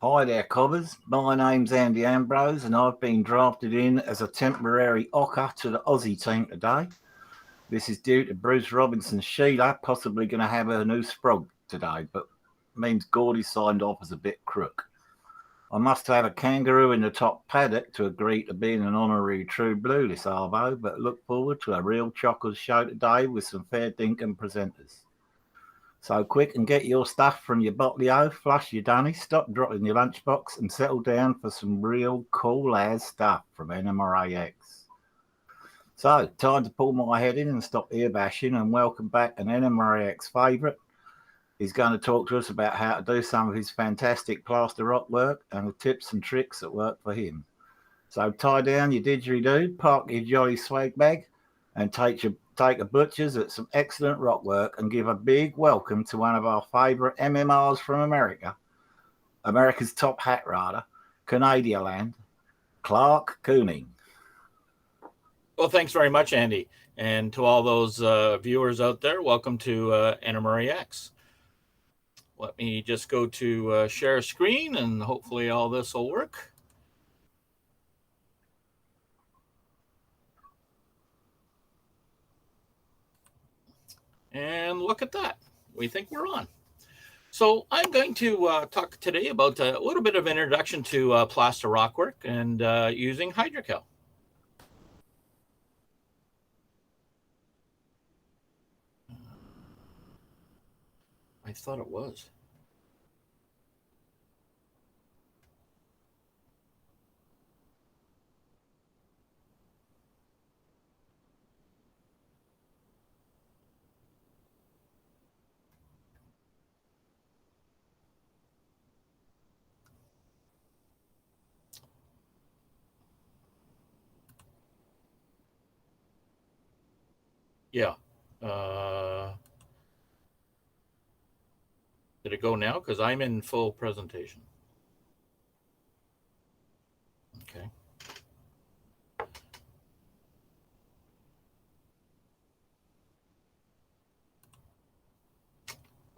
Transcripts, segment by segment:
Hi there, Cobbers. My name's Andy Ambrose, and I've been drafted in as a temporary ocker to the Aussie team today. This is due to Bruce Robinson's Sheila possibly going to have her new sprog today, but means Gordy signed off as a bit crook. I must have a kangaroo in the top paddock to agree to being an honorary true blue this arvo, but look forward to a real chockers show today with some fair dinkum presenters. So quick and get your stuff from your bottlio, flush your dunny, stop dropping your lunchbox, and settle down for some real cool as stuff from NMRAx. So, time to pull my head in and stop ear bashing and welcome back an NMRAx favourite. He's going to talk to us about how to do some of his fantastic plaster rock work and the tips and tricks that work for him. So tie down your didgeridoo, park your jolly swag bag, and take a butcher's at some excellent rock work and give a big welcome to one of our favourite MMRs from America, America's top hat rider, Canadian land, Clark Cooning. Well, thanks very much, Andy. And to all those viewers out there, welcome to NMRAx. Let me just go to share screen and hopefully all this will work. And look at that. We think we're on. So I'm going to talk today about a little bit of introduction to plaster rockwork and using hydrocal. I thought it was. Yeah. Did it go now? Because I'm in full presentation. Okay.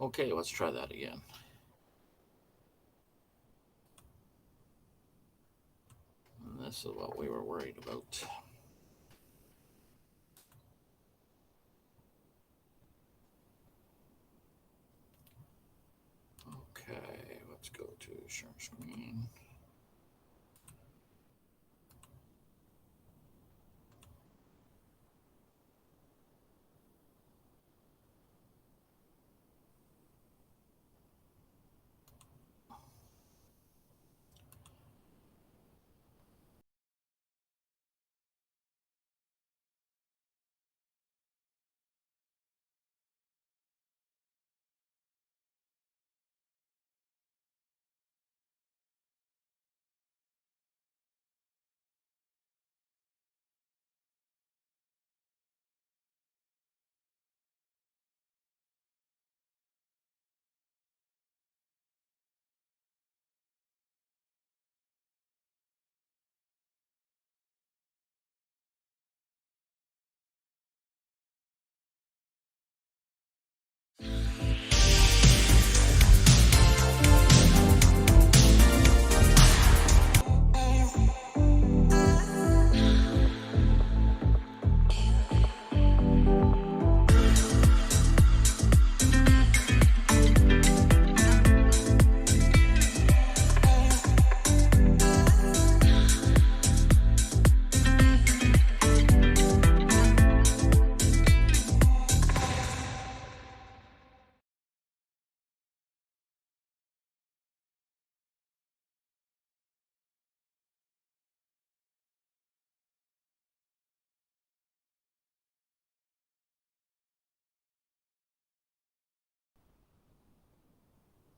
Okay, let's try that again. And this is what we were worried about. Okay, let's go to share screen.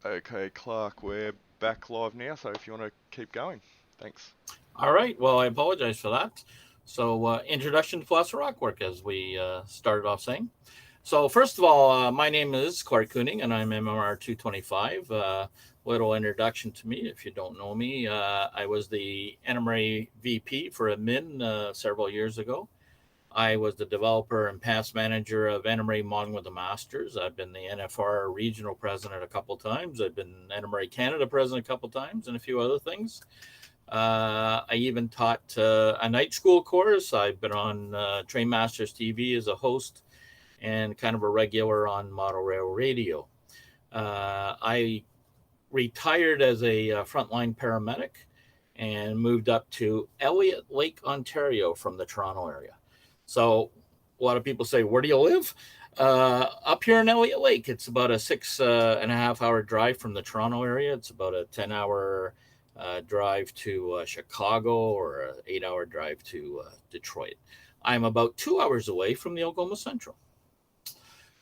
Okay, Clark, we're back live now, so if you want to keep going, thanks. All right. Well, I apologize for that. So, introduction to plaster rockwork, as we started off saying. So, first of all, my name is Clark Cooning, and I'm MMR 225. Little introduction to me, if you don't know me. I was the NMRA VP for admin several years ago. I was the developer and past manager of NMRA Modeling with the Masters. I've been the NFR regional president a couple times. I've been NMRA Canada president a couple times, and a few other things. I even taught a night school course. I've been on Train Masters TV as a host and kind of a regular on Model Rail Radio. I retired as a frontline paramedic and moved up to Elliott Lake, Ontario from the Toronto area. So a lot of people say, where do you live? Up here in Elliott Lake. It's about a 6.5 hour drive from the Toronto area. It's about a 10-hour drive to Chicago, or an 8-hour drive to Detroit. I'm about 2 hours away from the Oklahoma Central.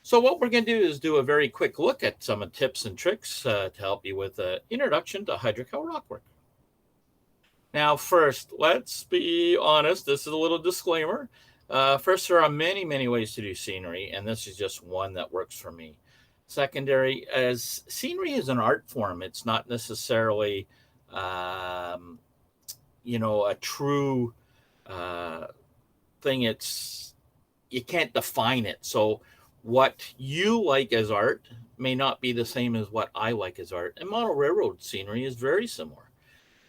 So what we're going to do is do a very quick look at some tips and tricks to help you with an introduction to hydrocal rockwork. Now, first, let's be honest. This is a little disclaimer. First, there are many, many ways to do scenery, and this is just one that works for me. Secondary, as scenery is an art form, it's not necessarily, a true thing. You can't define it. So what you like as art may not be the same as what I like as art. And model railroad scenery is very similar.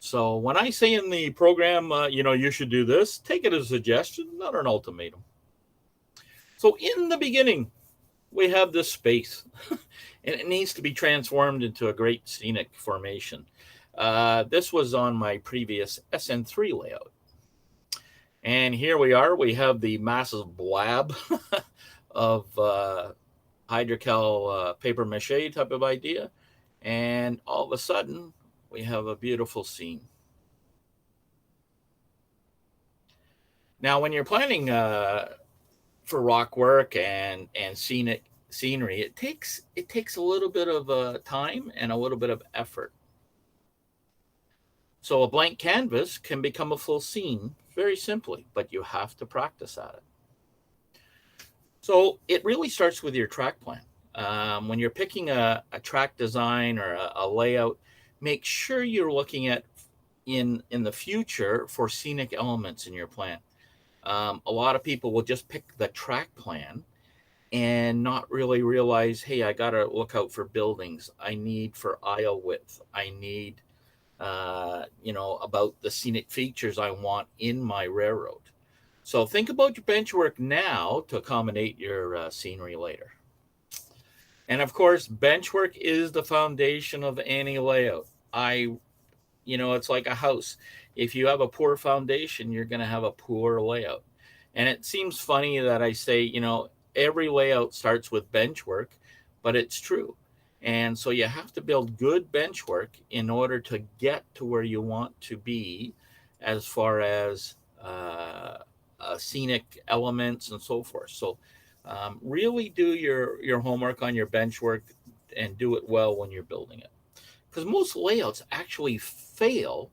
So when I say in the program, you should do this, take it as a suggestion, not an ultimatum. So in the beginning, we have this space, and it needs to be transformed into a great scenic formation. This was on my previous SN3 layout. And here we are. We have the massive blab of hydrocal paper mache type of idea. And all of a sudden, we have a beautiful scene. Now, when you're planning for rock work and scenery, it takes a little bit of time and a little bit of effort. So a blank canvas can become a full scene very simply, but you have to practice at it. So it really starts with your track plan. When you're picking a track design or a layout, make sure you're looking at in the future for scenic elements in your plan. A lot of people will just pick the track plan and not really realize, hey, I got to look out for buildings. I need for aisle width. I need, about the scenic features I want in my railroad. So think about your bench work now to accommodate your scenery later. And of course, bench work is the foundation of any layout. It's like a house. If you have a poor foundation, you're going to have a poor layout. And it seems funny that I say, every layout starts with bench work, but it's true. And so you have to build good bench work in order to get to where you want to be as far as scenic elements and so forth. So really do your homework on your bench work and do it well when you're building it. Because most layouts actually fail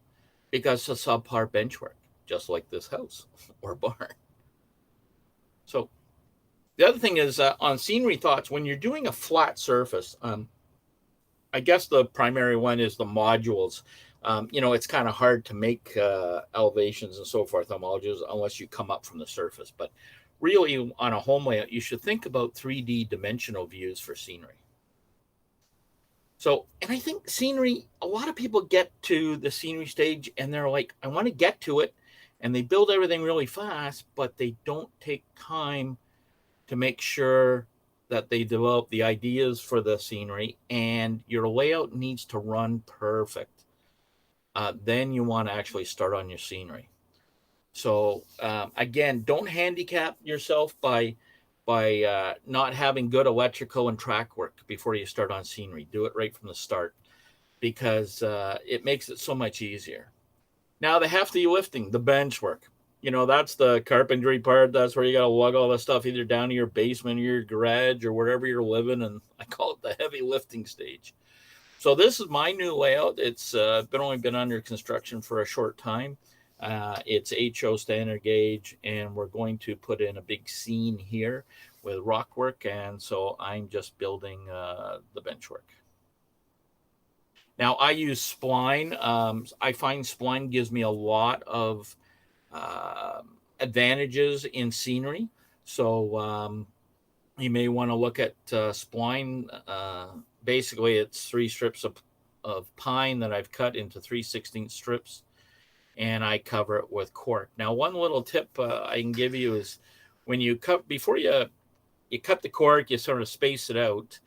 because of subpar bench work, just like this house or barn. So the other thing is on scenery thoughts, when you're doing a flat surface, I guess the primary one is the modules. It's kind of hard to make elevations and so forth on modules unless you come up from the surface. But really, on a home layout, you should think about 3D dimensional views for scenery. So, and I think scenery, a lot of people get to the scenery stage and they're like, I want to get to it. And they build everything really fast, but they don't take time to make sure that they develop the ideas for the scenery, and your layout needs to run perfect. Then you want to actually start on your scenery. So again, don't handicap yourself by not having good electrical and track work before you start on scenery. Do it right from the start, because it makes it so much easier. Now, the hefty lifting, the bench work. That's the carpentry part. That's where you got to lug all the stuff either down to your basement or your garage or wherever you're living. And I call it the heavy lifting stage. So this is my new layout. It's only been under construction for a short time. It's HO standard gauge, and we're going to put in a big scene here with rock work. And so I'm just building the bench work. Now, I use spline. I find spline gives me a lot of advantages in scenery. So you may want to look at spline. Basically, it's 3 strips of pine that I've cut into 3/16 strips, and I cover it with cork. Now, one little tip I can give you is when you cut, before you cut the cork, you sort of space it out.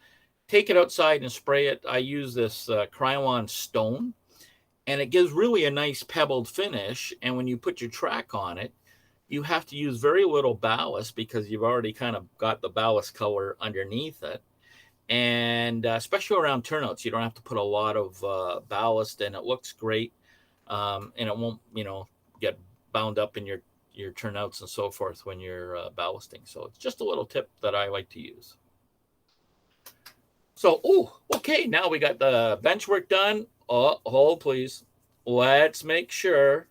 Take it outside and spray it. I use this Krylon stone, and it gives really a nice pebbled finish. And when you put your track on it, you have to use very little ballast because you've already kind of got the ballast color underneath it. And especially around turnouts, you don't have to put a lot of ballast, and it looks great. And it won't, get bound up in your turnouts and so forth when you're ballasting. So it's just a little tip that I like to use. So, okay, now we got the bench work done. Hold, please. Let's make sure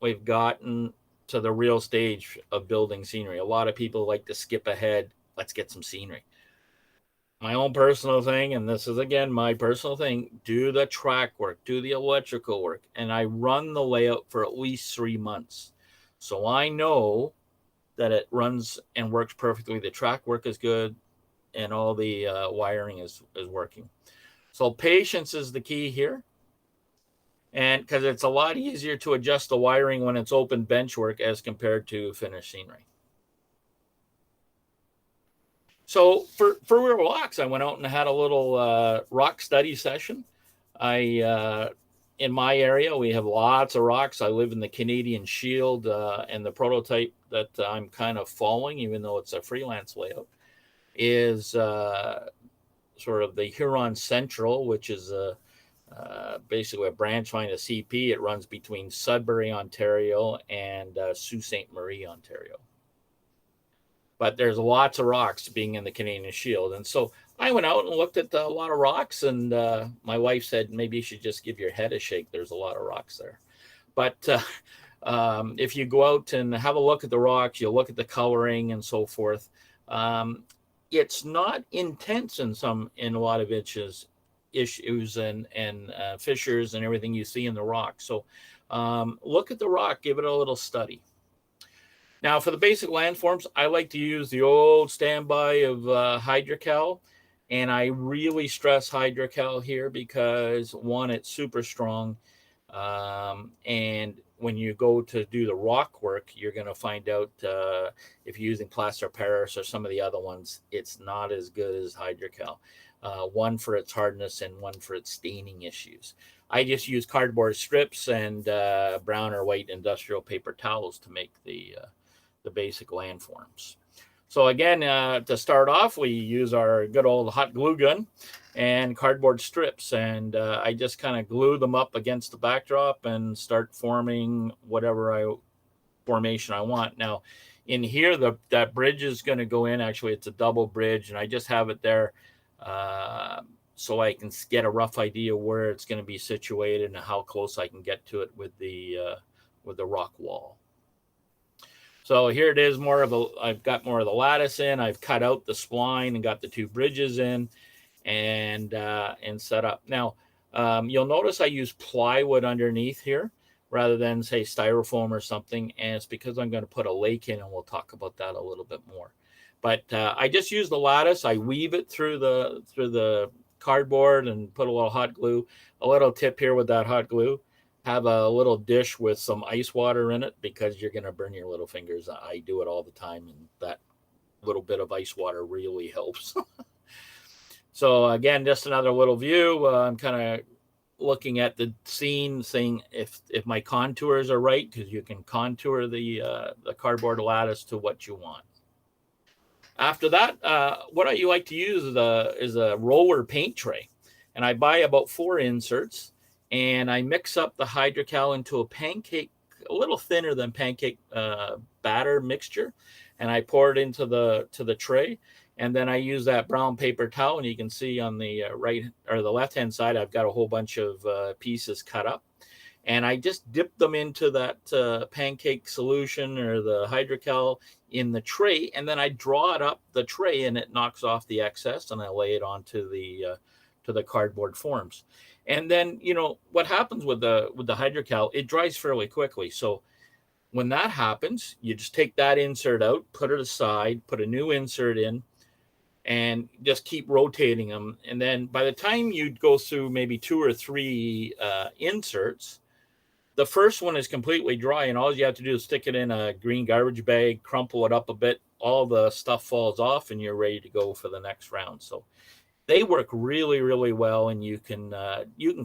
we've gotten to the real stage of building scenery. A lot of people like to skip ahead. Let's get some scenery. My own personal thing, and this is again my personal thing, do the track work, do the electrical work, and I run the layout for at least 3 months. So I know that it runs and works perfectly. The track work is good, and all the wiring is working. So patience is the key here. And because it's a lot easier to adjust the wiring when it's open bench work as compared to finished scenery. So for real rocks, I went out and had a little rock study session. In my area, we have lots of rocks. I live in the Canadian Shield, and the prototype that I'm kind of following, even though it's a freelance layout, is sort of the Huron Central, which is basically a branch line of CP. It runs between Sudbury, Ontario, and Sault Ste. Marie, Ontario. But there's lots of rocks being in the Canadian Shield. And so I went out and looked at a lot of rocks, and my wife said, maybe you should just give your head a shake. There's a lot of rocks there. But if you go out and have a look at the rocks, you look at the coloring and so forth, it's not intense in a lot of issues and fissures and everything you see in the rock. So look at the rock, give it a little study. Now, for the basic landforms, I like to use the old standby of Hydrocal, and I really stress Hydrocal here because, one, it's super strong, and when you go to do the rock work, you're going to find out if you're using plaster Paris or some of the other ones, it's not as good as Hydrocal. One for its hardness and one for its staining issues. I just use cardboard strips and brown or white industrial paper towels to make the basic landforms. So again, to start off, we use our good old hot glue gun and cardboard strips, and I just kind of glue them up against the backdrop and start forming whatever formation I want. Now, in here, that bridge is going to go in. Actually, it's a double bridge, and I just have it there so I can get a rough idea where it's going to be situated and how close I can get to it with the rock wall. So here it is, I've got more of the lattice in. I've cut out the spline and got the 2 bridges in and set up. Now, you'll notice I use plywood underneath here rather than, say, styrofoam or something. And it's because I'm going to put a lake in, and we'll talk about that a little bit more. But I just use the lattice. I weave it through the cardboard and put a little hot glue. A little tip here with that hot glue. Have a little dish with some ice water in it because you're going to burn your little fingers. I do it all the time, and that little bit of ice water really helps. So again, just another little view. I'm kind of looking at the scene, saying if my contours are right, because you can contour the cardboard lattice to what you want. After that, what I like to use is a roller paint tray, and I buy about 4 inserts. And I mix up the Hydrocal into a little thinner than pancake batter mixture, and I pour it into the tray. And then I use that brown paper towel, and you can see on the right or the left hand side, I've got a whole bunch of pieces cut up, and I just dip them into that pancake solution or the Hydrocal in the tray, and then I draw it up the tray, and it knocks off the excess, and I lay it onto the cardboard forms. And then, what happens with the Hydrocal, it dries fairly quickly. So when that happens, you just take that insert out, put it aside, put a new insert in, and just keep rotating them. And then by the time you go through maybe 2 or 3 inserts, the first one is completely dry, and all you have to do is stick it in a green garbage bag, crumple it up a bit, all the stuff falls off, and you're ready to go for the next round. So they work really, really well, and you can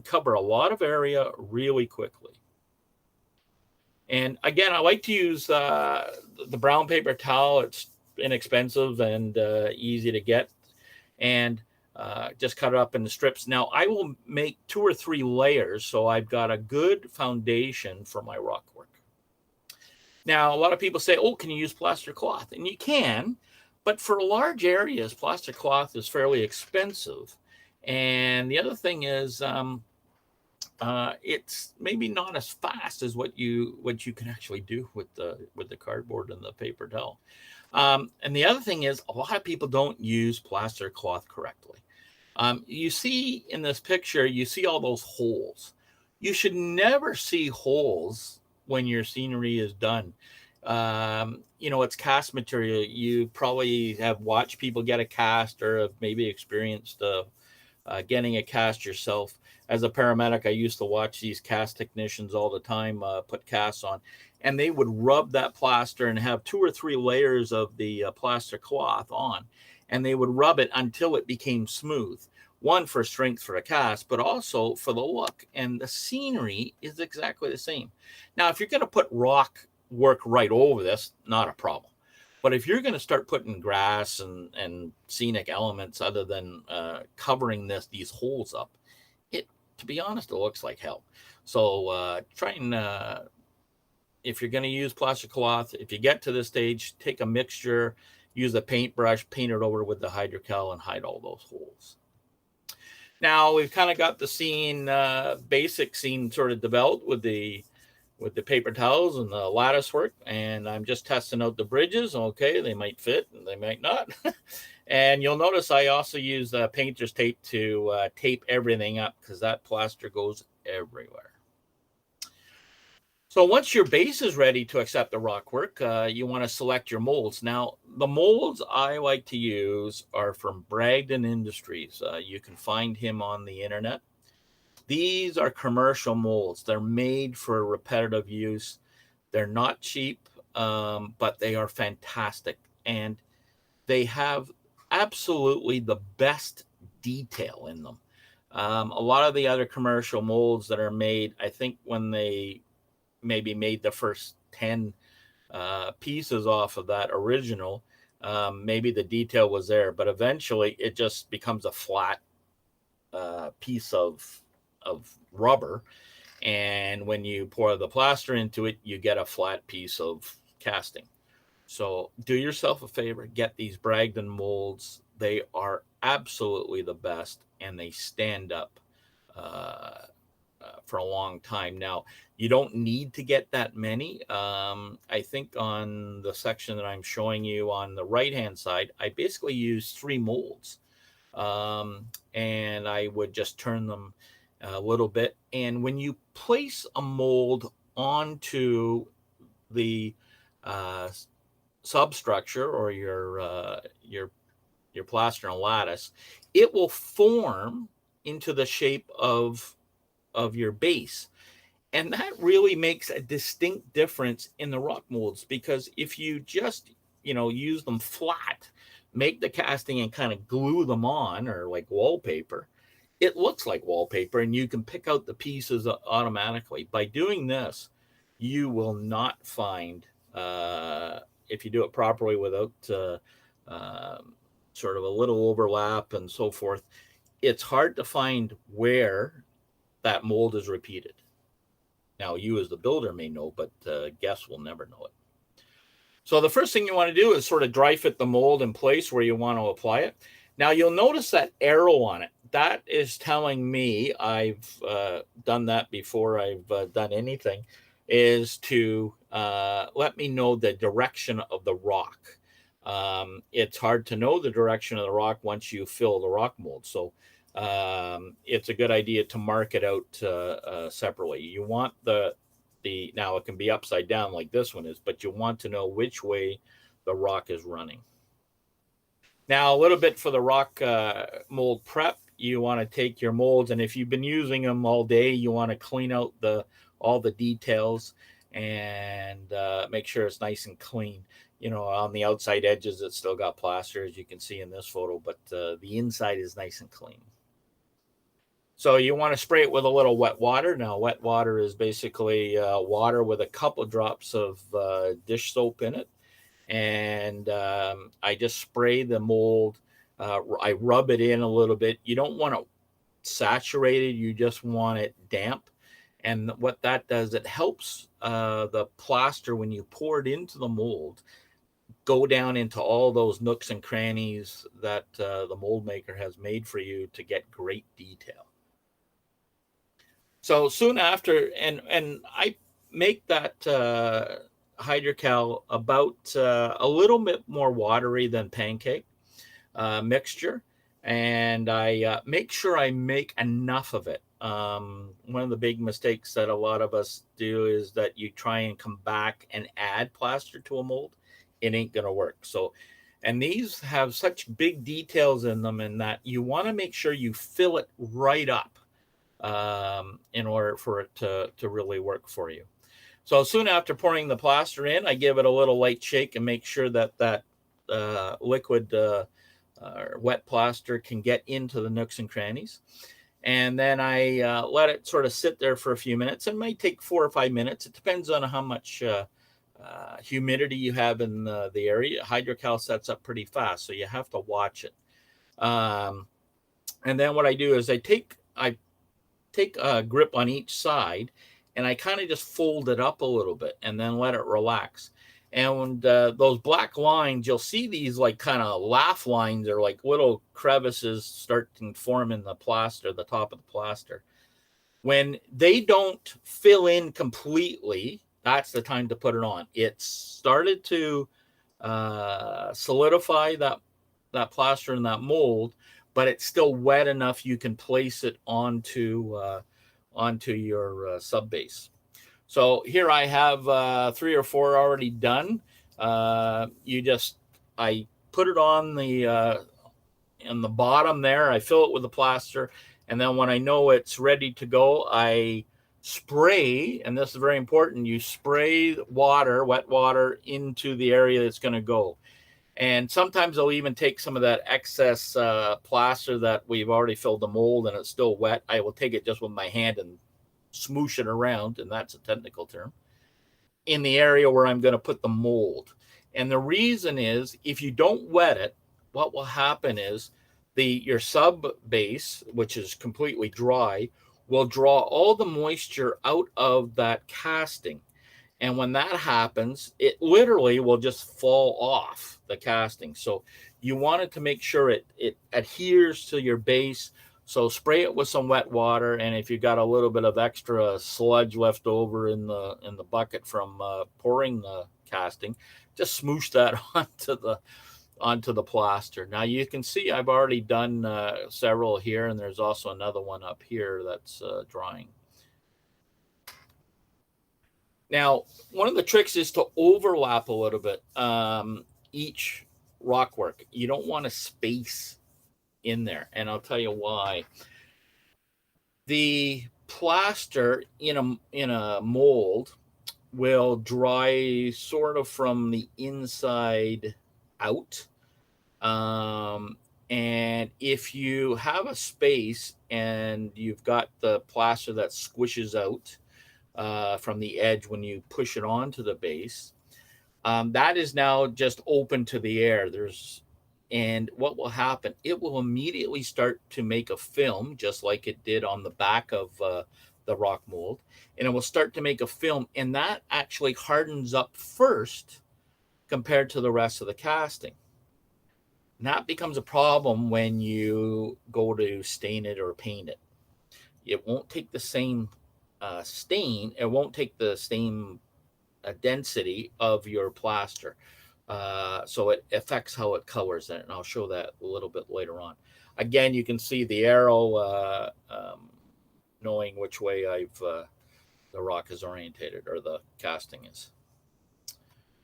cover a lot of area really quickly. And again, I like to use the brown paper towel. It's inexpensive and easy to get, and just cut it up into strips. Now I will make 2 or 3 layers, so I've got a good foundation for my rock work. Now, a lot of people say, oh, can you use plaster cloth? And you can, but for large areas, plaster cloth is fairly expensive. And the other thing is, it's maybe not as fast as what you can actually do with the cardboard and the paper towel. And the other thing is, a lot of people don't use plaster cloth correctly. You see in this picture, you see all those holes. You should never see holes when your scenery is done. It's cast material. You probably have watched people get a cast, or have maybe experienced getting a cast yourself. As a paramedic, I used to watch these cast technicians all the time put casts on, and they would rub that plaster and have 2 or 3 layers of the plaster cloth on, and they would rub it until it became smooth. One, for strength for a cast, but also for the look. And the scenery is exactly the same. Now, if you're going to put rock work right over this, not a problem. But if you're going to start putting grass and scenic elements other than covering these holes up, to be honest, it looks like hell. So try and, if you're going to use plaster cloth, if you get to this stage, take a mixture, use a paintbrush, paint it over with the hydrocal, and hide all those holes. Now we've kind of got the scene, basic scene sort of developed with the paper towels and the lattice work, and I'm just testing out the bridges. Okay, they might fit and they might not. And you'll notice I also use painter's tape to tape everything up, because that plaster goes everywhere. So once your base is ready to accept the rock work, you want to select your molds. Now, the molds I like to use are from Bragdon Industries. You can find him on the internet. These are commercial molds. They're made for repetitive use. They're not cheap, but they are fantastic. And they have absolutely the best detail in them. A lot of the other commercial molds that are made, I think when they maybe made the first 10 pieces off of that original, maybe the detail was there, but eventually it just becomes a flat piece of rubber, and when you pour the plaster into it, you get a flat piece of casting. So do yourself a favor, get these Bragdon molds. They are absolutely the best, and they stand up for a long time. Now, you don't need to get that many. I think on the section that I'm showing you on the right-hand side, I basically use 3 molds. And I would just turn them a little bit. And when you place a mold onto the substructure, or your plaster and lattice, it will form into the shape of your base. And that really makes a distinct difference in the rock molds, because if you just, use them flat, make the casting and kind of glue them on, or like wallpaper, it looks like wallpaper, and you can pick out the pieces automatically. By doing this, you will not find, if you do it properly without sort of a little overlap and so forth, it's hard to find where that mold is repeated. Now, you as the builder may know, but guests will never know it. So the first thing you want to do is sort of dry fit the mold in place where you want to apply it. Now, you'll notice that arrow on it. That is telling me, I've done that before I've done anything, is to let me know the direction of the rock. It's hard to know the direction of the rock once you fill the rock mold. So it's a good idea to mark it out separately. You want the now it can be upside down like this one is, but you want to know which way the rock is running. Now, a little bit for the rock mold prep. You want to take your molds, and if you've been using them all day, you want to clean out all the details and make sure it's nice and clean. You know, on the outside edges, it's still got plaster, as you can see in this photo, but the inside is nice and clean. So you want to spray it with a little wet water. Now, wet water is basically water with a couple drops of dish soap in it. And I just spray the mold. I rub it in a little bit. You don't want it saturated. You just want it damp. And what that does, it helps the plaster, when you pour it into the mold, go down into all those nooks and crannies that the mold maker has made for you to get great detail. So soon after, and I make that hydrocal about a little bit more watery than pancake mixture, and I make sure I make enough of it. One of the big mistakes that a lot of us do is that you try and come back and add plaster to a mold. It ain't gonna work. So, and these have such big details in them, in that you want to make sure you fill it right up in order for it to really work for you. So soon after pouring the plaster in, I give it a little light shake and make sure that liquid wet plaster can get into the nooks and crannies. And then I let it sort of sit there for a few minutes. It might take 4 or 5 minutes. It depends on how much humidity you have in the area. Hydrocal sets up pretty fast, so you have to watch it. And then what I do is I take a grip on each side, and I kind of just fold it up a little bit and then let it relax. And those black lines, you'll see these like kind of laugh lines, or like little crevices start to form in the plaster, the top of the plaster. When they don't fill in completely, that's the time to put it on. It's started to solidify that plaster and that mold, but it's still wet enough you can place it onto your sub base. So here I have 3 or 4 already done. I put it on the bottom there. I fill it with the plaster, and then when I know it's ready to go, I spray, and this is very important. You spray wet water into the area that's going to go. And sometimes I'll even take some of that excess plaster that we've already filled the mold and it's still wet. I will take it just with my hand and smoosh it around, and that's a technical term, in the area where I'm going to put the mold. And the reason is, if you don't wet it, what will happen is your sub base, which is completely dry, will draw all the moisture out of that casting. And when that happens, it literally will just fall off the casting. So you want it to make sure it adheres to your base. So spray it with some wet water, and if you got a little bit of extra sludge left over in the bucket from pouring the casting, just smoosh that onto the plaster. Now you can see I've already done several here, and there's also another one up here that's drying. Now, one of the tricks is to overlap a little bit each rock work. You don't want to space in there, and I'll tell you why. The plaster in a mold will dry sort of from the inside out. And if you have a space and you've got the plaster that squishes out from the edge when you push it onto the base, that is now just open to the air. And what will happen? It will immediately start to make a film, just like it did on the back of the rock mold, and it will start to make a film, and that actually hardens up first compared to the rest of the casting. And that becomes a problem when you go to stain it or paint it. It won't take the same stain. It won't take the same density of your plaster. So it affects how it colors it, and I'll show that a little bit later on. Again, you can see the arrow knowing which way I've rock is orientated, or the casting is.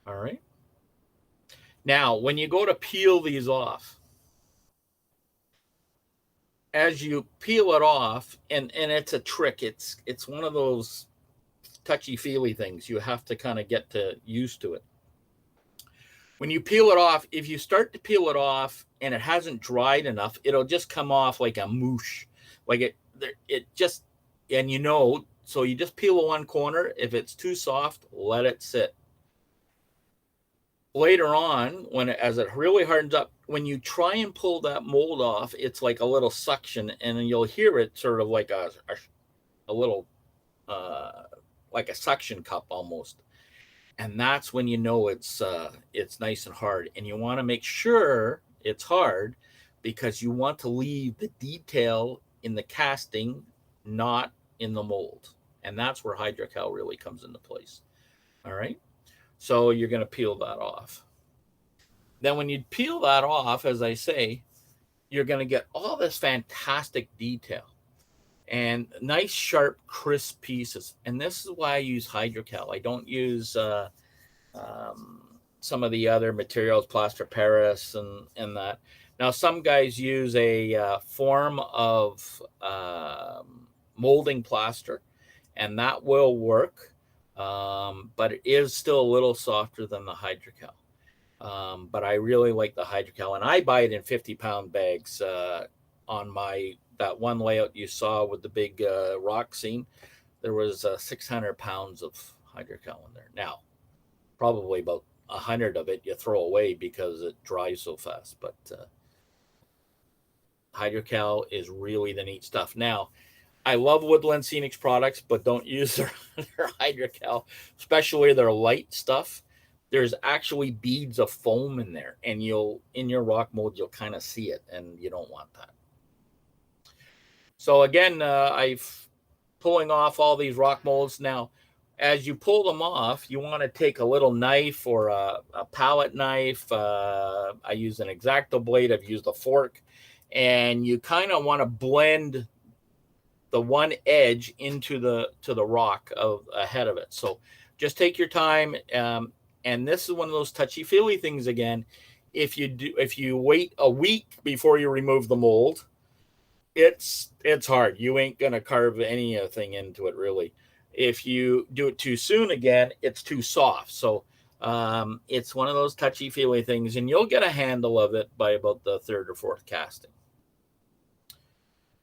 All right. Now, when you go to peel these off, as you peel it off, and it's a trick. It's one of those touchy-feely things. You have to kind of get used to it. When you peel it off, if you start to peel it off and it hasn't dried enough, it'll just come off like a moosh. Like it just, and so you just peel one corner. If it's too soft, let it sit. Later on, as it really hardens up, when you try and pull that mold off, it's like a little suction, and you'll hear it sort of like a little, like a suction cup almost. And that's when you know it's nice and hard. And you want to make sure it's hard, because you want to leave the detail in the casting, not in the mold. And that's where Hydrocal really comes into place. All right. So you're going to peel that off. Then when you peel that off, as I say, you're going to get all this fantastic detail and nice, sharp, crisp pieces. And this is why I use Hydrocal. I don't use some of the other materials, plaster Paris and that. Now, some guys use a form of molding plaster, and that will work. But it is still a little softer than the Hydrocal. But I really like the Hydrocal, and I buy it in 50-pound bags on that one layout you saw with the big rock scene. There was 600 pounds of Hydrocal in there. Now, probably about 100 of it you throw away because it dries so fast. But Hydrocal is really the neat stuff. Now, I love Woodland Scenics products, but don't use their Hydrocal, especially their light stuff. There's actually beads of foam in there, and in your rock mold, you'll kind of see it, and you don't want that. So again, I've pulling off all these rock molds. Now, as you pull them off, you want to take a little knife or a palette knife. I use an X-Acto blade. I've used a fork, and you kind of want to blend the one edge into the rock ahead of it. So just take your time. And this is one of those touchy-feely things again. If you wait a week before you remove the mold, it's hard. You ain't gonna carve anything into it really. If you do it too soon, again, it's too soft. So it's one of those touchy-feely things, and you'll get a handle of it by about the third or fourth casting.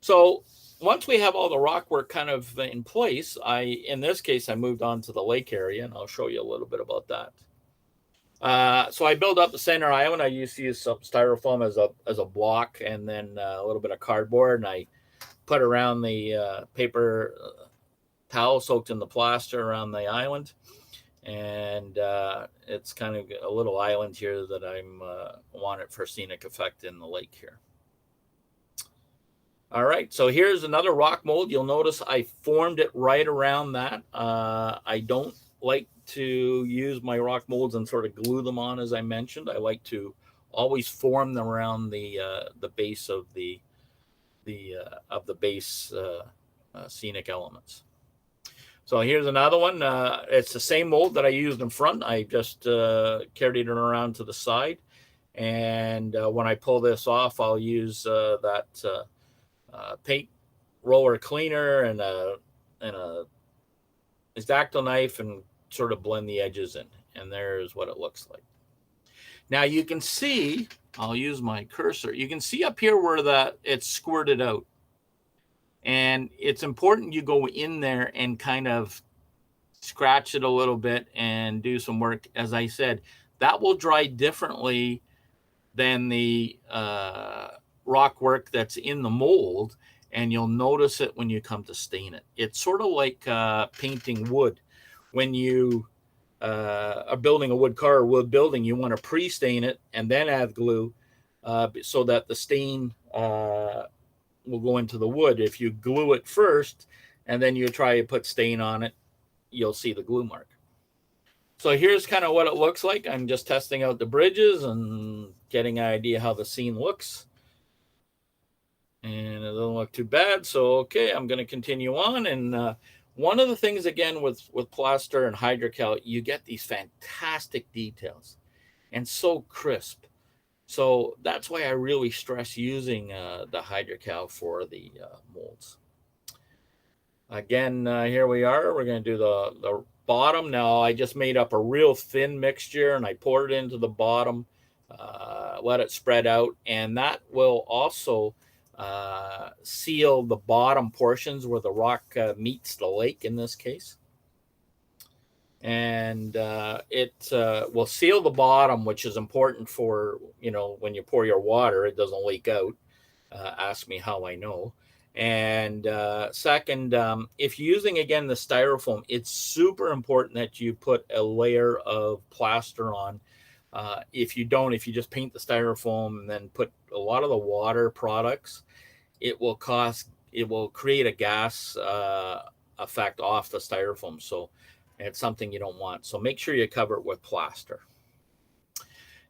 So once we have all the rock work kind of in place, in this case, I moved on to the lake area, and I'll show you a little bit about that. So I built up the center island. I used to use some styrofoam as a block, and then a little bit of cardboard, and I put around the paper towel soaked in the plaster around the island. And it's kind of a little island here that I'm want it for scenic effect in the lake here. All right, so here's another rock mold. You'll notice I formed it right around that. I don't like to use my rock molds and sort of glue them on, as I mentioned. I like to always form them around the base of the base scenic elements. So here's another one. It's the same mold that I used in front. I just carried it around to the side, and when I pull this off, I'll use that paint roller cleaner and a X-Acto knife and sort of blend the edges in, and there's what it looks like. Now you can see, I'll use my cursor, you can see up here where it's squirted out, and it's important you go in there and kind of scratch it a little bit and do some work. As I said, that will dry differently than the rock work that's in the mold, and you'll notice it when you come to stain it. It's sort of like painting wood. When you are building a wood car or wood building, you want to pre-stain it and then add glue so that the stain will go into the wood. If you glue it first and then you try to put stain on it, you'll see the glue mark. So here's kind of what it looks like. I'm just testing out the bridges and getting an idea how the scene looks. And it doesn't look too bad. So, okay, I'm going to continue on. And One of the things, again, with plaster and hydrocal, you get these fantastic details and so crisp. So that's why I really stress using the hydrocal for the molds. Again, here we are. We're going to do the bottom. Now, I just made up a real thin mixture, and I poured it into the bottom, let it spread out, and that will also seal the bottom portions where the rock meets the lake in this case. And it will seal the bottom, which is important for, when you pour your water, it doesn't leak out. Ask me how I know. And second, if you're using, again, the styrofoam, it's super important that you put a layer of plaster on. If you just paint the styrofoam and then put a lot of the water products, it will create a gas effect off the styrofoam. So it's something you don't want. So make sure you cover it with plaster.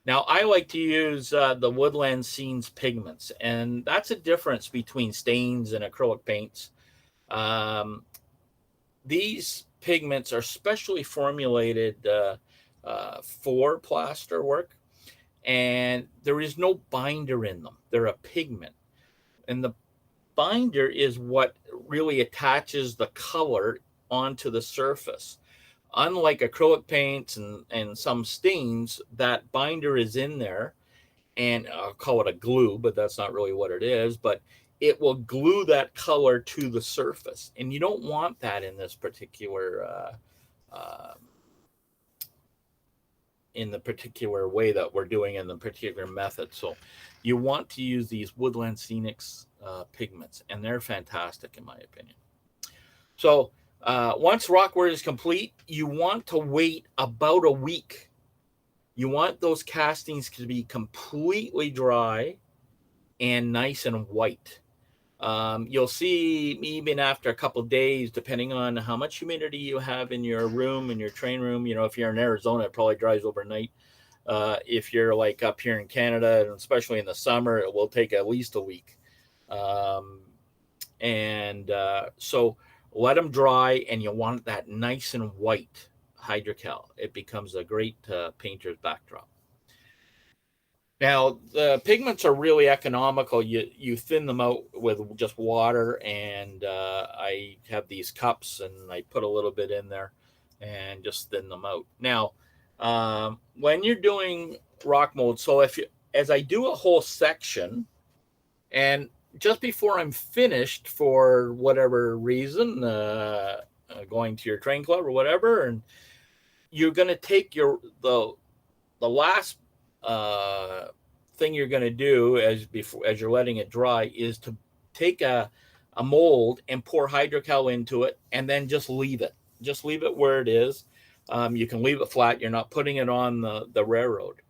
Now, I like to use the Woodland Scenes pigments, and that's a difference between stains and acrylic paints. These pigments are specially formulated for plaster work, and there is no binder in them. They're a pigment. And the binder is what really attaches the color onto the surface. Unlike acrylic paints and some stains, that binder is in there, and I'll call it a glue, but that's not really what it is, but it will glue that color to the surface. And you don't want that in this particular in the particular way that we're doing in the particular method. So you want to use these Woodland Scenics pigments, and they're fantastic in my opinion. So once rock work is complete, you want to wait about a week. You want those castings to be completely dry and nice and white. You'll see even after a couple of days, depending on how much humidity you have in your room, in your train room. If you're in Arizona, it probably dries overnight. If you're like up here in Canada, and especially in the summer, it will take at least a week. So let them dry, and you want that nice and white hydrocal. It becomes a great painter's backdrop. Now, the pigments are really economical. You thin them out with just water, and I have these cups, and I put a little bit in there and just thin them out. Now, when you're doing rock mold, so as I do a whole section, and just before I'm finished, for whatever reason, going to your train club or whatever, and you're going to take the last thing you're going to do as you're letting it dry is to take a mold and pour hydrocal into it, and then just leave it where it is. You can leave it flat. You're not putting it on the railroad,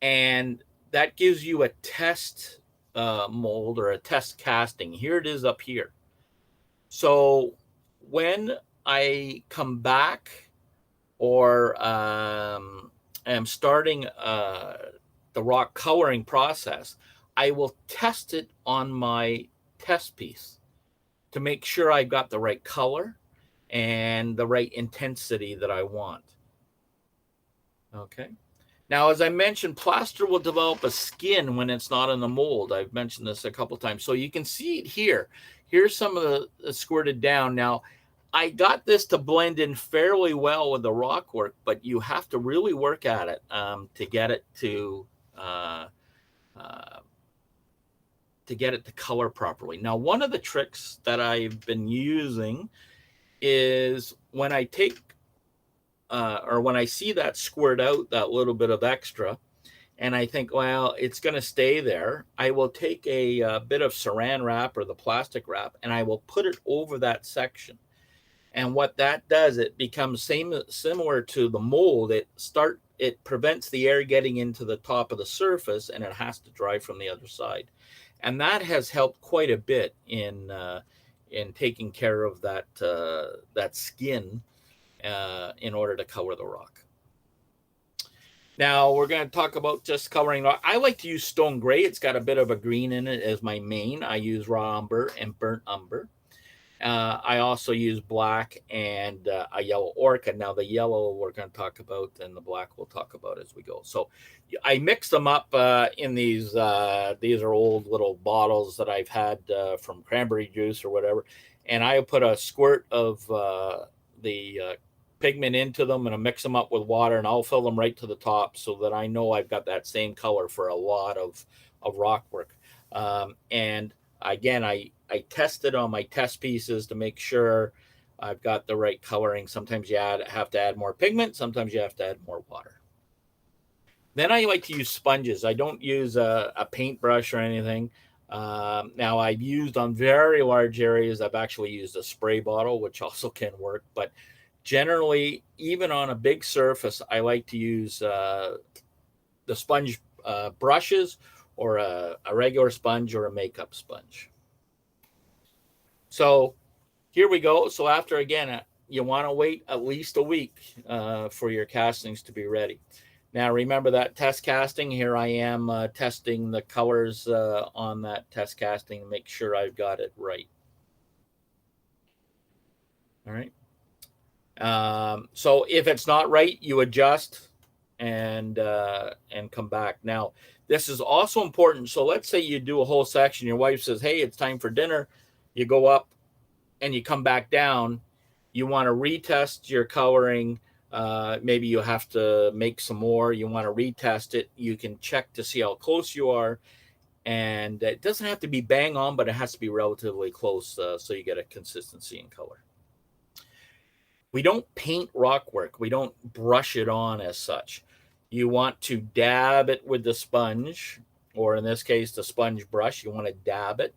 and that gives you a test mold or a test casting. Here it is up here. So when I come back, or am starting the rock coloring process, I will test it on my test piece to make sure I've got the right color and the right intensity that I want. Okay. Now, as I mentioned, plaster will develop a skin when it's not in the mold. I've mentioned this a couple times. So you can see it here. Here's some of the squirted down. Now, I got this to blend in fairly well with the rock work, but you have to really work at it to get it to color properly. Now, one of the tricks that I've been using is when I take or when I see that squirt out, that little bit of extra, and I think, well, it's going to stay there, I will take a bit of saran wrap or the plastic wrap, and I will put it over that section. And what that does, it becomes similar to the mold. It prevents the air getting into the top of the surface, and it has to dry from the other side. And that has helped quite a bit in taking care of that skin in order to color the rock. Now we're going to talk about just coloring rock. I like to use stone gray. It's got a bit of a green in it as my main. I use raw umber and burnt umber. I also use black and a yellow orca. Now the yellow we're going to talk about, and the black we'll talk about as we go. So I mix them up in these. These are old little bottles that I've had from cranberry juice or whatever, and I put a squirt of the pigment into them, and I mix them up with water, and I'll fill them right to the top so that I know I've got that same color for a lot of rock work. And again, I test it on my test pieces to make sure I've got the right coloring. Sometimes you have to add more pigment. Sometimes you have to add more water. Then I like to use sponges. I don't use a paintbrush or anything. Now I've used on very large areas, I've actually used a spray bottle, which also can work. But generally, even on a big surface, I like to use the sponge brushes, or a regular sponge, or a makeup sponge. So here we go. So after, again, you want to wait at least a week for your castings to be ready. Now remember that test casting. Here I am testing the colors on that test casting to make sure I've got it right. All right. So if it's not right, you adjust and come back. Now, this is also important. So let's say you do a whole section. Your wife says, hey, it's time for dinner. You go up and you come back down. You want to retest your coloring. Maybe you have to make some more. You want to retest it. You can check to see how close you are. And it doesn't have to be bang on, but it has to be relatively close so you get a consistency in color. We don't paint rock work. We don't brush it on as such. You want to dab it with the sponge, or in this case, the sponge brush. You want to dab it.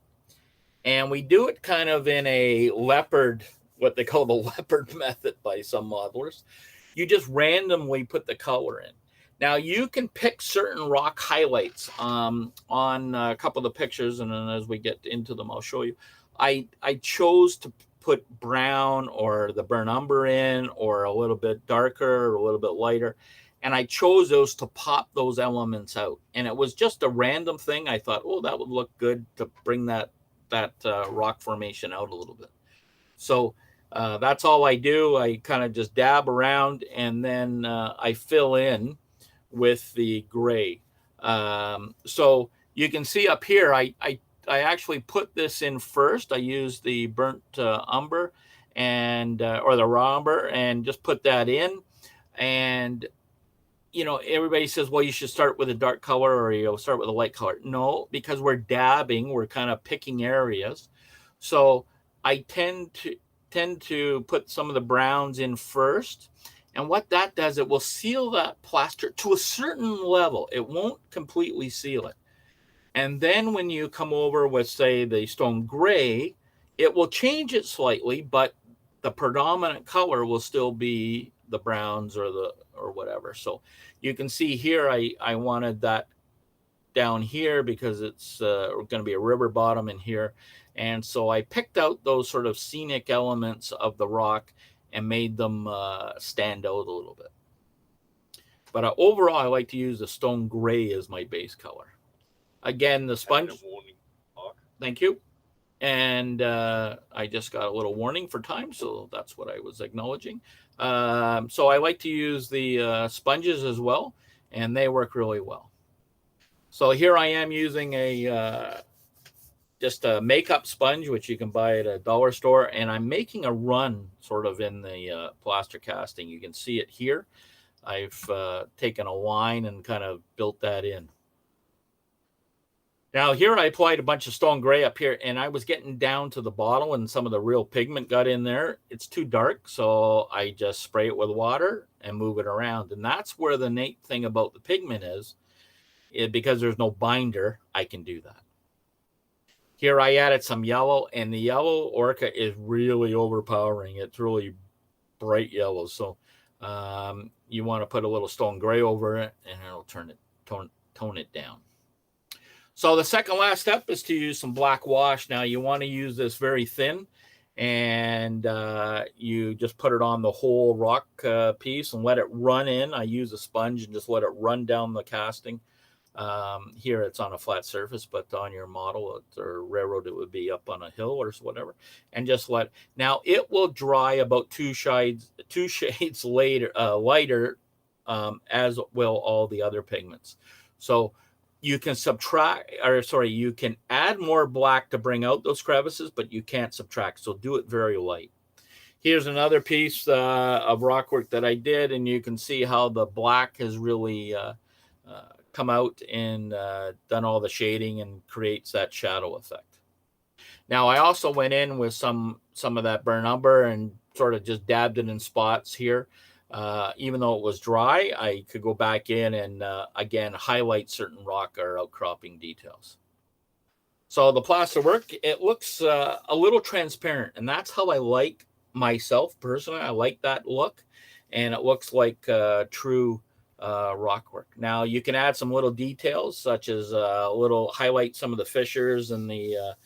And we do it kind of in a leopard, what they call the leopard method by some modelers. You just randomly put the color in. Now, you can pick certain rock highlights on a couple of the pictures, and then as we get into them, I'll show you. I chose to put brown or the burnt umber in, or a little bit darker or a little bit lighter. And I chose those to pop those elements out. And it was just a random thing. I thought, oh, that would look good to bring that rock formation out a little bit. So that's all I do. I kind of just dab around, and then I fill in with the gray. So you can see up here, I actually put this in first. I used the burnt umber or the raw umber, and just put that in. And everybody says, well, you should start with a dark color, or start with a light color. No, because we're dabbing, we're kind of picking areas. So I tend to put some of the browns in first. And what that does, it will seal that plaster to a certain level. It won't completely seal it. And then when you come over with, say, the stone gray, it will change it slightly, but the predominant color will still be the browns or whatever. So you can see here, I wanted that down here because it's going to be a river bottom in here. And so I picked out those sort of scenic elements of the rock and made them stand out a little bit. But overall, I like to use the stone gray as my base color. Again, the sponge. Thank you. And I just got a little warning for time, so that's what I was acknowledging. So I like to use the sponges as well, and they work really well. So here I am using just a makeup sponge, which you can buy at a dollar store, and I'm making a run sort of in the plaster casting. You can see it here. I've taken a line and kind of built that in. Now here I applied a bunch of stone gray up here, and I was getting down to the bottom, and some of the real pigment got in there. It's too dark, so I just spray it with water and move it around. And that's where the neat thing about the pigment is because there's no binder, I can do that. Here I added some yellow, and the yellow orca is really overpowering. It's really bright yellow, so you want to put a little stone gray over it, and it'll tone it down. So the second last step is to use some black wash. Now you want to use this very thin, and you just put it on the whole rock piece and let it run in. I use a sponge and just let it run down the casting. Here it's on a flat surface, but on your model or railroad, it would be up on a hill or whatever. And just now it will dry about two shades later, lighter, as will all the other pigments. So you can you can add more black to bring out those crevices, but you can't subtract. So do it very light. Here's another piece of rock work that I did, and you can see how the black has really come out and done all the shading and creates that shadow effect. Now I also went in with some of that burnt umber and sort of just dabbed it in spots here. Even though it was dry, I could go back in and again highlight certain rock or outcropping details. So the plaster work, it looks a little transparent, and that's how I like myself personally. I like that look, and it looks like true rock work. Now you can add some little details, such as a little highlight some of the fissures and the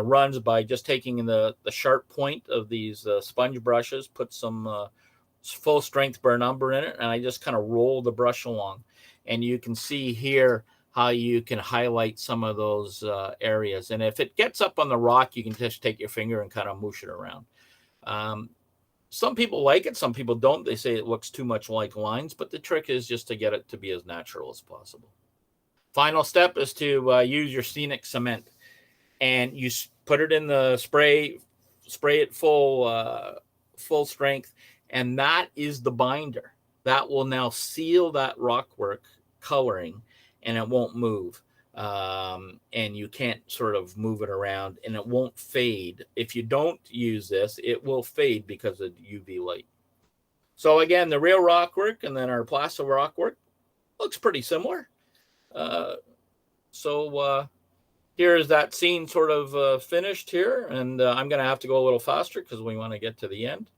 runs by just taking the sharp point of these sponge brushes, put some full strength burnt umber in it, and I just kind of roll the brush along, and you can see here how you can highlight some of those areas. And if it gets up on the rock, you can just take your finger and kind of moosh it around. Some people like it, some people don't. They say it looks too much like lines, but the trick is just to get it to be as natural as possible. Final step is to use your scenic cement, and you put it in the spray it full strength, and that is the binder. That will now seal that rock work coloring, and it won't move. And you can't sort of move it around, and it won't fade. If you don't use this, it will fade because of UV light. So again, the real rock work and then our plaster rock work looks pretty similar. Here's that scene sort of finished here, and I'm going to have to go a little faster because we want to get to the end.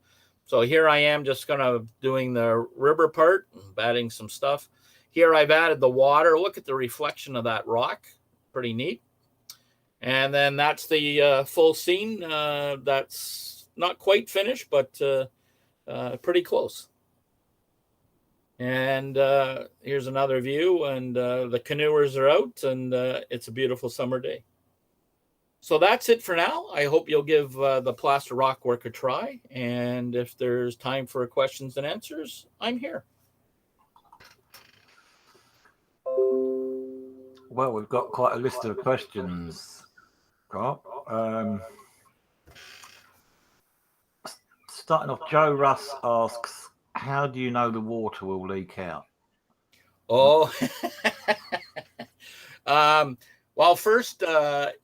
So here I am just going to doing the river part, adding some stuff. Here I've added the water. Look at the reflection of that rock. Pretty neat. And then that's the full scene. That's not quite finished, but pretty close. And here's another view, and the canoers are out, and it's a beautiful summer day. So that's it for now. I hope you'll give the plaster rock work a try. And if there's time for questions and answers, I'm here. Well, we've got quite a list of questions, Carp. Starting off, Joe Russ asks, how do you know the water will leak out? Oh, well, first,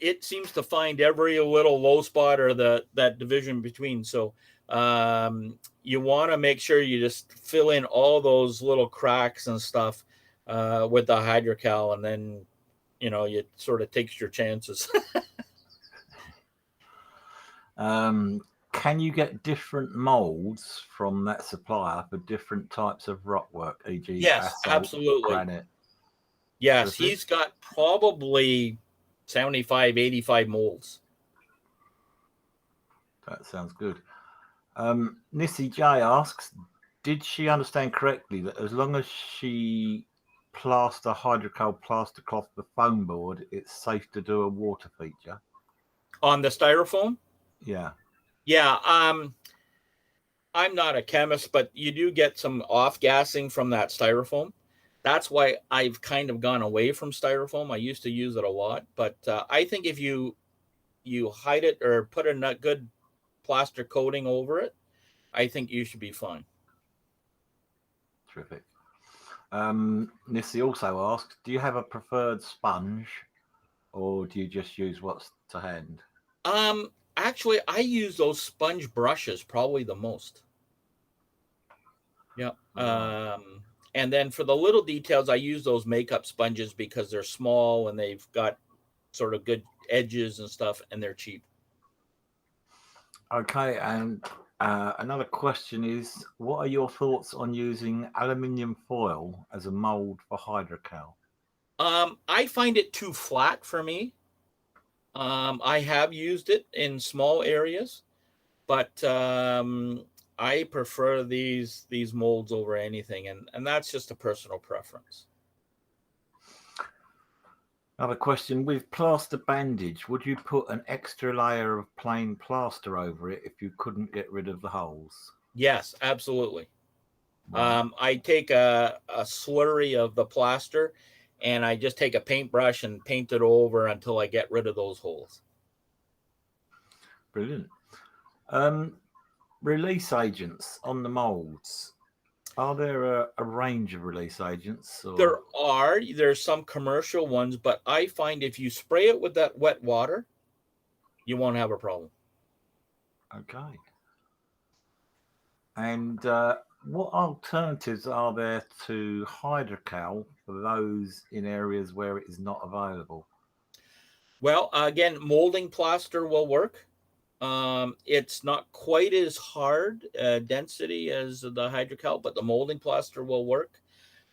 it seems to find every little low spot or that division between. So you want to make sure you just fill in all those little cracks and stuff with the hydrocal, and then, it sort of takes your chances. Can you get different molds from that supplier for different types of rock work, e.g. Yes, basalt, absolutely. granite? Yes, he's got probably 75, 85 molds. That sounds good. Nissy J asks, did she understand correctly that as long as she plaster hydrocal plaster cloth the foam board, it's safe to do a water feature? On the styrofoam? Yeah. Yeah, I'm not a chemist, but you do get some off-gassing from that styrofoam. That's why I've kind of gone away from styrofoam. I used to use it a lot, but I think if you hide it or put a good plaster coating over it, I think you should be fine. Terrific. Nissy also asks, do you have a preferred sponge, or do you just use what's to hand? Actually, I use those sponge brushes probably the most. Yeah. And then for the little details, I use those makeup sponges because they're small and they've got sort of good edges and stuff, and they're cheap. Okay, and another question is, what are your thoughts on using aluminium foil as a mold for hydrocal? I find it too flat for me. I have used it in small areas, but I prefer these molds over anything, and that's just a personal preference. Another question, with plaster bandage, would you put an extra layer of plain plaster over it if you couldn't get rid of the holes? Yes, absolutely. Right. I take a slurry of the plaster and I just take a paintbrush and paint it over until I get rid of those holes. Brilliant. Release agents on the molds. Are there a range of release agents? Or... There's some commercial ones, but I find if you spray it with that wet water, you won't have a problem. Okay. And what alternatives are there to hydrocal for those in areas where it is not available? Well, again, molding plaster will work. It's not quite as hard density as the hydrocal, but the molding plaster will work.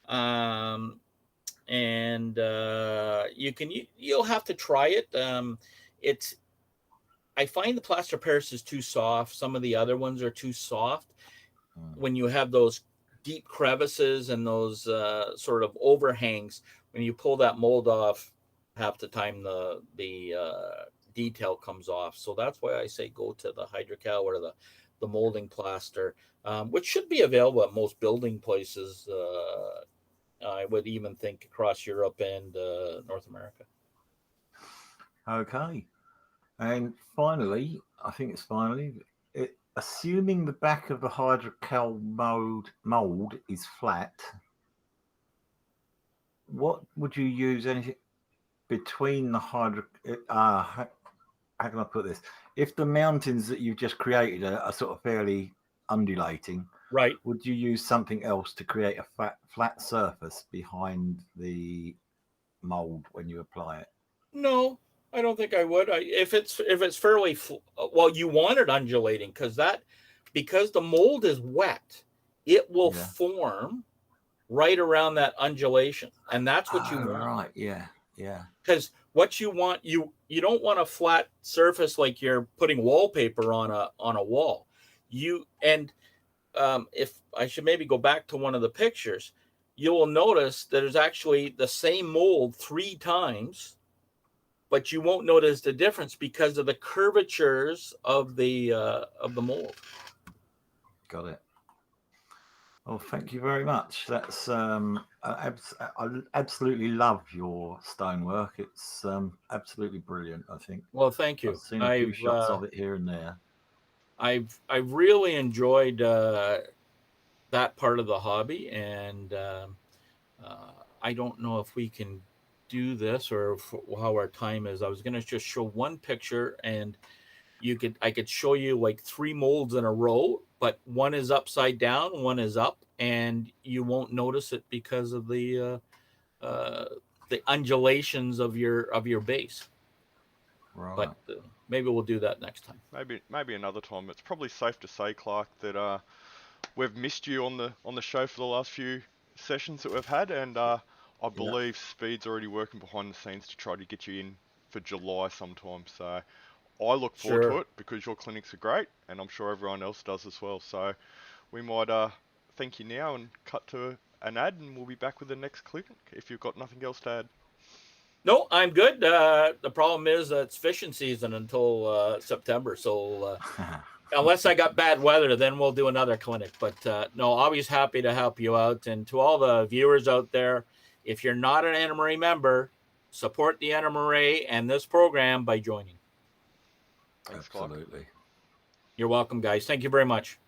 And you'll have to try it. I find the plaster Paris is too soft. Some of the other ones are too soft. When you have those deep crevices and those sort of overhangs, when you pull that mold off, half the time the detail comes off. So that's why I say go to the hydrocal or the molding plaster, which should be available at most building places. I would even think across Europe and North America. Okay. And finally, assuming the back of the hydrocal mold is flat, what would you use anything between the how can I put this? If the mountains that you've just created are sort of fairly undulating, right, would you use something else to create a flat surface behind the mold when you apply it? No, I don't think I would. If it's fairly well, you want it undulating because the mold is wet, it will form right around that undulation, and that's what you want. Right, yeah. Because what you want, you don't want a flat surface like you're putting wallpaper on a wall. If I should maybe go back to one of the pictures, you will notice that there's actually the same mold 3 times, but you won't notice the difference because of the curvatures of the mold. Got it. Well, thank you very much. That's I absolutely love your stonework. It's absolutely brilliant, I think. Well, thank you. I've seen a few shots of it here and there. I've really enjoyed that part of the hobby, and I don't know if we can do this or how our time is. I was going to just show one picture, and I could show you like 3 molds in a row, but one is upside down, one is up, and you won't notice it because of the undulations of your base. Right. But maybe we'll do that next time. Maybe another time. It's probably safe to say, Clark, that we've missed you on the show for the last few sessions that we've had, and I believe Speed's already working behind the scenes to try to get you in for July sometime. So I look forward to it because your clinics are great, and I'm sure everyone else does as well. So we might thank you now and cut to an ad, and we'll be back with the next clinic if you've got nothing else to add. No, I'm good. The problem is it's fishing season until September. So unless I got bad weather, then we'll do another clinic. But no, always happy to help you out. And to all the viewers out there, if you're not an NMRA member, support the NMRA and this program by joining. Thanks, Absolutely. Clark. You're welcome, guys. Thank you very much.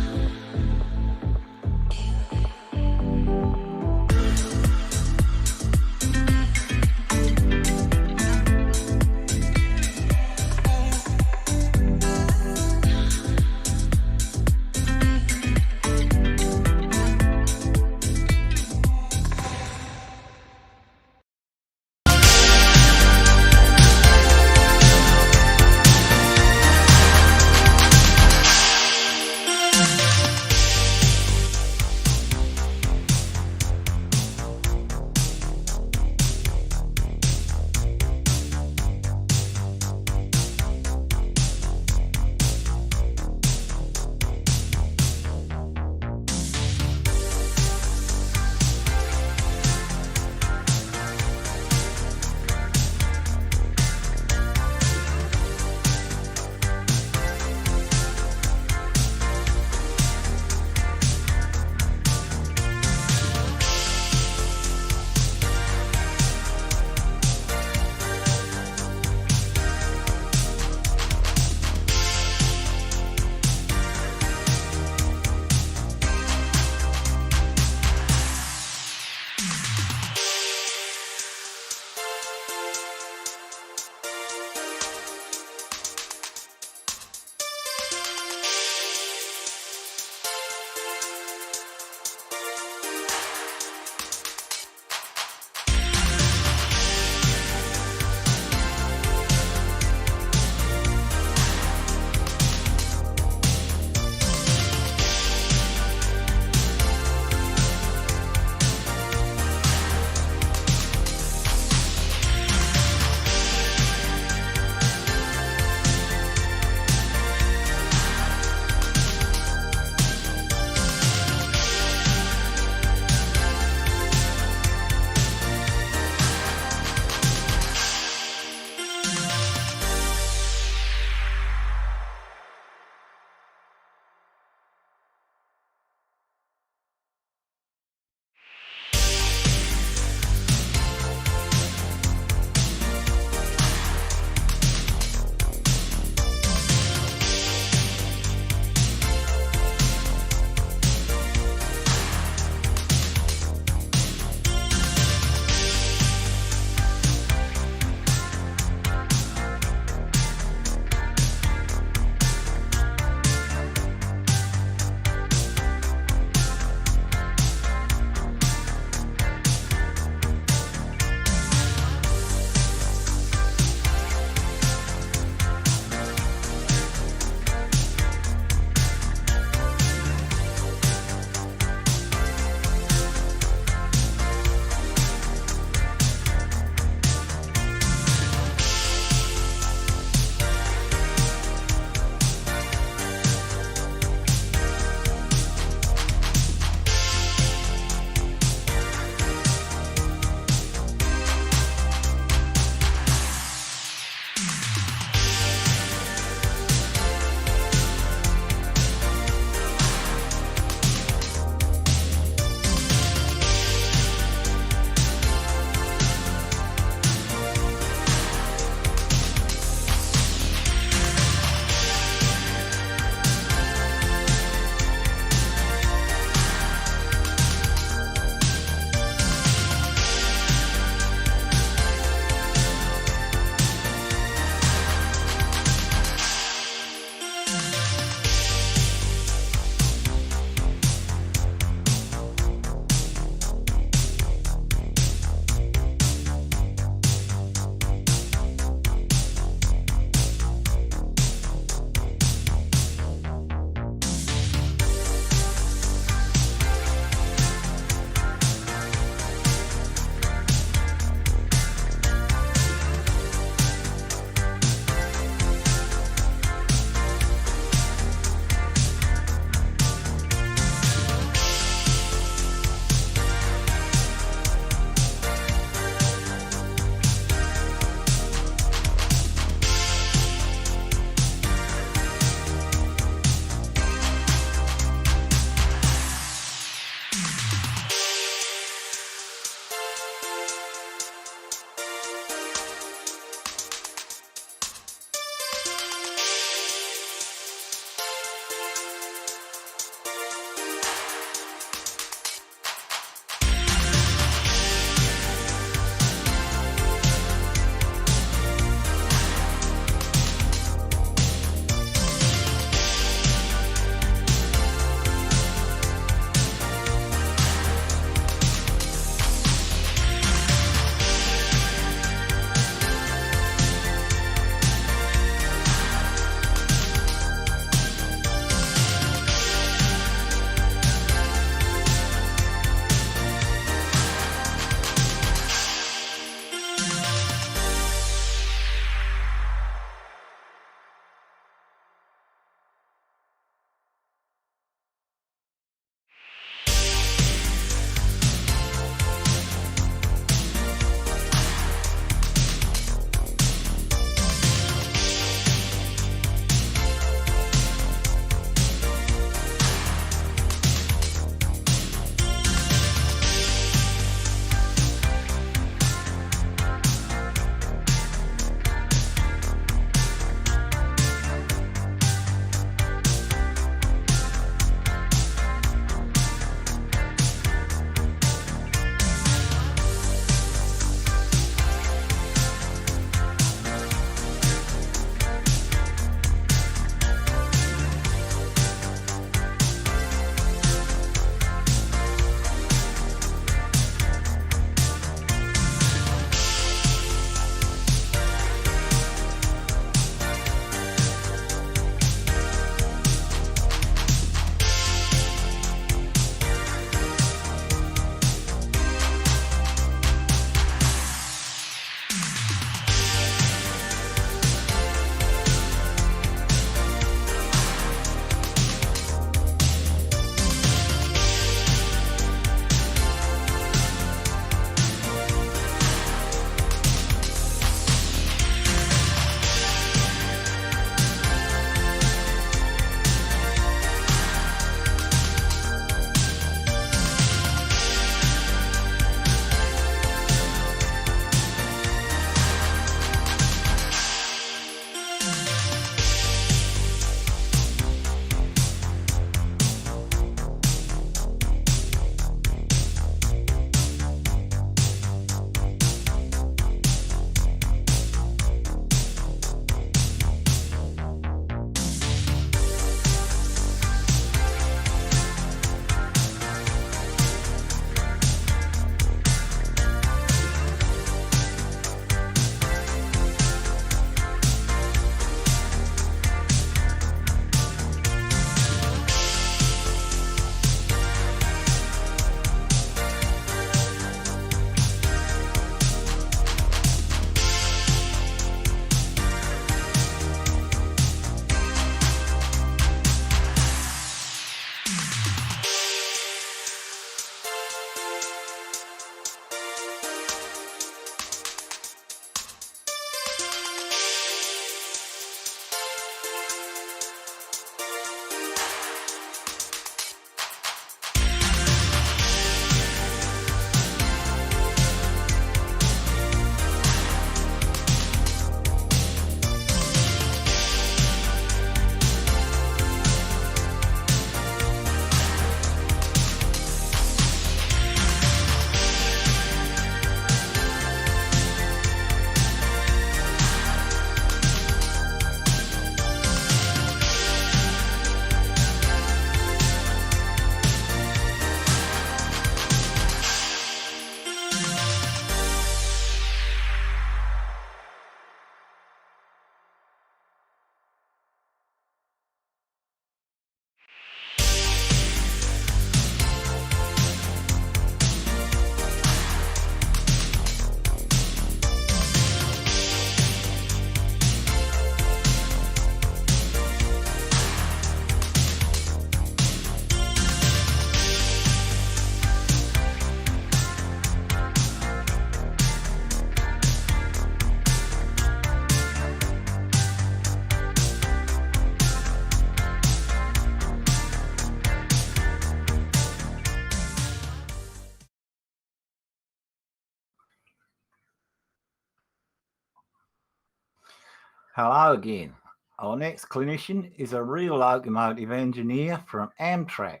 Hello again. Our next clinician is a real locomotive engineer from Amtrak.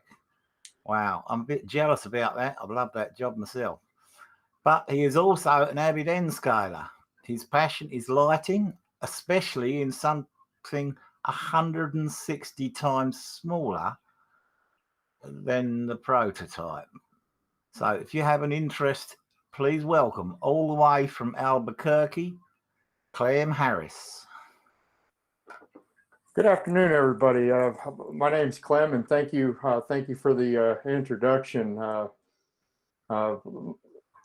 Wow, I'm a bit jealous about that. I've loved that job myself. But he is also an avid N scaler. His passion is lighting, especially in something 160 times smaller than the prototype. So if you have an interest, please welcome all the way from Albuquerque, Clem Harris. Good afternoon, everybody. My name's Clem, and thank you for the introduction.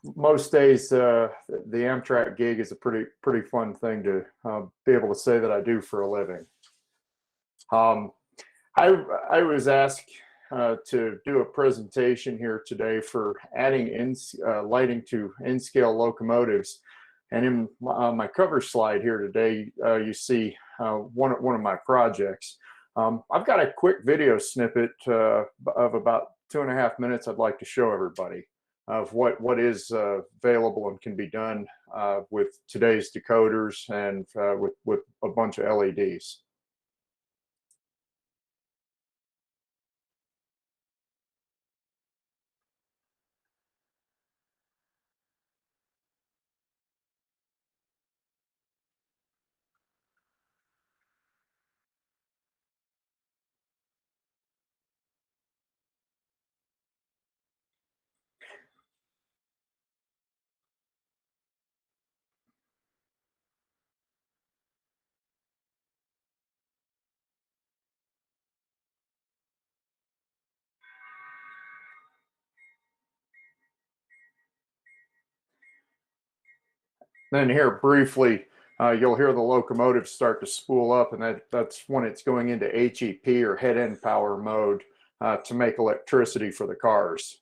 Most days, the Amtrak gig is a pretty fun thing to be able to say that I do for a living. I was asked to do a presentation here today for adding lighting to N-scale locomotives. And in my cover slide here today, you see one of my projects. I've got a quick video snippet of about 2.5 minutes I'd like to show everybody of what is available and can be done with today's decoders and with a bunch of LEDs. Then here briefly, you'll hear the locomotive start to spool up, and that's when it's going into HEP or head end power mode to make electricity for the cars.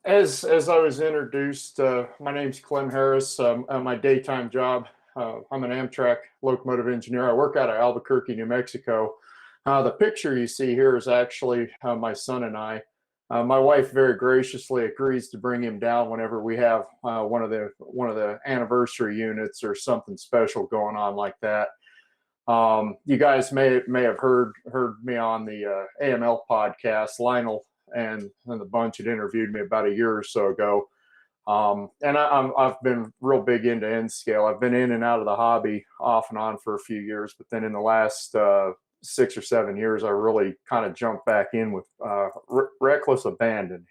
As I was introduced, my name's Clem Harris. My daytime job, I'm an Amtrak locomotive engineer. I work out of Albuquerque, New Mexico. The picture you see here is actually my son and I. My wife very graciously agrees to bring him down whenever we have one of the anniversary units or something special going on like that. You guys may have heard me on the AML podcast. Lionel and the bunch had interviewed me about a year or so ago. And I've been real big into N scale. I've been in and out of the hobby off and on for a few years, but then in the last 6 or 7 years, I really kind of jumped back in with reckless abandon.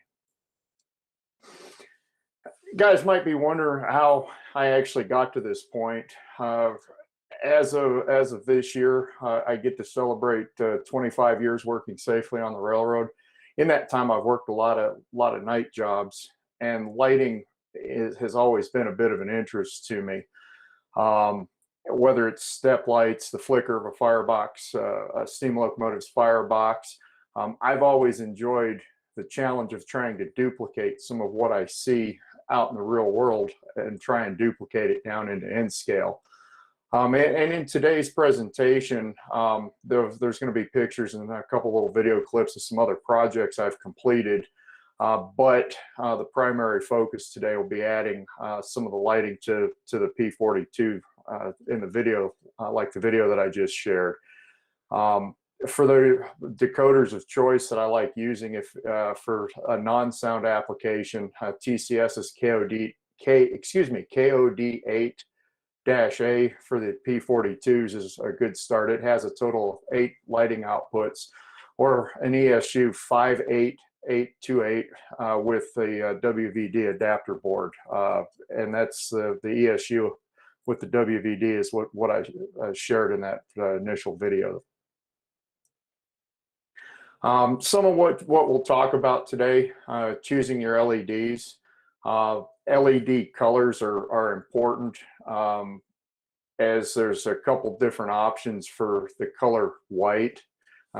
You guys might be wondering how I actually got to this point. As of this year, I get to celebrate 25 years working safely on the railroad. In that time, I've worked a lot of night jobs, and lighting has always been a bit of an interest to me. whether it's step lights, the flicker of a firebox, a steam locomotive's firebox. I've always enjoyed the challenge of trying to duplicate some of what I see out in the real world and try and duplicate it down into N scale. And in today's presentation, there's going to be pictures and a couple little video clips of some other projects I've completed. But the primary focus today will be adding some of the lighting to the P42 in the video, like the video that I just shared. For the decoders of choice that I like using, if for a non-sound application, TCS's KOD8-A for the P42s is a good start. It has a total of 8 lighting outputs, or an ESU 58828 with the WVD adapter board, and that's the ESU with the WVD is what I shared in that initial video. Some of what we'll talk about today, choosing your LEDs. LED colors are important, as there's a couple different options for the color white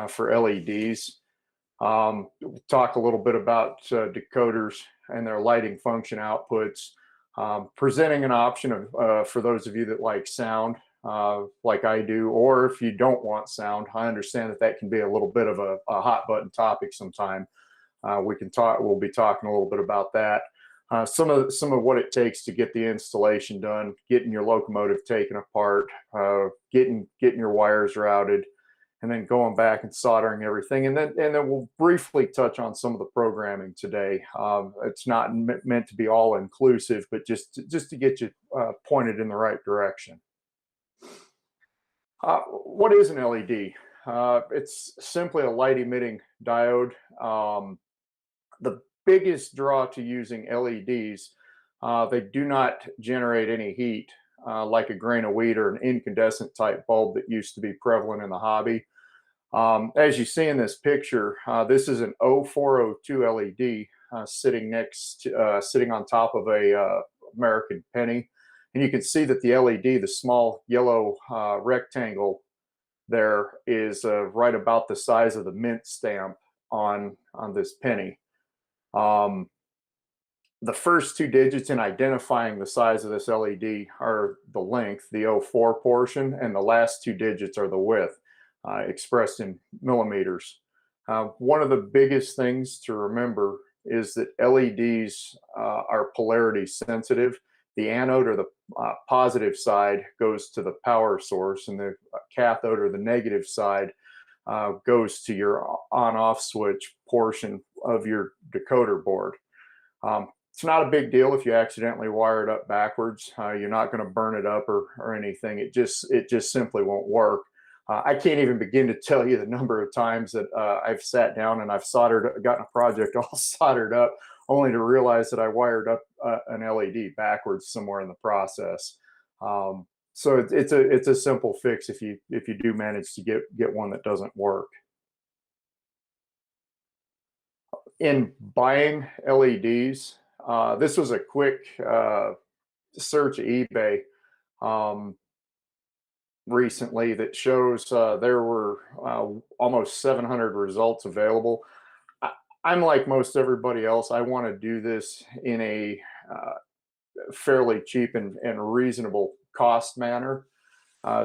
for LEDs. We'll talk a little bit about decoders and their lighting function outputs, presenting an option of, for those of you that like sound, like I do, or if you don't want sound. I understand that can be a little bit of a hot button topic sometime. We'll be talking a little bit about that. Some of what it takes to get the installation done, getting your locomotive taken apart, getting your wires routed, and then going back and soldering everything. And then we'll briefly touch on some of the programming today. It's not meant to be all inclusive, but just to get you pointed in the right direction. What is an LED? It's simply a light emitting diode. The biggest draw to using LEDs, they do not generate any heat like a grain of wheat or an incandescent type bulb that used to be prevalent in the hobby. As you see in this picture, this is an 0402 LED sitting on top of a American penny. And you can see that the LED, the small yellow rectangle there, is right about the size of the mint stamp on this penny. The first 2 digits in identifying the size of this LED are the length, the 04 portion, and the last 2 digits are the width, expressed in millimeters. One of the biggest things to remember is that LEDs are polarity sensitive. The anode, or the positive side, goes to the power source, and the cathode, or the negative side, goes to your on-off switch portion of your decoder board. It's not a big deal if you accidentally wire it up backwards. You're not going to burn it up or anything. It just simply won't work. I can't even begin to tell you the number of times that I've sat down and I've gotten a project all soldered up, only to realize that I wired up an LED backwards somewhere in the process. So it's a simple fix if you do manage to get one that doesn't work. In buying LEDs, this was a quick search at eBay recently that shows there were almost 700 results available. I'm like most everybody else. I want to do this in a fairly cheap and reasonable cost manner,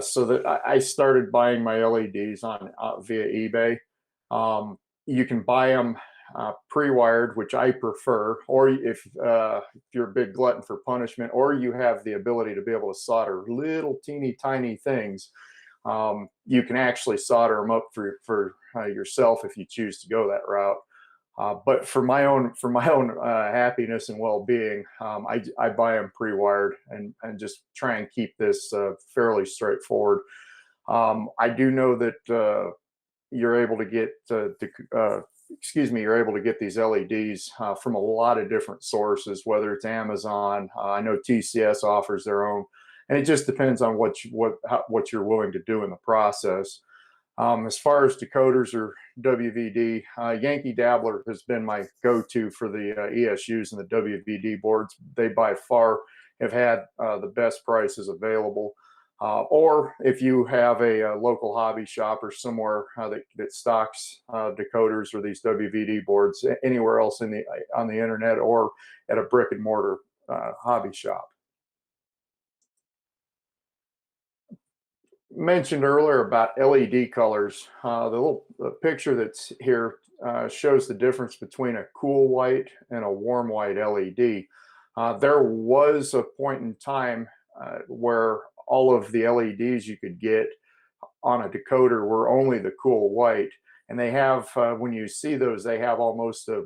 so that I started buying my LEDs via eBay. You can buy them pre-wired, which I prefer, or if you're a big glutton for punishment, or you have the ability to be able to solder little teeny tiny things, you can actually solder them up for yourself if you choose to go that route. But for my own happiness and well-being, I buy them pre-wired and just try and keep this fairly straightforward. I do know that you're able to get you're able to get these LEDs from a lot of different sources, whether it's Amazon. I know TCS offers their own, and it just depends on what you're willing to do in the process. As far as decoders or WVD, Yankee Dabbler has been my go-to for the ESUs and the WVD boards. They by far have had the best prices available. Or if you have a local hobby shop or somewhere that stocks decoders or these WVD boards anywhere else on the internet or at a brick and mortar hobby shop. Mentioned earlier about LED colors. The picture that's here shows the difference between a cool white and a warm white LED. There was a point in time where all of the LEDs you could get on a decoder were only the cool white. And they have, when you see those, they have almost a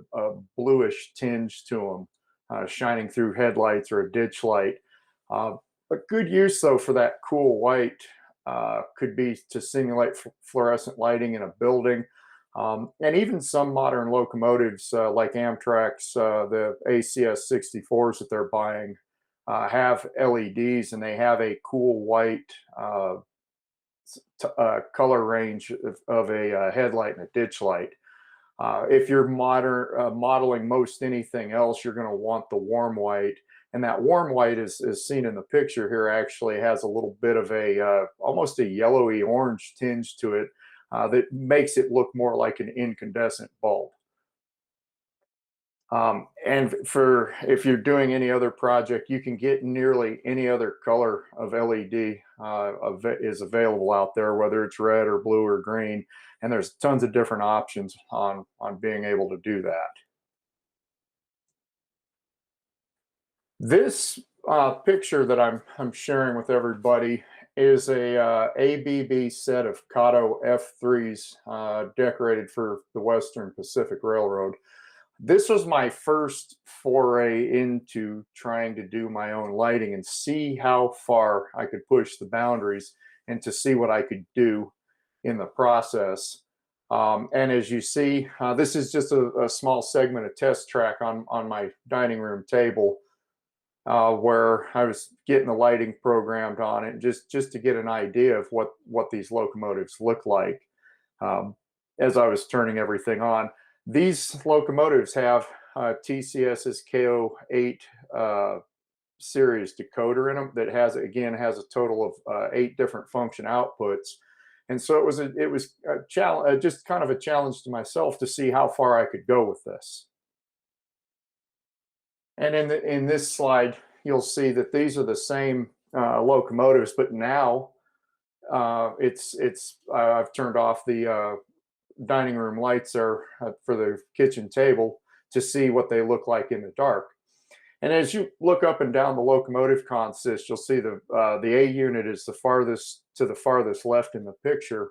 bluish tinge to them, shining through headlights or a ditch light. A good use though for that cool white could be to simulate fluorescent lighting in a building. And even some modern locomotives like Amtrak's, the ACS 64s that they're buying have LEDs, and they have a cool white color range of a headlight and a ditch light. If you're modeling most anything else, you're going to want the warm white. And that warm white is seen in the picture here, actually has a little bit of a almost a yellowy orange tinge to it that makes it look more like an incandescent bulb. And if you're doing any other project, you can get nearly any other color of LED is available out there, whether it's red or blue or green. And there's tons of different options on being able to do that. This picture that I'm sharing with everybody is a ABB set of Kato F3s decorated for the Western Pacific Railroad. This was my first foray into trying to do my own lighting and see how far I could push the boundaries and to see what I could do in the process. And as you see, this is just a small segment of test track on my dining room table where I was getting the lighting programmed on it just to get an idea of what these locomotives look like as I was turning everything on. These locomotives have TCS's KO8 series decoder in them that has a total of 8 different function outputs. And so it was a challenge, just kind of a challenge to myself to see how far I could go with this. And in this slide, you'll see that these are the same locomotives, but now I've turned off the dining room lights there for the kitchen table to see what they look like in the dark. And as you look up and down the locomotive consist, you'll see the A unit is the farthest left in the picture.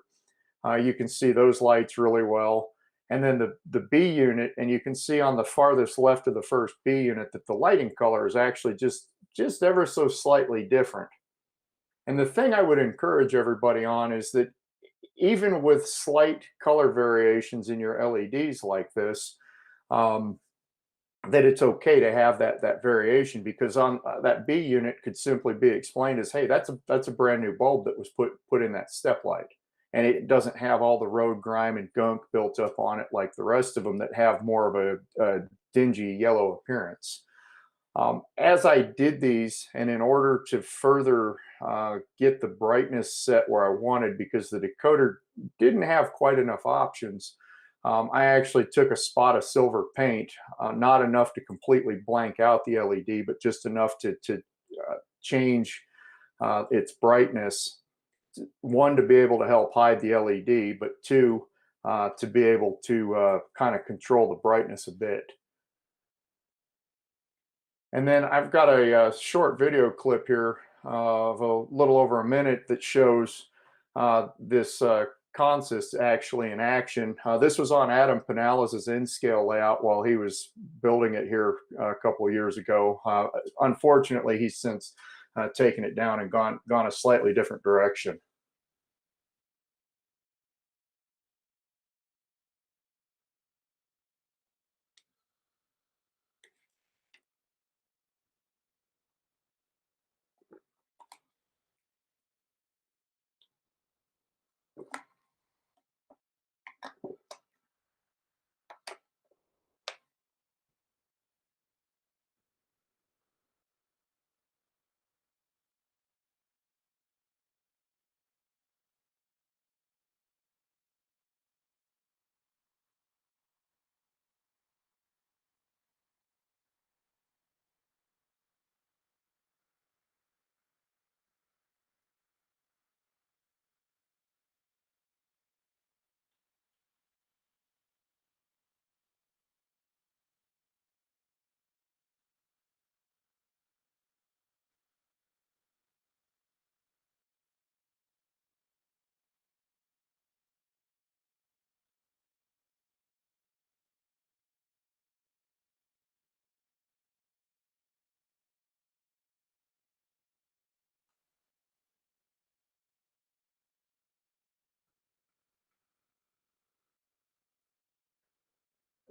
You can see those lights really well. And then the B unit, and you can see on the farthest left of the first B unit that the lighting color is actually just ever so slightly different. And the thing I would encourage everybody on is that even with slight color variations in your LEDs like this, that it's okay to have that variation, because on that B unit could simply be explained as, hey, that's a brand new bulb that was put in that step light. And it doesn't have all the road grime and gunk built up on it like the rest of them that have more of a dingy yellow appearance. As I did these, and in order to further get the brightness set where I wanted, because the decoder didn't have quite enough options, I actually took a spot of silver paint, not enough to completely blank out the LED, but just enough to change its brightness. One, to be able to help hide the LED, but two, to be able to kind of control the brightness a bit. And then I've got a short video clip here of a little over a minute that shows this consist actually in action. This was on Adam Pinales' N-scale layout while he was building it here a couple of years ago. Unfortunately, he's since taken it down and gone a slightly different direction.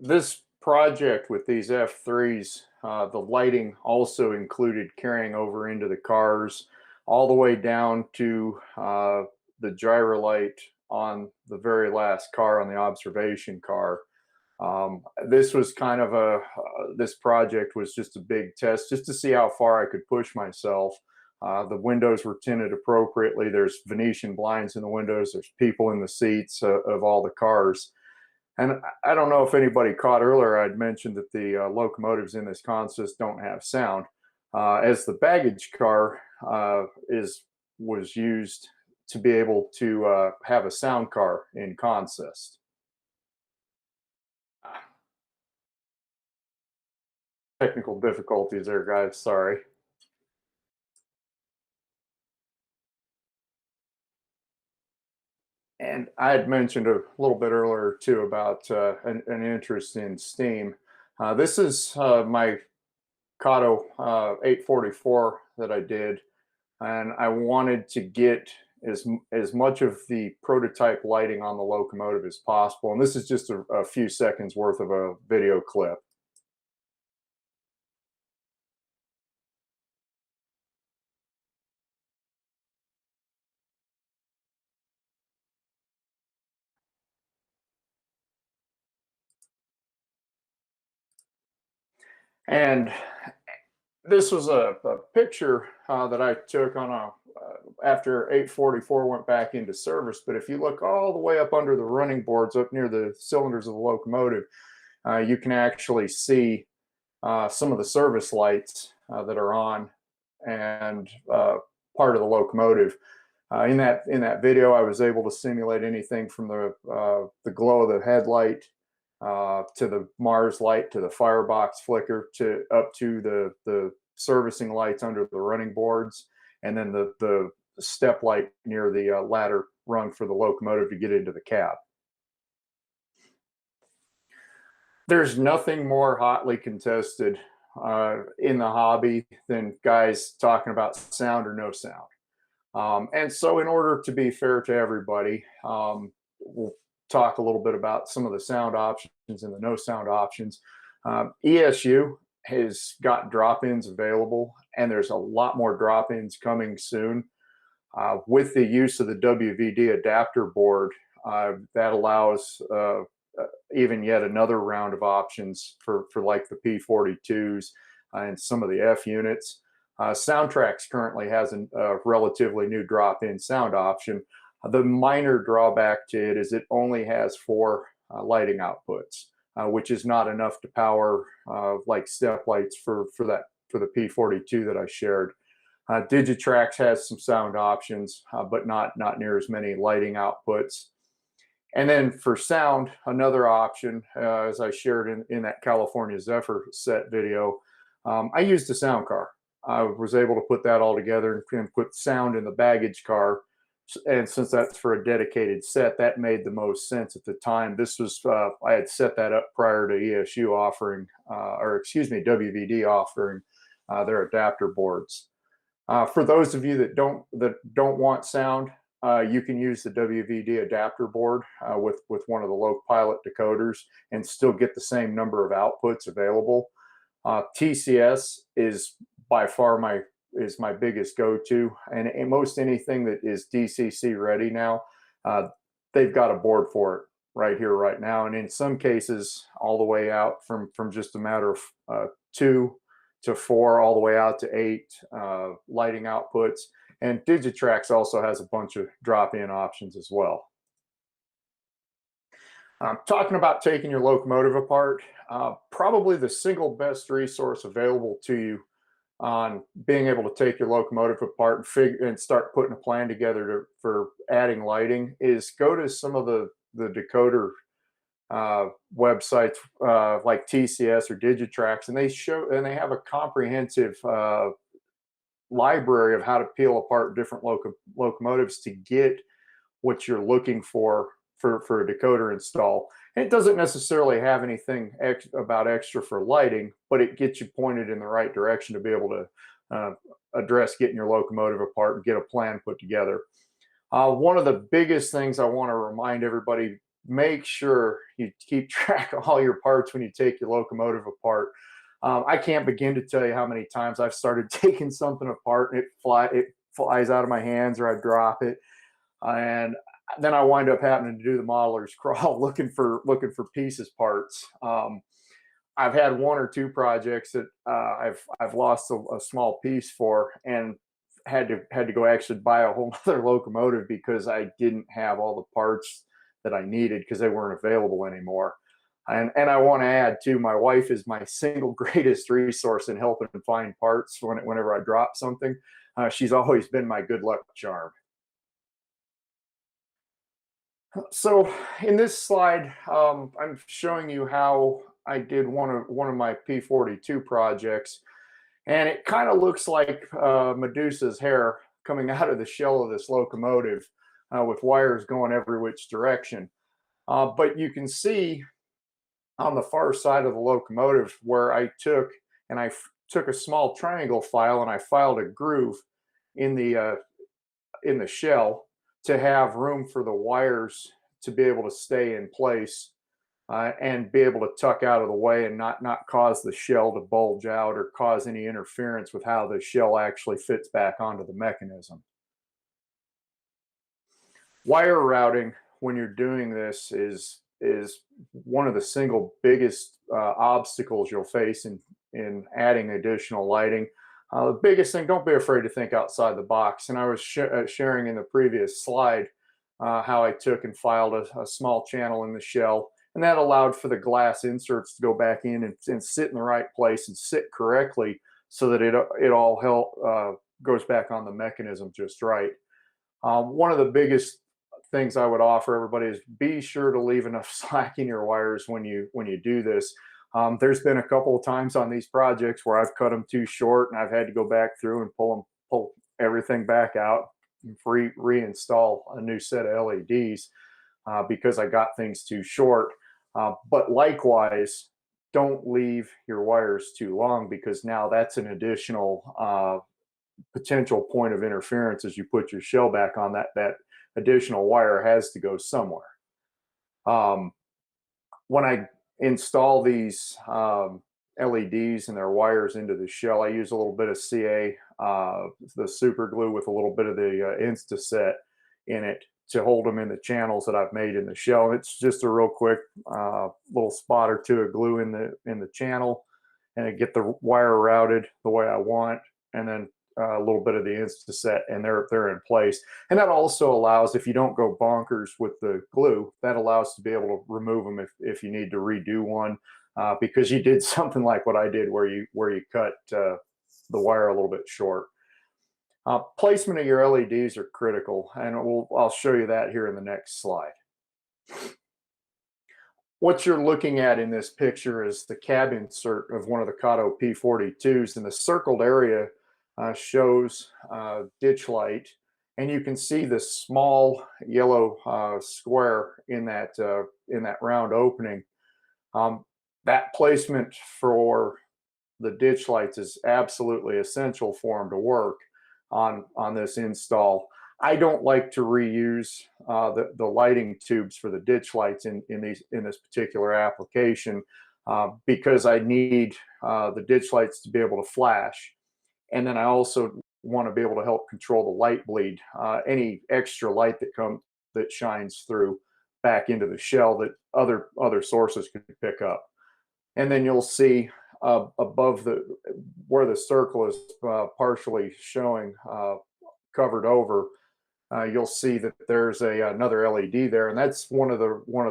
this project with these F3s, the lighting also included carrying over into the cars, all the way down to the gyro light on the very last car, on the observation car. This was kind of this project was just a big test just to see how far I could push myself. The windows were tinted appropriately. There's Venetian blinds in the windows. There's people in the seats of all the cars. And I don't know if anybody caught earlier, I'd mentioned that the locomotives in this consist don't have sound. As the baggage car was used to be able to have a sound car in consist. Technical difficulties there, guys, sorry. And I had mentioned a little bit earlier too about an interest in steam. This is my Kato 844 that I did, and I wanted to get as much of the prototype lighting on the locomotive as possible. And this is just a few seconds worth of a video clip. And this was a picture that I took on after 844 went back into service. But if you look all the way up under the running boards, up near the cylinders of the locomotive, you can actually see some of the service lights that are on and part of the locomotive. In that video, I was able to simulate anything from the glow of the headlight to the Mars light, to the firebox flicker, to up to the servicing lights under the running boards, and then the step light near the ladder rung for the locomotive to get into the cab. There's nothing more hotly contested in the hobby than guys talking about sound or no sound. And so in order to be fair to everybody, we'll talk a little bit about some of the sound options and the no sound options. ESU has got drop-ins available, and there's a lot more drop-ins coming soon. With the use of the WVD adapter board, that allows even yet another round of options for like the P42s and some of the F units. Soundtrax currently has a relatively new drop-in sound option. The minor drawback to it is it only has 4 lighting outputs, which is not enough to power like step lights for the P42 that I shared. Digitrax has some sound options, but not near as many lighting outputs. And then for sound, another option, as I shared in that California Zephyr set video, I used a sound car. I was able to put that all together and put sound in the baggage car. And since that's for a dedicated set, that made the most sense at the time. This was, I had set that up prior to ESU offering, WVD offering their adapter boards. For those of you that don't want sound, you can use the WVD adapter board with one of the low pilot decoders and still get the same number of outputs available. TCS is by far my biggest go-to, and most anything that is DCC ready now, they've got a board for it right here, right now, and in some cases, all the way out from just a matter of 2 to 4, all the way out to 8 lighting outputs. And Digitrax also has a bunch of drop-in options as well. Talking about taking your locomotive apart, probably the single best resource available to you on being able to take your locomotive apart and start putting a plan together for adding lighting is go to some of the decoder websites like TCS or Digitrax, and they have a comprehensive library of how to peel apart different locomotives to get what you're looking for a decoder install. And it doesn't necessarily have anything extra for lighting, but it gets you pointed in the right direction to be able to address getting your locomotive apart and get a plan put together. One of the biggest things I want to remind everybody make sure you keep track of all your parts when you take your locomotive apart. I can't begin to tell you how many times I've started taking something apart and it flies out of my hands, or I drop it, and then I wind up having to do the modeler's crawl looking for pieces parts. I've had one or two projects that I've lost a small piece for, and had to go actually buy a whole other locomotive because I didn't have all the parts that I needed because they weren't available anymore. And I want to add too, my wife is my single greatest resource in helping find parts whenever I drop something. She's always been my good luck charm. So in this slide, I'm showing you how I did one of my P42 projects, and it kind of looks like Medusa's hair coming out of the shell of this locomotive, with wires going every which direction. But you can see on the far side of the locomotive where I took a small triangle file and I filed a groove in the shell to have room for the wires to be able to stay in place, and be able to tuck out of the way and not cause the shell to bulge out or cause any interference with how the shell actually fits back onto the mechanism. Wire routing, when you're doing this, is one of the single biggest obstacles you'll face in adding additional lighting. The biggest thing, don't be afraid to think outside the box. And I was sharing in the previous slide how I took and filed a small channel in the shell, and that allowed for the glass inserts to go back in and sit in the right place and sit correctly so that it all goes back on the mechanism just right. One of the biggest things I would offer everybody is be sure to leave enough slack in your wires when you do this. There's been a couple of times on these projects where I've cut them too short and I've had to go back through and pull everything back out, reinstall a new set of LEDs because I got things too short. But likewise, don't leave your wires too long, because now that's an additional potential point of interference as you put your shell back on. That additional wire has to go somewhere. When I install these LEDs and their wires into the shell, I use a little bit of CA, the super glue, with a little bit of the Instaset in it to hold them in the channels that I've made in the shell. And it's just a real quick little spot or two of glue in the channel, and I get the wire routed the way I want, and then a little bit of the Instaset, and they're in place. And that also allows, if you don't go bonkers with the glue, that allows to be able to remove them if you need to redo one, because you did something like what I did where you cut the wire a little bit short. Placement of your LEDs are critical, and I'll show you that here in the next slide. What you're looking at in this picture is the cab insert of one of the Kato P42s, and the circled area shows ditch light, and you can see the small yellow square in that round opening. That placement for the ditch lights is absolutely essential for them to work on this install. I don't like to reuse the lighting tubes for the ditch lights in this particular application, because I need the ditch lights to be able to flash. And then I also want to be able to help control the light bleed, any extra light that shines through back into the shell that other sources could pick up. And then you'll see above where the circle is partially showing covered over, you'll see that there's another LED there, and that's one of the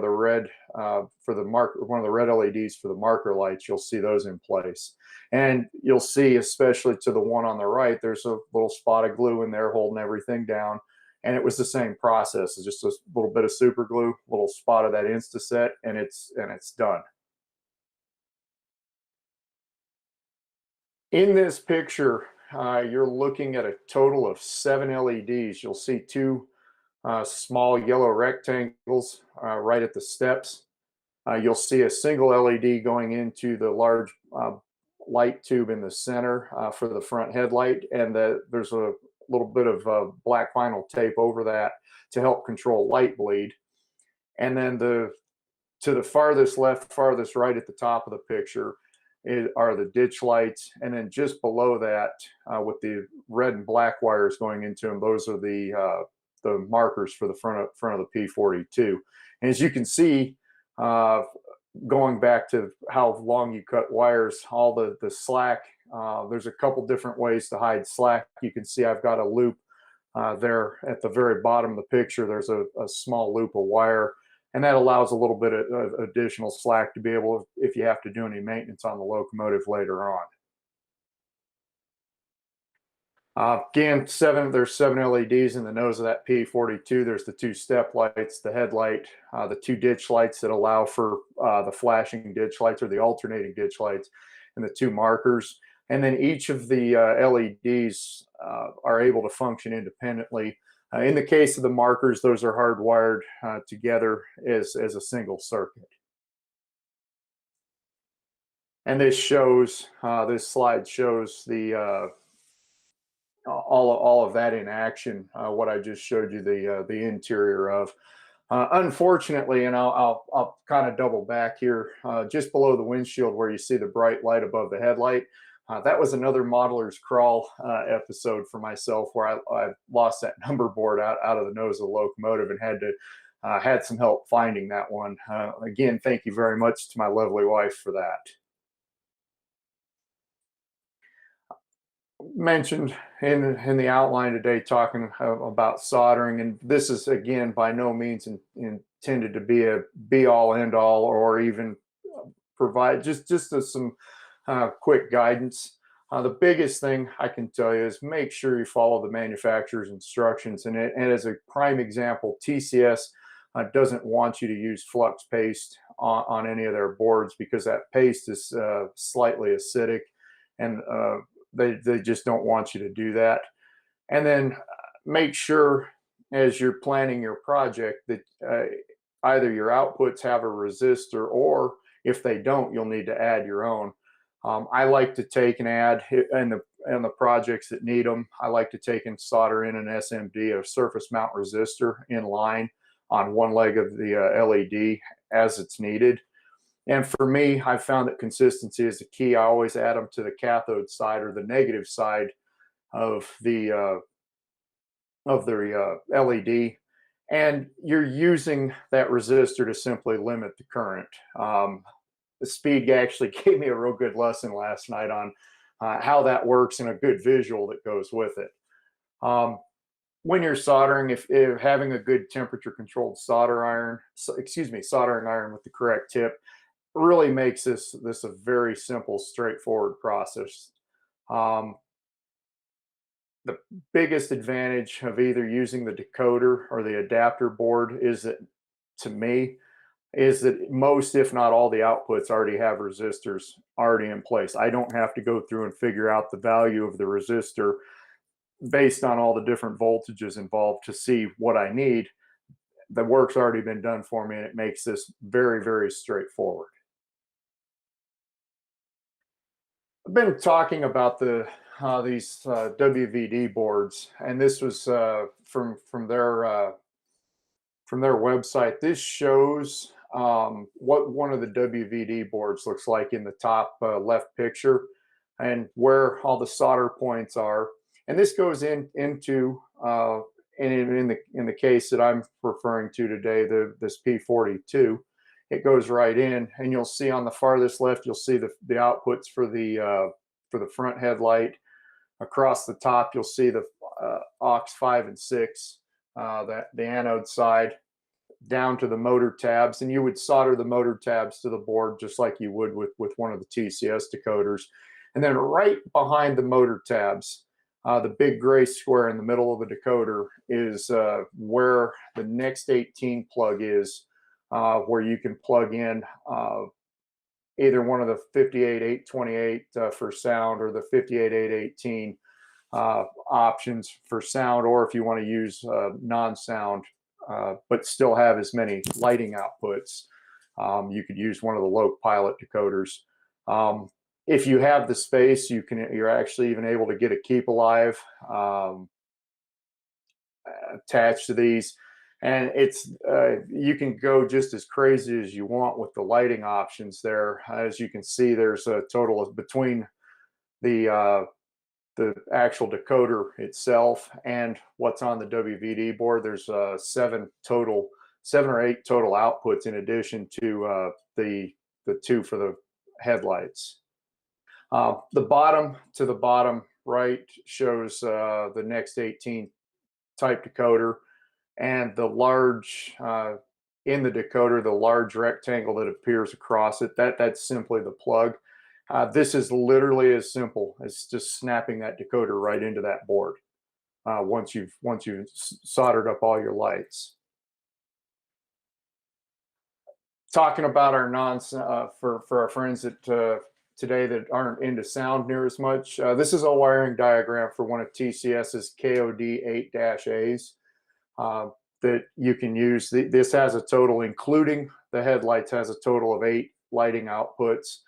red for the marker, one of the red LEDs for the marker lights. You'll see those in place, and you'll see, especially to the one on the right, there's a little spot of glue in there holding everything down. And it was the same process. It's just a little bit of super glue, a little spot of that Instaset, and it's done. In this picture, you're looking at a total of 7 LEDs. You'll see 2 small yellow rectangles right at the steps. You'll see a single LED going into the large light tube in the center for the front headlight, and there's a little bit of black vinyl tape over that to help control light bleed. And then to the farthest left, farthest right at the top of the picture are the ditch lights. And then just below that, with the red and black wires going into them, those are the markers for the front of the P42. And as you can see, going back to how long you cut wires, all the slack, there's a couple different ways to hide slack. You can see I've got a loop there at the very bottom of the picture. There's a small loop of wire, and that allows a little bit of additional slack to be able, if you have to do any maintenance on the locomotive later on. Again, there's 7 LEDs in the nose of that P42. There's the 2 step lights, the headlight, the 2 ditch lights that allow for the flashing ditch lights or the alternating ditch lights, and the 2 markers. And then each of the LEDs are able to function independently. In the case of the markers, those are hardwired together as a single circuit. And this slide shows the all of that in action, what I just showed you the interior of. Unfortunately, and I'll kind of double back here, just below the windshield where you see the bright light above the headlight, that was another Modeler's Crawl episode for myself, where I lost that number board out of the nose of the locomotive and had some help finding that one. Again, thank you very much to my lovely wife for that. Mentioned in the outline today, talking about soldering, and this is again by no means intended to be a be-all end-all, or even provide just some quick guidance. The biggest thing I can tell you is make sure you follow the manufacturer's instructions. And as a prime example, TCS doesn't want you to use flux paste on any of their boards, because that paste is slightly acidic, and they just don't want you to do that. And then make sure, as you're planning your project, that either your outputs have a resistor, or if they don't, you'll need to add your own. I like to take and add in the projects that need them. I like to take and solder in an SMD, a surface mount resistor, in line on one leg of the LED as it's needed. And for me, I've found that consistency is the key. I always add them to the cathode side, or the negative side of the LED. And you're using that resistor to simply limit the current. The Speed actually gave me a real good lesson last night on how that works, and a good visual that goes with it. When you're soldering, if having a good temperature controlled soldering iron with the correct tip really makes this a very simple, straightforward process. The biggest advantage of either using the decoder or the adapter board is that, to me, is that most, if not all, the outputs already have resistors already in place. I don't have to go through and figure out the value of the resistor based on all the different voltages involved to see what I need. The work's already been done for me, and it makes this very, very straightforward. I've been talking about these WVD boards, and this was from their website. This shows what one of the WVD boards looks like in the top left picture, and where all the solder points are. And this goes into in the case that I'm referring to today, this P42. It goes right in, and you'll see on the farthest left, you'll see the outputs for the front headlight. Across the top, you'll see the aux 5 and 6, the anode side, down to the motor tabs. And you would solder the motor tabs to the board just like you would with one of the TCS decoders. And then right behind the motor tabs, the big gray square in the middle of the decoder is where the next 18 plug is, where you can plug in either one of the 58828 for sound, or the 58818 options for sound, or if you want to use non-sound but still have as many lighting outputs, you could use one of the Loc Pilot decoders. If you have the space, you're actually even able to get a Keep Alive attached to these. And it's you can go just as crazy as you want with the lighting options there. As you can see, there's a total of between the actual decoder itself and what's on the WVD board. There's seven or eight total outputs in addition to the two for the headlights. The bottom right shows the Next 18 type decoder, and the large in the decoder, the large rectangle that appears across it, that's simply the plug. This is literally as simple as just snapping that decoder right into that board once you've soldered up all your lights. Talking about our for our friends that today that aren't into sound near as much, this is a wiring diagram for one of TCS's KOD 8-As that you can use. This has a total, including the headlights, has a total of 8 lighting outputs.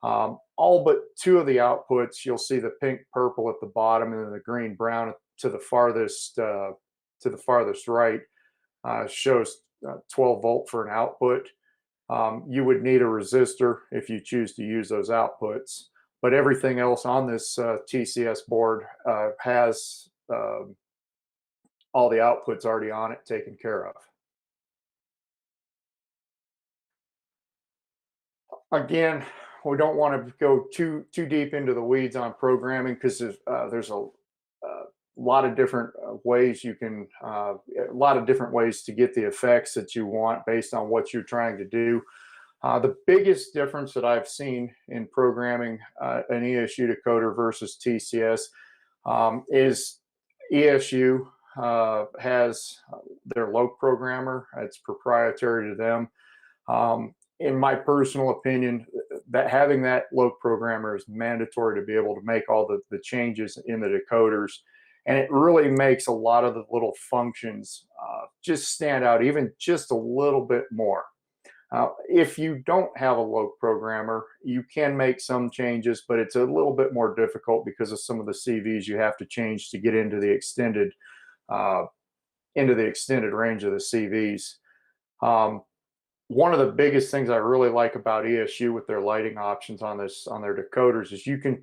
All but 2 of the outputs, you'll see the pink purple at the bottom and then the green brown to the farthest right, shows 12 volt for an output. You would need a resistor if you choose to use those outputs, but everything else on this TCS board has all the outputs already on it taken care of. Again, we don't want to go too deep into the weeds on programming because there's a lot of different ways you can a lot of different ways to get the effects that you want based on what you're trying to do. The biggest difference that I've seen in programming an ESU decoder versus TCS is ESU has their loc programmer. It's proprietary to them. In my personal opinion, that having that loc programmer is mandatory to be able to make all the changes in the decoders. And it really makes a lot of the little functions just stand out even just a little bit more. If you don't have a loc programmer, you can make some changes, but it's a little bit more difficult because of some of the CVs you have to change to get into the extended range of the CVs. One of the biggest things I really like about ESU with their lighting options on their decoders is you can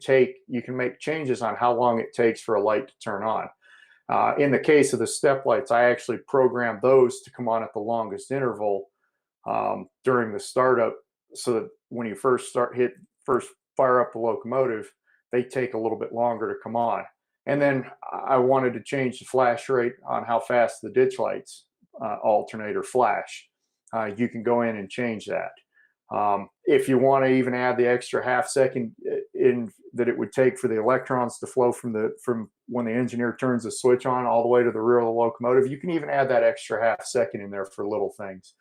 make changes on how long it takes for a light to turn on. In the case of the step lights, I actually programmed those to come on at the longest interval during the startup, so that when you first fire up the locomotive, they take a little bit longer to come on. And then I wanted to change the flash rate on how fast the ditch lights alternate or flash. You can go in and change that. If you want to even add the extra half second in that it would take for the electrons to flow from when the engineer turns the switch on all the way to the rear of the locomotive, you can even add that extra half second in there for little things.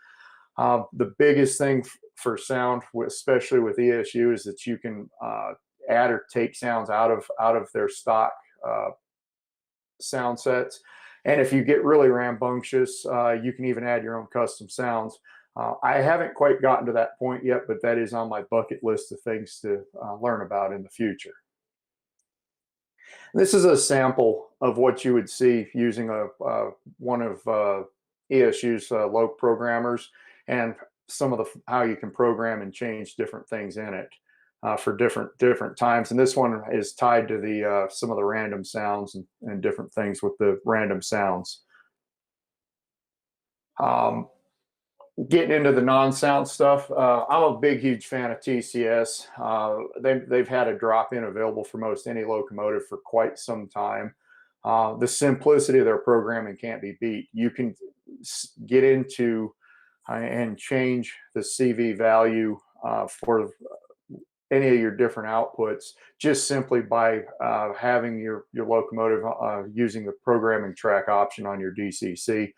The biggest thing for sound, especially with ESU, is that you can add or take sounds out of their stock sound sets. And if you get really rambunctious, you can even add your own custom sounds. I haven't quite gotten to that point yet, but that is on my bucket list of things to learn about in the future. This is a sample of what you would see using one of ESU's loc programmers, and some of how you can program and change different things in it for different times. And this one is tied to the some of the random sounds and different things with the random sounds. Getting into the non-sound stuff, I'm a huge fan of TCS. They've had a drop-in available for most any locomotive for quite some time. The simplicity of their programming can't be beat. You can get into and change the CV value for any of your different outputs just simply by having your locomotive using the programming track option on your DCC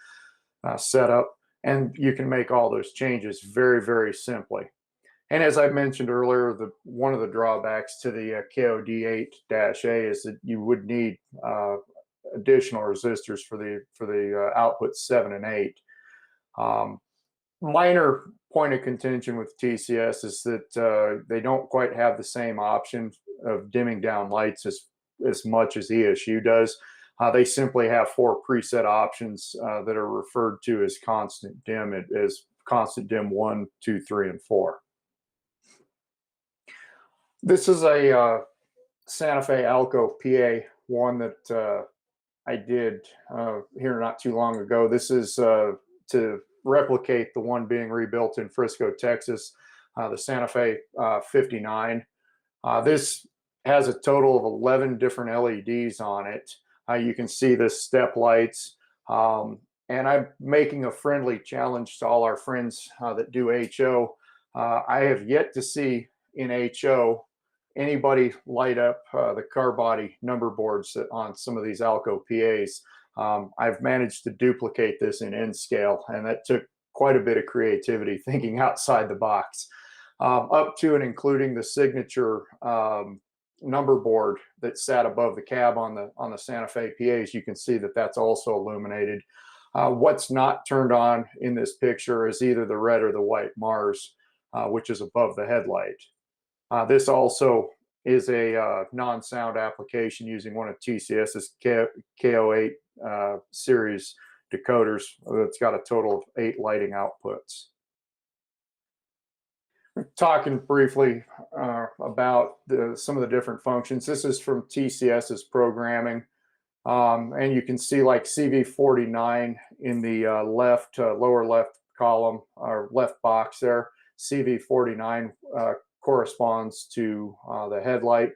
setup. And you can make all those changes very, very simply. And as I mentioned earlier, one of the drawbacks to the KOD 8-A is that you would need additional resistors for the outputs 7 and 8. Minor point of contention with TCS is that they don't quite have the same option of dimming down lights as much as ESU does. They simply have 4 preset options that are referred to as constant dim, as constant dim 1, 2, 3, and 4. This is a Santa Fe Alco PA1 that I did here not too long ago. This is to replicate the one being rebuilt in Frisco, Texas, the Santa Fe 59. This has a total of 11 different LEDs on it. You can see the step lights. And I'm making a friendly challenge to all our friends that do HO. I have yet to see in HO anybody light up the car body number boards on some of these Alco PAs. I've managed to duplicate this in N scale, and that took quite a bit of creativity, thinking outside the box, up to and including the signature number board that sat above the cab on the Santa Fe PAs. You can see that that's also illuminated. What's not turned on in this picture is either the red or the white Mars, which is above the headlight. This also is a non-sound application using one of TCS's K08 series decoders. It's got a total of 8 lighting outputs. Talking briefly about some of the different functions. This is from TCS's programming. And you can see like CV49 in the lower left column or left box there. CV49 corresponds to the headlight.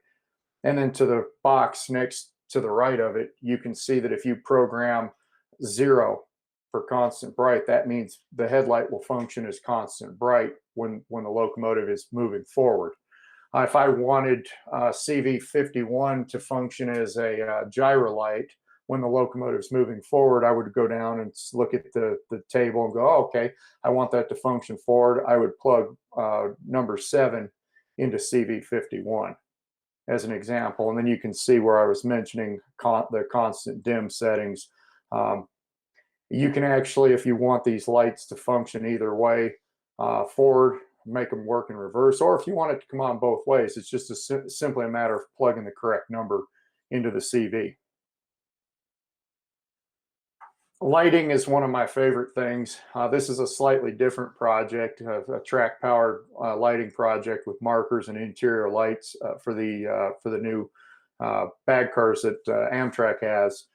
And then to the box next to the right of it, you can see that if you program 0 for constant bright, that means the headlight will function as constant bright when the locomotive is moving forward. If I wanted CV51 to function as a gyro light when the locomotive is moving forward, I would go down and look at the table and go, oh, okay, I want that to function forward. I would plug number 7 into CV51 as an example. And then you can see where I was mentioning the constant dim settings. You can actually, if you want these lights to function either way, forward, make them work in reverse, or if you want it to come on both ways, it's just simply a matter of plugging the correct number into the CV. Lighting is one of my favorite things. This is a slightly different project, a track-powered lighting project with markers and interior lights for the new bag cars that Amtrak has.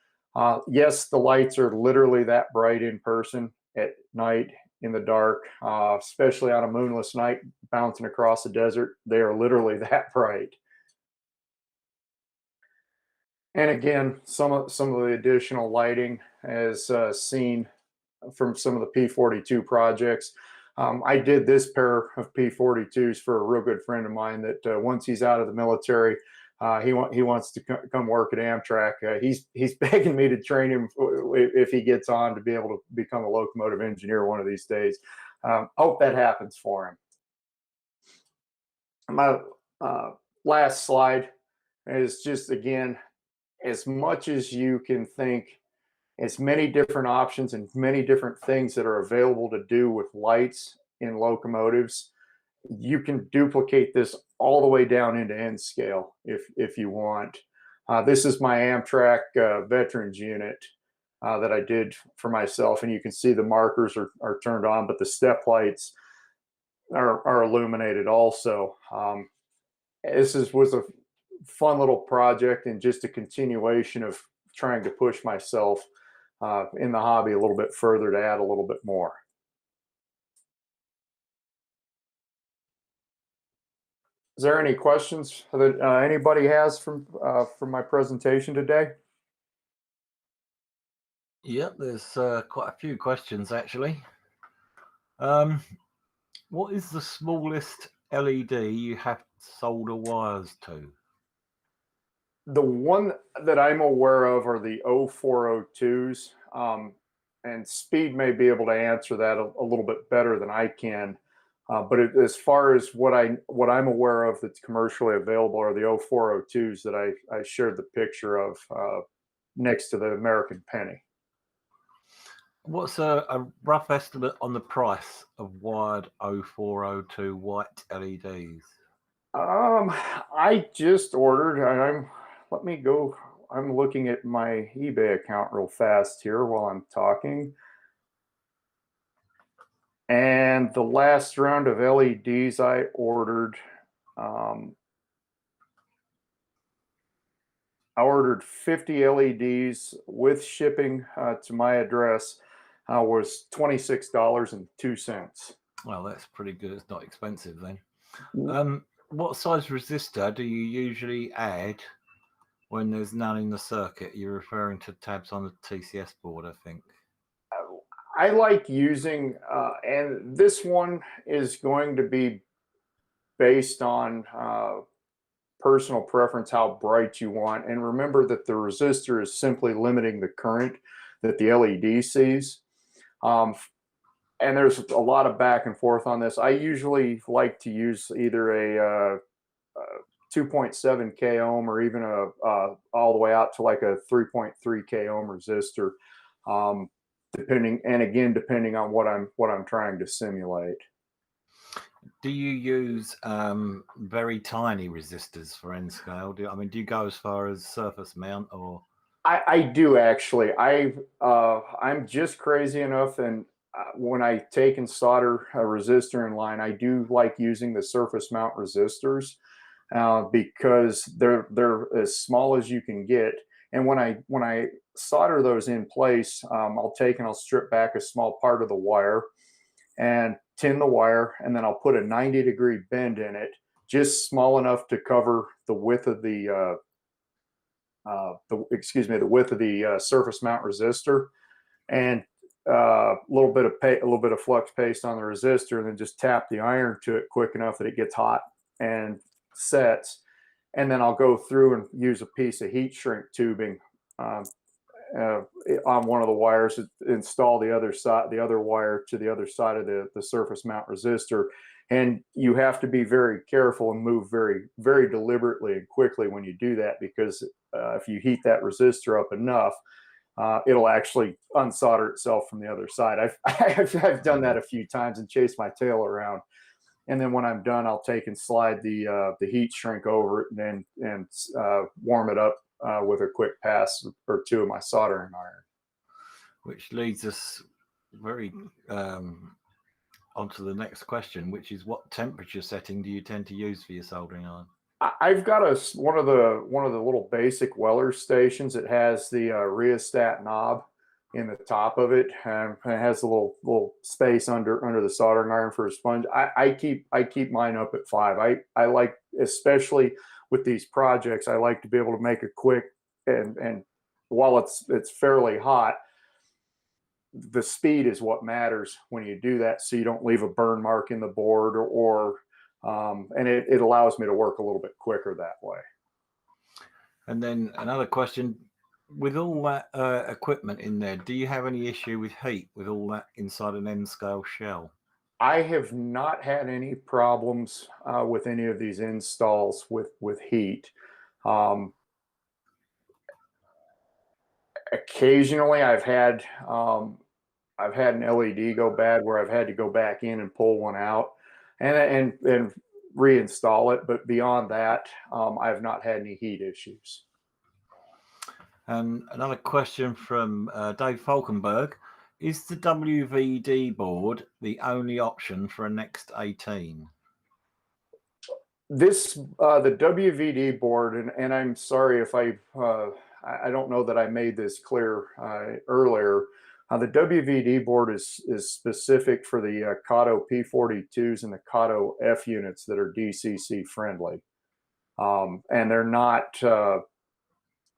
Yes, the lights are literally that bright in person at night in the dark, especially on a moonless night bouncing across the desert. They are literally that bright. And again, some of the additional lighting as seen from some of the P42 projects. I did this pair of P42s for a real good friend of mine that once he's out of the military, he wants to come work at Amtrak. He's begging me to train him if he gets on to be able to become a locomotive engineer one of these days. Hope that happens for him. My last slide is just, again, as much as you can think, as many different options and many different things that are available to do with lights in locomotives, you can duplicate this all the way down into N scale if you want. This is my Amtrak veterans unit that I did for myself, and you can see the markers are turned on, but the step lights are illuminated also. This was a fun little project and just a continuation of trying to push myself in the hobby a little bit further to add a little bit more. Is there any questions that anybody has from my presentation today? Yep, there's quite a few questions actually. What is the smallest LED you have solder wires to? The one that I'm aware of are the 0402s, and Speed may be able to answer that a little bit better than I can. But as far as what I'm aware of that's commercially available are the 0402s that I shared the picture of next to the American Penny. What's a rough estimate on the price of wired 0402 white LEDs? I just ordered. Let me go I'm looking at my eBay account real fast here while I'm talking. And the last round of LEDs I ordered, I ordered 50 LEDs with shipping to my address, was $26.02. Well, that's pretty good. It's not expensive then. What size resistor do you usually add when there's none in the circuit? You're referring to tabs on the TCS board, I think. I like using, and this one is going to be based on personal preference, how bright you want. And remember that the resistor is simply limiting the current that the LED sees. And there's a lot of back and forth on this. I usually like to use either a 2.7 k ohm or even all the way out to like a 3.3 k ohm resistor, depending on what I'm trying to simulate. Do you use very tiny resistors for N scale? Do you go as far as surface mount or? I do actually. I'm just crazy enough, and when I take and solder a resistor in line, I do like using the surface mount resistors because they're as small as you can get. And when I solder those in place, I'll take and I'll strip back a small part of the wire and tin the wire, and then I'll put a 90-degree bend in it, just small enough to cover the width of the width of the surface mount resistor, and a little bit of flux paste on the resistor, and then just tap the iron to it quick enough that it gets hot and sets. And then I'll go through and use a piece of heat shrink tubing on one of the wires, install the other wire to the other side of the surface mount resistor. And you have to be very careful and move very, very deliberately and quickly when you do that, because if you heat that resistor up enough, it'll actually unsolder itself from the other side. I've done that a few times and chased my tail around. And then when I'm done, I'll take and slide the heat shrink over it and warm it up with a quick pass or two of my soldering iron. Which leads us very onto the next question, which is what temperature setting do you tend to use for your soldering iron? I've got one of the little basic Weller stations. It has the rheostat knob in the top of it, and it has a little space under the soldering iron for a sponge. I keep mine up at 5. I like, especially with these projects, I like to be able to make it quick, and while it's fairly hot, the speed is what matters when you do that, so you don't leave a burn mark in the board and it allows me to work a little bit quicker that way. And then another question, with all that equipment in there, do you have any issue with heat with all that inside an N-scale shell? I have not had any problems with any of these installs with heat. Occasionally I've had an LED go bad where I've had to go back in and pull one out and reinstall it. But beyond that, I've not had any heat issues. And another question from Dave Falkenberg. Is the WVD board the only option for a Next 18? The WVD board, and I'm sorry if I don't know that I made this clear earlier. The WVD board is specific for the Kato P42s and the Kato F units that are DCC friendly, and they're not.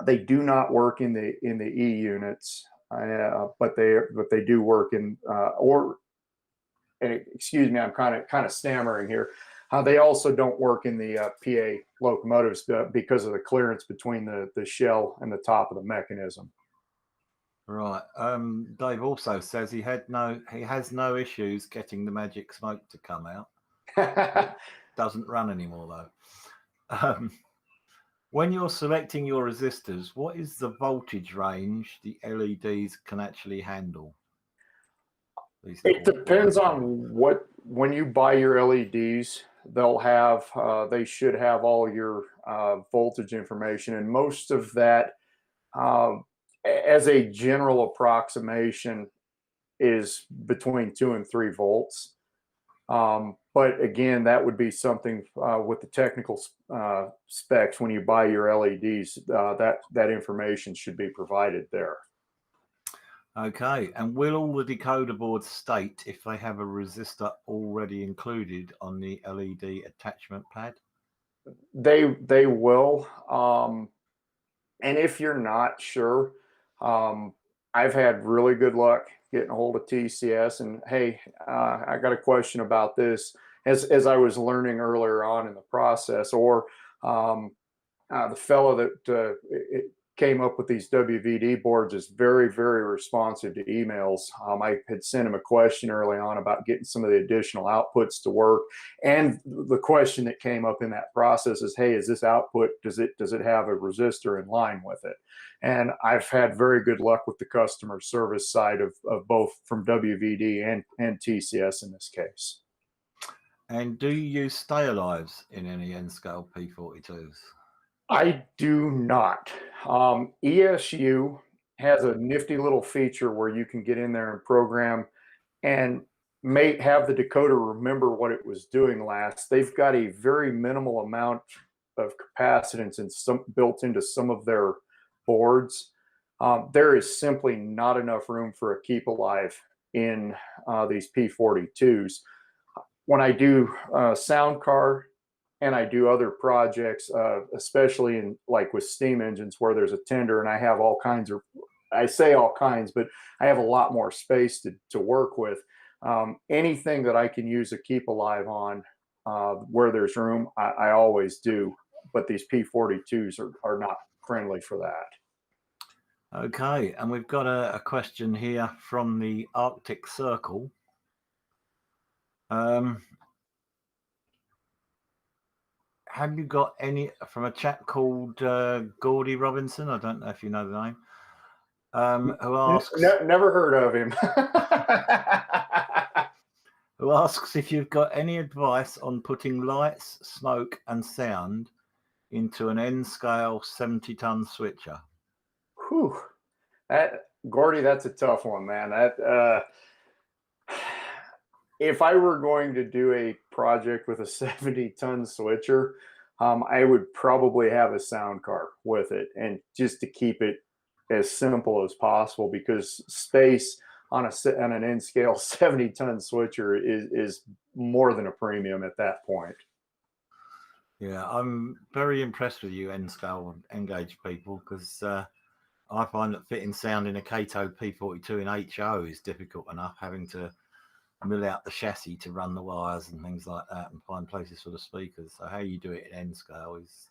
They do not work in the E units, but they do work in excuse me, I'm kind of stammering here. They also don't work in the PA locomotives because of the clearance between the shell and the top of the mechanism. Right. Dave also says he has no issues getting the magic smoke to come out. Doesn't run anymore though. When you're selecting your resistors, what is the voltage range the LEDs can actually handle? It depends on when you buy your LEDs, they should have all your voltage information, and most of that as a general approximation, is between 2 and 3 volts. But again, that would be something with the technical specs when you buy your LEDs, that information should be provided there. Okay, and will all the decoder boards state if they have a resistor already included on the LED attachment pad? They will. And if you're not sure, I've had really good luck getting a hold of TCS and, hey, I got a question about this, as I was learning earlier on in the process, or the fellow that came up with these WVD boards is very, very responsive to emails. I had sent him a question early on about getting some of the additional outputs to work. And the question that came up in that process is, hey, is this output, does it have a resistor in line with it? And I've had very good luck with the customer service side of both from WVD and TCS in this case. And do you use stay alives in any N-scale P42s? I do not. ESU has a nifty little feature where you can get in there and program and have the decoder remember what it was doing last. They've got a very minimal amount of capacitance built into some of their boards. There is simply not enough room for a keep alive in these P42s. When I do sound car and I do other projects, especially in like with steam engines where there's a tender and I have all kinds of, I say all kinds, but I have a lot more space to work with. Anything that I can use a keep alive on where there's room, I always do. But these P42s are not friendly for that. Okay, and we've got a question here from the Arctic Circle. Have you got any from a chap called Gordy Robinson? I don't know if you know the name. Who asks? Never heard of him. Who asks if you've got any advice on putting lights, smoke, and sound into an N-scale 70-ton switcher? Whew. Gordy, that's a tough one, man. If I were going to do a project with a 70-ton switcher, I would probably have a sound car with it, and just to keep it as simple as possible, because space on an N-scale 70-ton switcher is more than a premium at that point. Yeah, I'm very impressed with you N-scale N-gauge people, because I find that fitting sound in a Kato P42 in HO is difficult enough, having to mill out the chassis to run the wires and things like that and find places for the speakers. So how you do it in N-scale is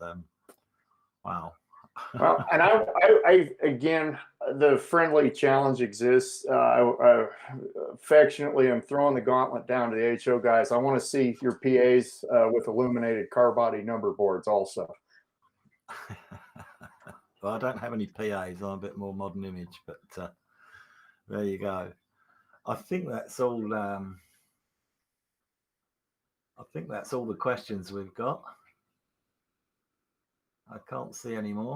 wow. Well, and I again, the friendly challenge exists. I affectionately am throwing the gauntlet down to the HO guys. I want to see your PAs with illuminated car body number boards also. Well, I don't have any PAs. I'm a bit more modern image, but there you go. I think that's all. I think that's all the questions we've got. I can't see any more.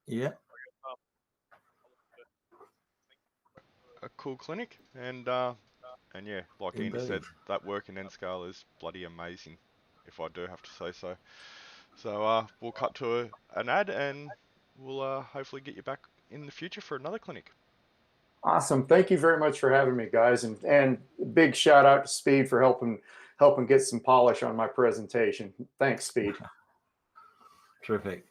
Yeah. A cool clinic, and yeah, like Andy said, that work in N-scale is bloody amazing, if I do have to say so. So we'll cut to an ad, and we'll hopefully get you back in the future for another clinic. Awesome. Thank you very much for having me, guys. And big shout out to Speed for helping get some polish on my presentation. Thanks, Speed. Terrific.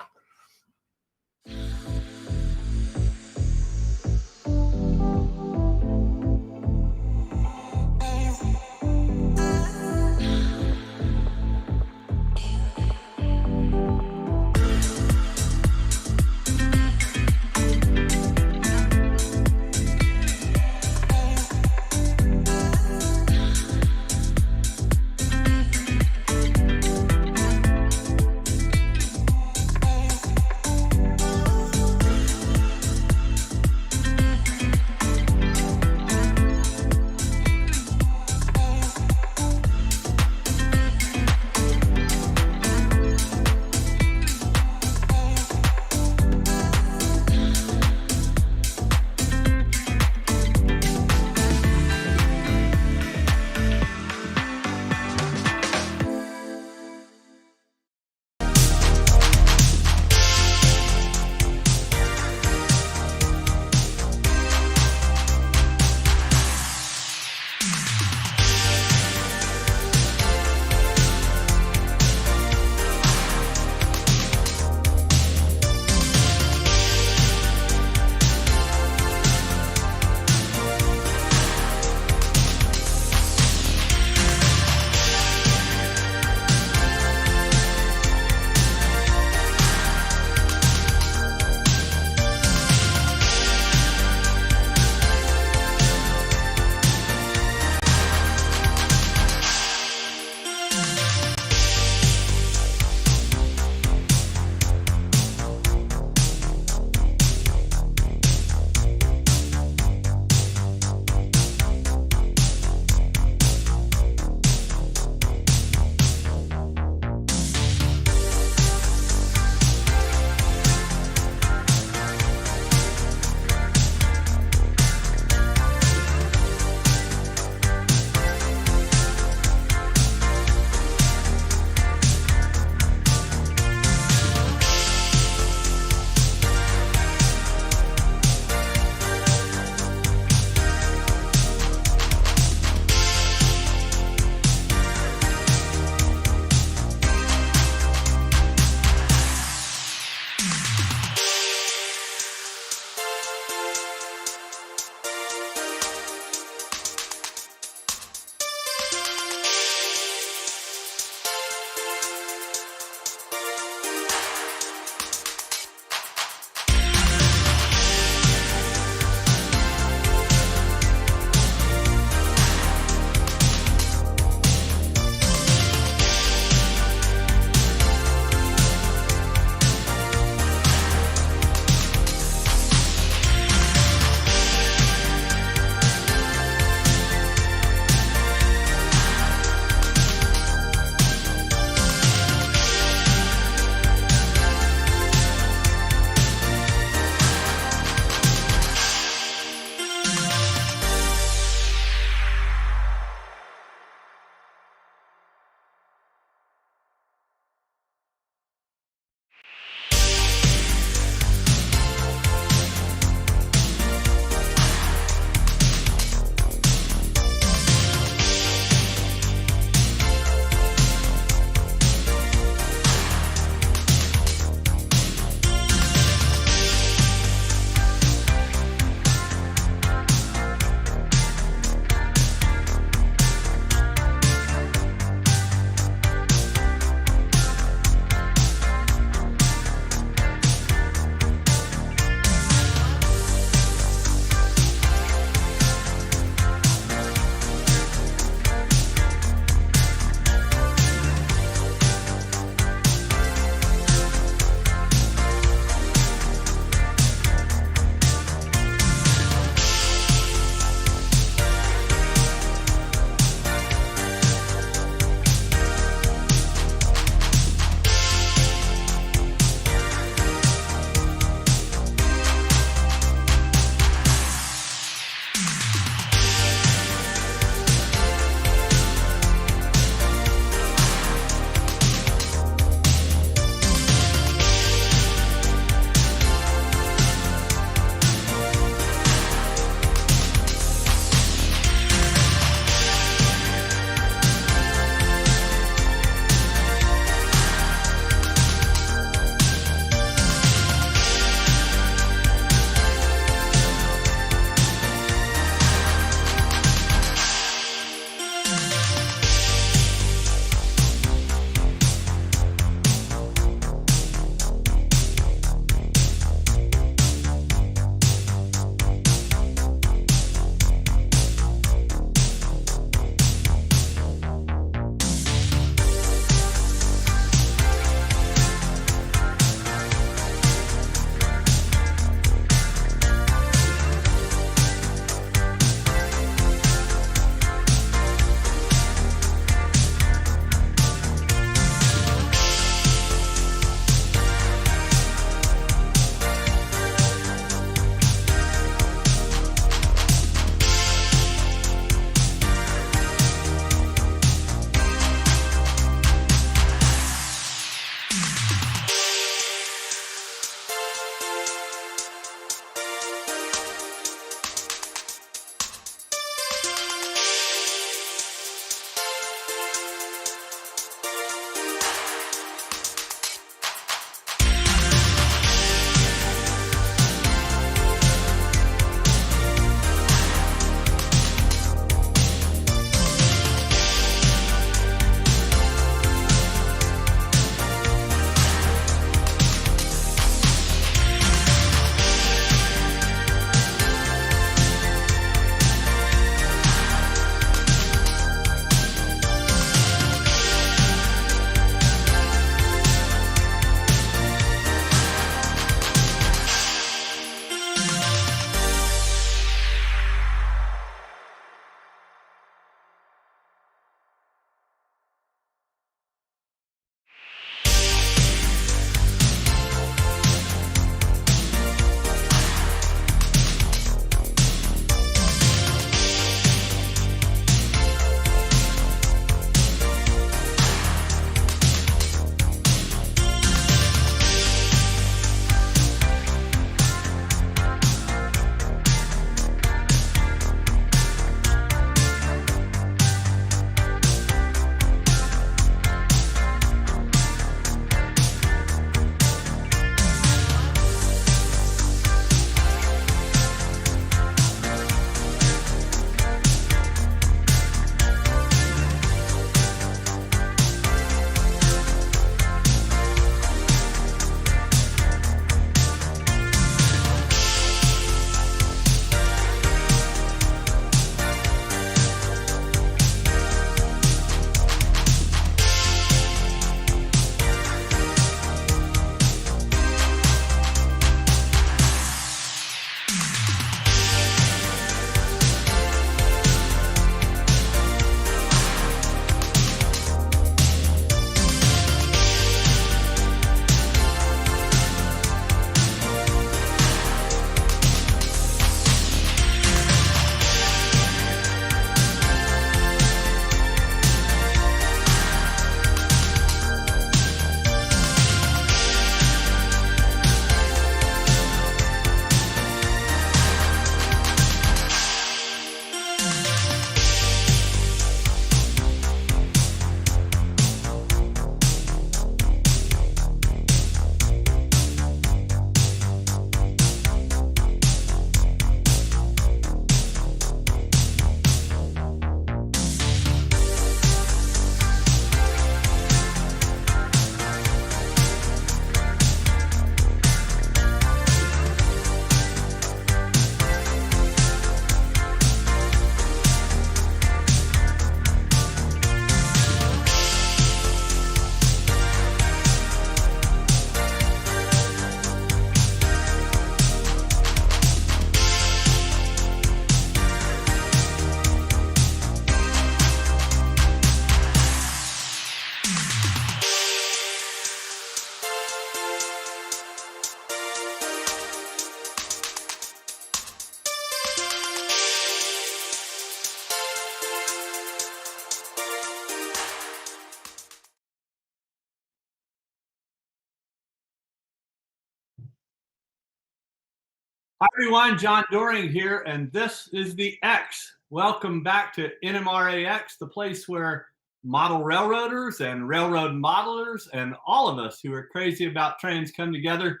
Hi everyone, John Doring here, and this is the X. Welcome back to NMRAx, the place where model railroaders and railroad modelers and all of us who are crazy about trains come together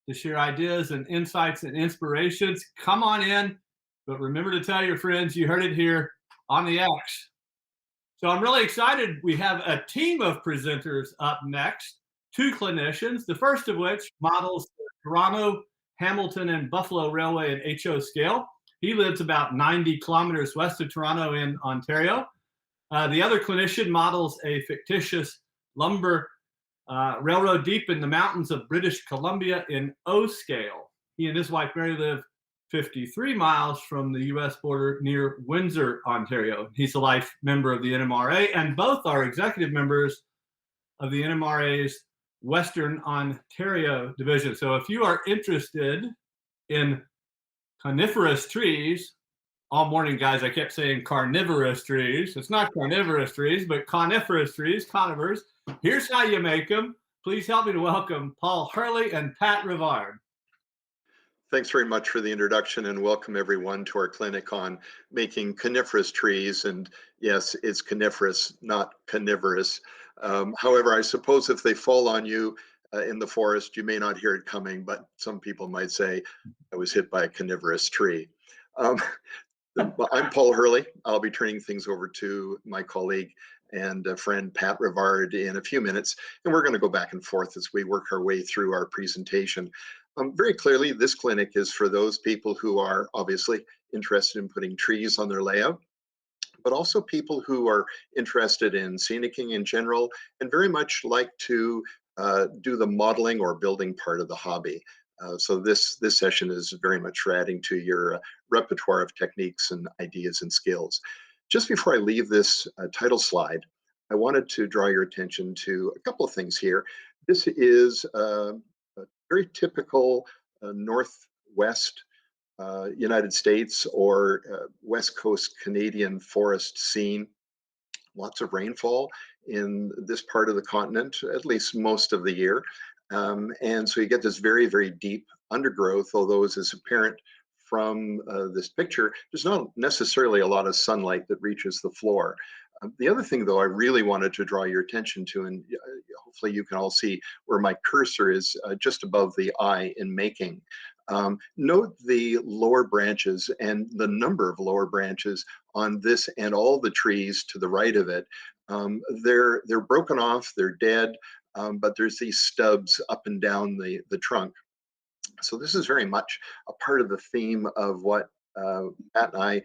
to share ideas and insights and inspirations. Come on in, but remember to tell your friends you heard it here on the X. So I'm really excited. We have a team of presenters up next, two clinicians, the first of which models the Toronto, Hamilton, and Buffalo Railway at HO scale. He lives about 90 kilometers west of Toronto in Ontario. The other clinician models a fictitious lumber railroad deep in the mountains of British Columbia in O scale. He and his wife Mary live 53 miles from the US border near Windsor, Ontario. He's a life member of the NMRA, and both are executive members of the NMRA's Western Ontario division. So if you are interested in coniferous trees, all morning, guys, I kept saying carnivorous trees. It's not carnivorous trees, but coniferous trees, conifers. Here's how you make them. Please help me to welcome Paul Hurley and Pat Rivard. Thanks very much for the introduction, and welcome everyone to our clinic on making coniferous trees. And yes, it's coniferous, not carnivorous. However, I suppose if they fall on you in the forest, you may not hear it coming, but some people might say, I was hit by a coniferous tree. I'm Paul Hurley. I'll be turning things over to my colleague and friend Pat Rivard in a few minutes, and we're going to go back and forth as we work our way through our presentation. Very clearly, this clinic is for those people who are obviously interested in putting trees on their layout, but also people who are interested in scenicking in general and very much like to do the modeling or building part of the hobby. So this session is very much for adding to your repertoire of techniques and ideas and skills. Just before I leave this title slide, I wanted to draw your attention to a couple of things here. This is a very typical Northwest United States or West Coast Canadian forest scene. Lots of rainfall in this part of the continent, at least most of the year. And so you get this very, very deep undergrowth, although as is apparent from this picture, there's not necessarily a lot of sunlight that reaches the floor. The other thing, though, I really wanted to draw your attention to, and hopefully you can all see where my cursor is just above the eye in making. Note the lower branches and the number of lower branches on this and all the trees to the right of it. They're broken off, they're dead, but there's these stubs up and down the trunk. So this is very much a part of the theme of what Pat and I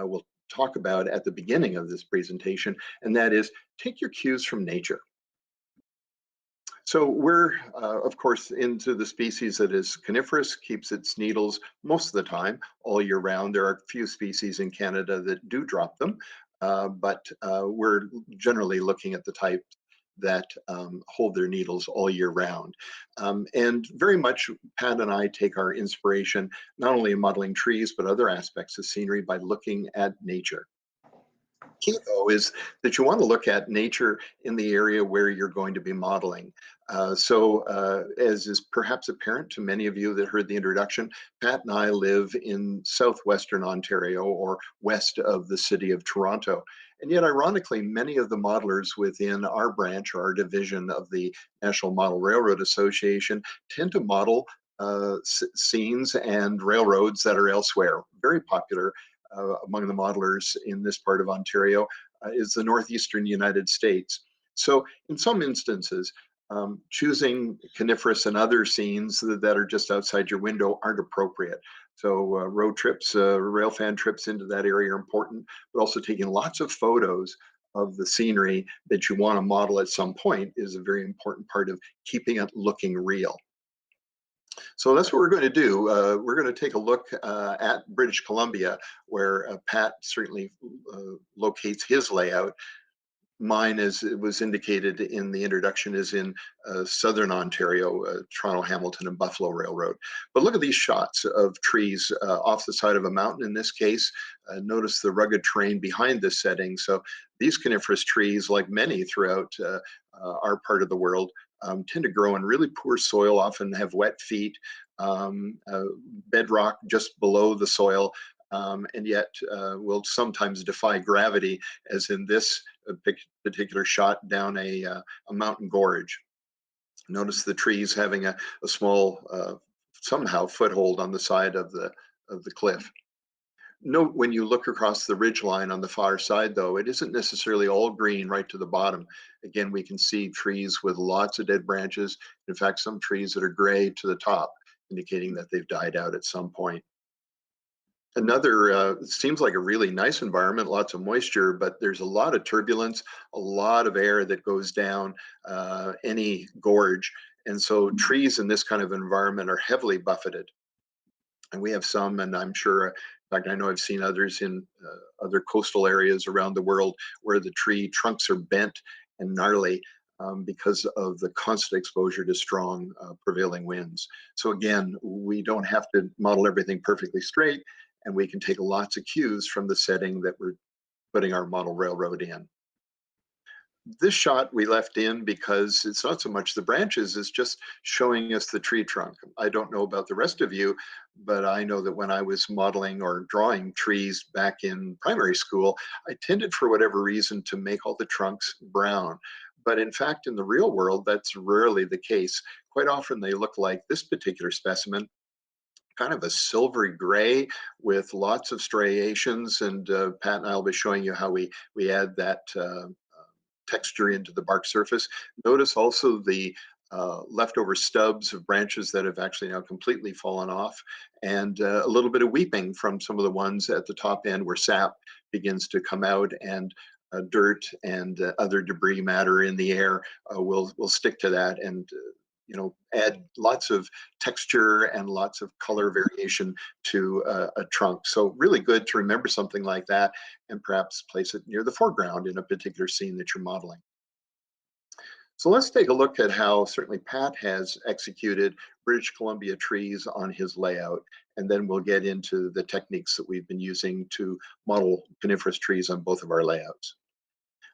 will talk about at the beginning of this presentation, and that is take your cues from nature. So we're, of course, into the species that is coniferous, keeps its needles most of the time, all year round. There are a few species in Canada that do drop them, but we're generally looking at the type that hold their needles all year round. And very much Pat and I take our inspiration, not only in modeling trees, but other aspects of scenery by looking at nature. Key, though, is that you want to look at nature in the area where you're going to be modeling. As is perhaps apparent to many of you that heard the introduction, Pat and I live in southwestern Ontario, or west of the city of Toronto. And yet, ironically, many of the modelers within our branch or our division of the National Model Railroad Association tend to model scenes and railroads that are elsewhere. Very popular among the modelers in this part of Ontario is the northeastern United States. So in some instances, choosing coniferous and other scenes that are just outside your window aren't appropriate. So road trips, railfan trips into that area are important, but also taking lots of photos of the scenery that you want to model at some point is a very important part of keeping it looking real. So that's what we're going to do. We're going to take a look at British Columbia, where Pat certainly locates his layout. Mine, as it was indicated in the introduction, is in southern Ontario, Toronto, Hamilton, and Buffalo Railroad. But look at these shots of trees off the side of a mountain in this case. Notice the rugged terrain behind this setting. So these coniferous trees, like many throughout our part of the world, tend to grow in really poor soil, often have wet feet. bedrock just below the soil, and yet will sometimes defy gravity, as in this particular shot down a mountain gorge. Notice the trees having a small, somehow, foothold on the side of the cliff. Note when you look across the ridge line on the far side, though, it isn't necessarily all green right to the bottom. Again, we can see trees with lots of dead branches. In fact, some trees that are gray to the top, indicating that they've died out at some point. Another, seems like a really nice environment, lots of moisture, but there's a lot of turbulence, a lot of air that goes down any gorge. And so trees in this kind of environment are heavily buffeted. And we have some, and I'm sure, in fact, I know I've seen others in other coastal areas around the world where the tree trunks are bent and gnarly because of the constant exposure to strong prevailing winds. So again, we don't have to model everything perfectly straight, and we can take lots of cues from the setting that we're putting our model railroad in. This shot we left in because it's not so much the branches, it's just showing us the tree trunk. I don't know about the rest of you, but I know that when I was modeling or drawing trees back in primary school, I tended, for whatever reason, to make all the trunks brown. But in fact, in the real world, that's rarely the case. Quite often they look like this particular specimen, kind of a silvery gray with lots of striations. And Pat and I will be showing you how we add that texture into the bark surface. Notice also the leftover stubs of branches that have actually now completely fallen off, and a little bit of weeping from some of the ones at the top end where sap begins to come out, and dirt and other debris matter in the air will stick to that and add lots of texture and lots of color variation to a trunk. So really good to remember something like that and perhaps place it near the foreground in a particular scene that you're modeling. So let's take a look at how certainly Pat has executed British Columbia trees on his layout, and then we'll get into the techniques that we've been using to model coniferous trees on both of our layouts.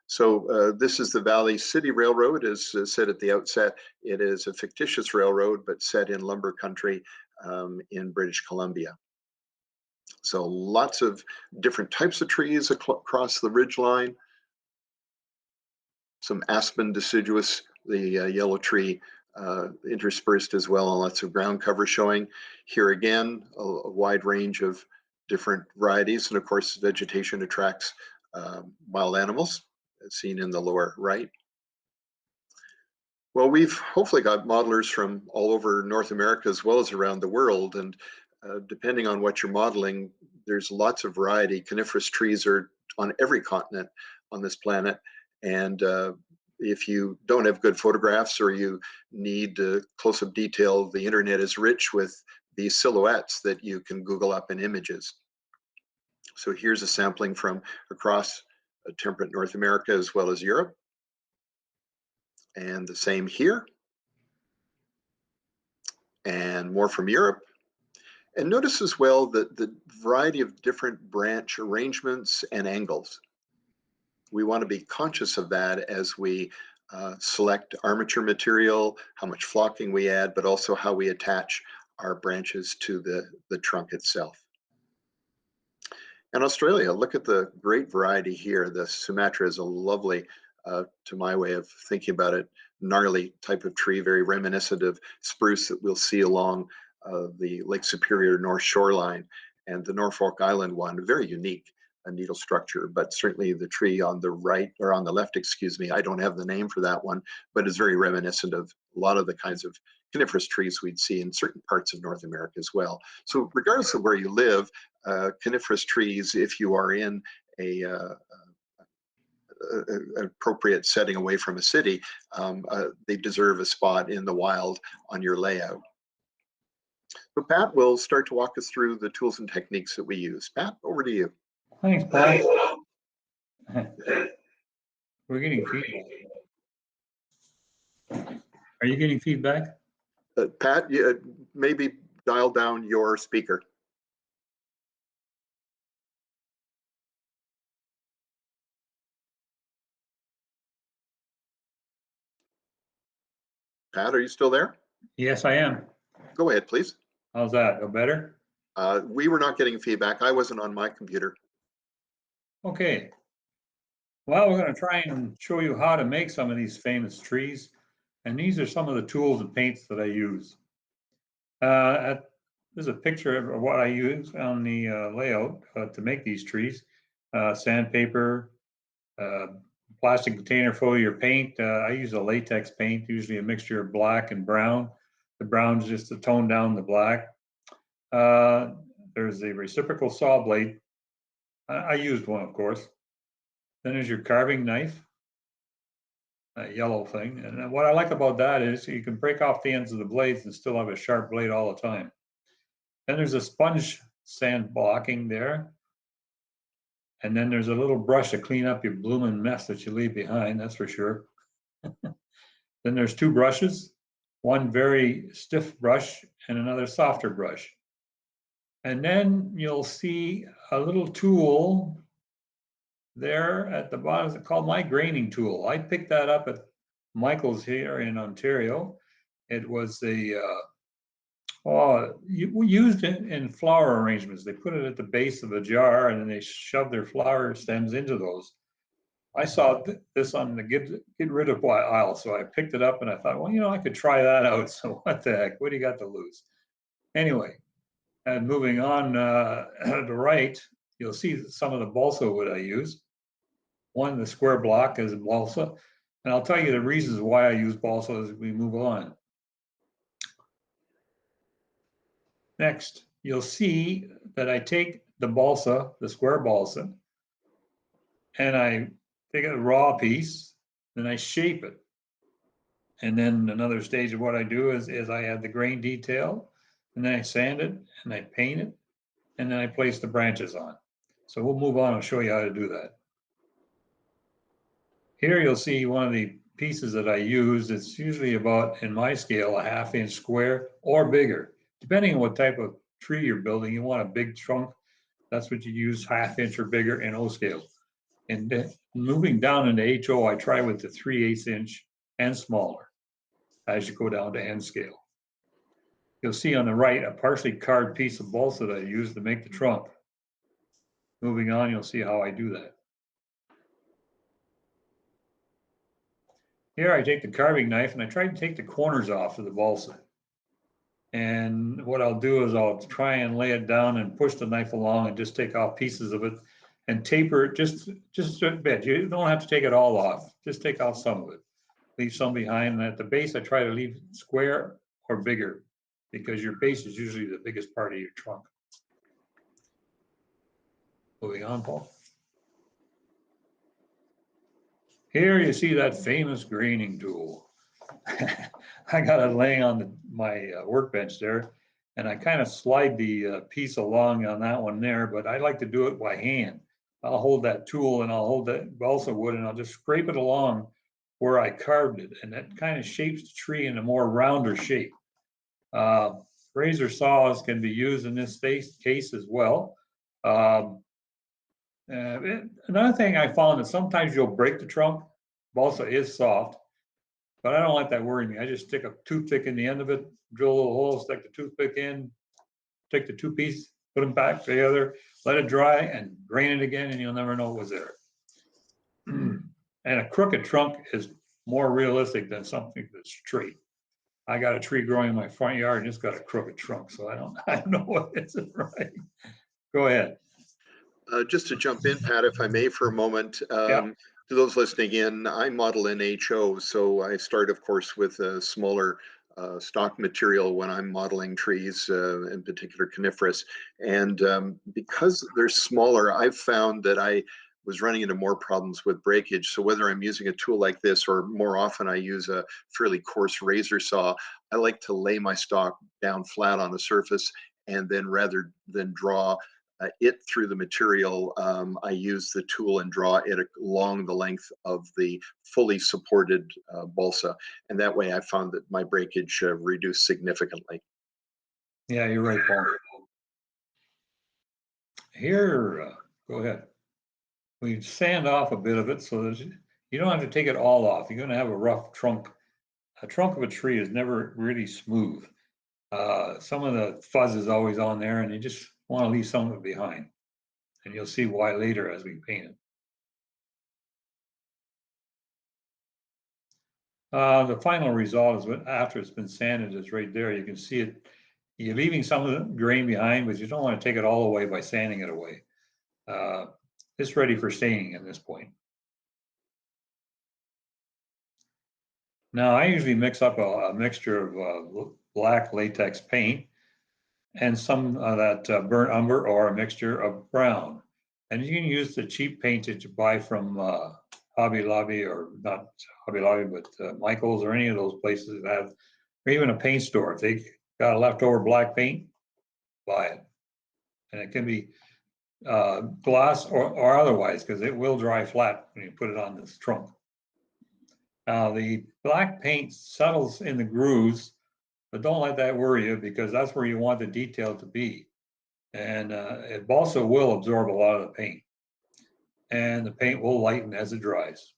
So this is the Valley City Railroad. As said at the outset, it is a fictitious railroad, but set in lumber country in British Columbia. So lots of different types of trees across the ridge line. Some aspen deciduous, the yellow tree interspersed as well, and lots of ground cover showing. Here again, a wide range of different varieties, and of course vegetation attracts wild animals, as seen in the lower right. Well, we've hopefully got modelers from all over North America as well as around the world, and depending on what you're modeling, there's lots of variety. Coniferous trees are on every continent on this planet, and if you don't have good photographs or you need close-up detail, the internet is rich with these silhouettes that you can Google up in images. So here's a sampling from across temperate North America as well as Europe. And the same here. And more from Europe. And notice as well that the variety of different branch arrangements and angles. We want to be conscious of that as we select armature material, how much flocking we add, but also how we attach our branches to the trunk itself. In Australia, look at the great variety here. The Sumatra is a lovely, to my way of thinking about it, gnarly type of tree, very reminiscent of spruce that we'll see along the Lake Superior North shoreline. And the Norfolk Island one, very unique needle structure, but certainly the tree on the right, or on the left, excuse me, I don't have the name for that one, but it's very reminiscent of a lot of the kinds of coniferous trees we'd see in certain parts of North America as well. So regardless of where you live, coniferous trees, if you are in an appropriate setting away from a city, they deserve a spot in the wild on your layout. So Pat will start to walk us through the tools and techniques that we use. Pat, over to you. Thanks, Pat. We're getting feedback. Are you getting feedback? Pat, maybe dial down your speaker. Pat, are you still there? Yes, I am. Go ahead, please. How's that? Go better? We were not getting feedback. I wasn't on my computer. Okay. Well, we're going to try and show you how to make some of these famous trees. And these are some of the tools and paints that I use. There's a picture of what I use on the layout to make these trees. Sandpaper, plastic container foliage paint. I use a latex paint, usually a mixture of black and brown. The brown is just to tone down the black. There's a reciprocal saw blade. I used one, of course. Then there's your carving knife, that yellow thing. And what I like about that is you can break off the ends of the blades and still have a sharp blade all the time. Then there's a sponge sand blocking there. And then there's a little brush to clean up your blooming mess that you leave behind, that's for sure. Then there's two brushes, one very stiff brush and another softer brush. And then you'll see a little tool there at the bottom called my graining tool. I picked that up at Michael's here in Ontario. It was used in flower arrangements. They put it at the base of the jar and then they shove their flower stems into those. I saw this on the get rid of aisle, so I picked it up and I thought, well, I could try that out. So what the heck? What do you got to lose? Anyway, and moving on to the right, you'll see some of the balsa wood I use. One, the square block is balsa, and I'll tell you the reasons why I use balsa as we move on. Next, you'll see that I take the balsa, the square balsa, and I take a raw piece, then I shape it. And then another stage of what I do is I add the grain detail, and then I sand it, and I paint it, and then I place the branches on. So we'll move on and show you how to do that. Here you'll see one of the pieces that I use. It's usually about, in my scale, a 1/2 inch square or bigger. Depending on what type of tree you're building, you want a big trunk. That's what you use, 1/2 inch or bigger in O scale. And moving down into HO, I try with the 3/8 inch and smaller as you go down to N scale. You'll see on the right a partially carved piece of balsa that I use to make the trunk. Moving on, you'll see how I do that. Here I take the carving knife and I try to take the corners off of the balsa. And what I'll do is I'll try and lay it down and push the knife along and just take off pieces of it and taper it just a bit. You don't have to take it all off. Just take off some of it. Leave some behind. And at the base, I try to leave square or bigger because your base is usually the biggest part of your trunk. Moving on, Paul. Here you see that famous graining tool. I got it laying on my workbench there, and I kind of slide the piece along on that one there, but I like to do it by hand. I'll hold that tool and I'll hold that balsa wood and I'll just scrape it along where I carved it, and that kind of shapes the tree in a more rounder shape. Razor saws can be used in this case as well. Another thing I found is sometimes you'll break the trunk. Balsa is soft, but I don't let that worry me. I just stick a toothpick in the end of it, drill a little hole, stick the toothpick in, take the two pieces, put them back together, let it dry, and grain it again, and you'll never know it was there. And a crooked trunk is more realistic than something that's straight. I got a tree growing in my front yard and it's got a crooked trunk, so I don't know what it's right. Go ahead. Just to jump in, Pat, if I may, for a moment. To those listening in, I model in HO, so I start, of course, with a smaller stock material when I'm modeling trees, in particular coniferous. And because they're smaller, I've found that I was running into more problems with breakage. So whether I'm using a tool like this or more often I use a fairly coarse razor saw, I like to lay my stock down flat on the surface, and then rather than draw it through the material, I use the tool and draw it along the length of the fully supported balsa. And that way I found that my breakage reduced significantly. Yeah, you're right, Paul. Here, go ahead. We sand off a bit of it so that you don't have to take it all off. You're going to have a rough trunk. A trunk of a tree is never really smooth. Some of the fuzz is always on there, and you just want to leave some of it behind. And you'll see why later as we paint it. The final result is what after it's been sanded is right there. You can see it. You're leaving some of the grain behind, but you don't want to take it all away by sanding it away. It's ready for staining at this point. Now I usually mix up a mixture of black latex paint and some of that burnt umber or a mixture of brown. And you can use the cheap paint that you buy from Hobby Lobby, or not Hobby Lobby, but Michael's or any of those places that have, or even a paint store. If they got a leftover black paint, buy it. And it can be gloss or otherwise, because it will dry flat when you put it on this trunk. Now the black paint settles in the grooves, but don't let that worry you, because that's where you want the detail to be. And it also will absorb a lot of the paint. And the paint will lighten as it dries.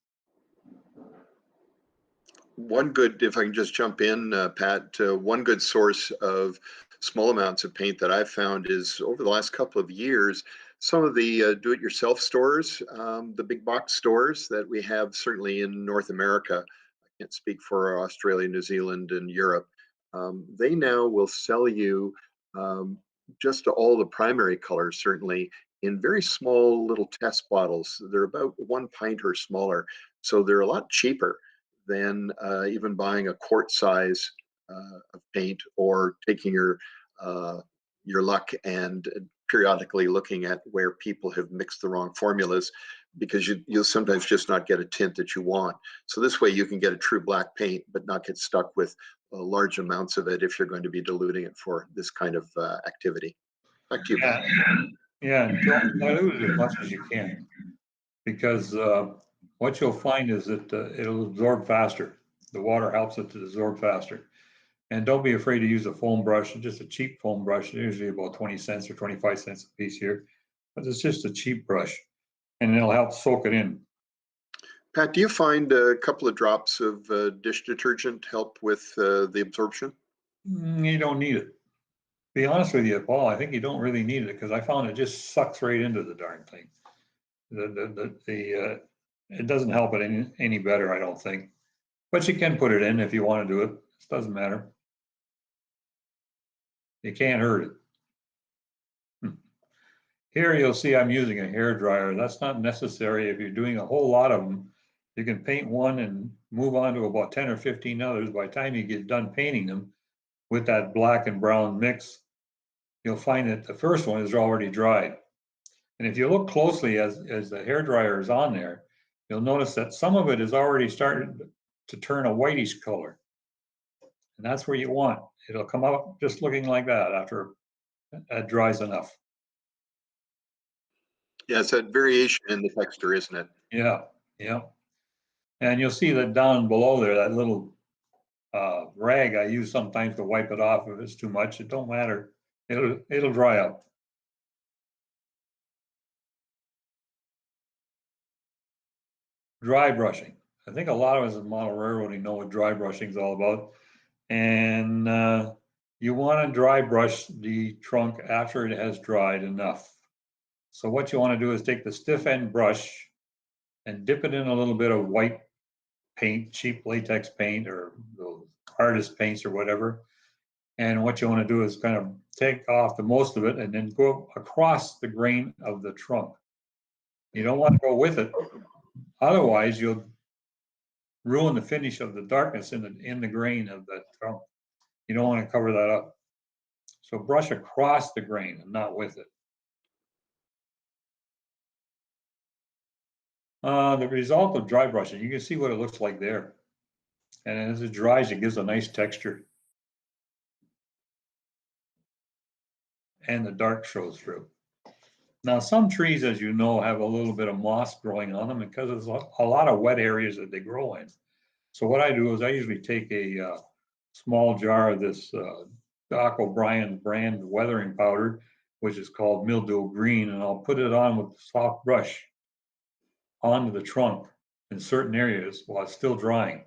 One good, if I can just jump in, Pat, one good source of small amounts of paint that I've found is over the last couple of years, some of the do-it-yourself stores, the big box stores that we have certainly in North America. I can't speak for Australia, New Zealand, and Europe. They now will sell you just all the primary colors, certainly, in very small little test bottles. They're about 1 pint or smaller, so they're a lot cheaper than even buying a quart size of paint, or taking your luck and periodically looking at where people have mixed the wrong formulas, because you'll sometimes just not get a tint that you want. So this way you can get a true black paint, but not get stuck with large amounts of it if you're going to be diluting it for this kind of activity. Back to you, Pat. Yeah, dilute it as much as you can, because what you'll find is that it'll absorb faster. The water helps it to absorb faster. And don't be afraid to use a foam brush, just a cheap foam brush, usually about 20 cents or 25 cents a piece here. But it's just a cheap brush, and it'll help soak it in. Pat, do you find a couple of drops of dish detergent help with the absorption? You don't need it. To be honest with you, Paul, I think you don't really need it, because I found it just sucks right into the darn thing. It doesn't help it any better, I don't think. But you can put it in if you want to do it. It doesn't matter. You can't hurt it. Here you'll see I'm using a hair dryer. That's not necessary. If you're doing a whole lot of them, you can paint one and move on to about 10 or 15 others. By the time you get done painting them with that black and brown mix, you'll find that the first one is already dried. And if you look closely as the hair dryer is on there, you'll notice that some of it is already starting to turn a whitish color. And that's where you want. It'll come out just looking like that after it dries enough. Yeah, it's that variation in the texture, isn't it? Yeah, yeah. And you'll see that down below there, that little rag I use sometimes to wipe it off if it's too much. It don't matter. It'll dry up. Dry brushing. I think a lot of us in model railroading know what dry brushing is all about. And you want to dry brush the trunk after it has dried enough. So what you want to do is take the stiff end brush and dip it in a little bit of white paint, cheap latex paint, or those artist paints or whatever. And what you want to do is kind of take off the most of it and then go across the grain of the trunk. You don't want to go with it. Otherwise, you'll ruin the finish of the darkness in the grain of the trunk. You don't want to cover that up. So brush across the grain and not with it. The result of dry brushing, you can see what it looks like there. And as it dries, it gives a nice texture. And the dark shows through. Now, some trees, as you know, have a little bit of moss growing on them because there's a lot of wet areas that they grow in. So what I do is I usually take a small jar of this Doc O'Brien brand weathering powder, which is called mildew green, and I'll put it on with a soft brush onto the trunk in certain areas while it's still drying.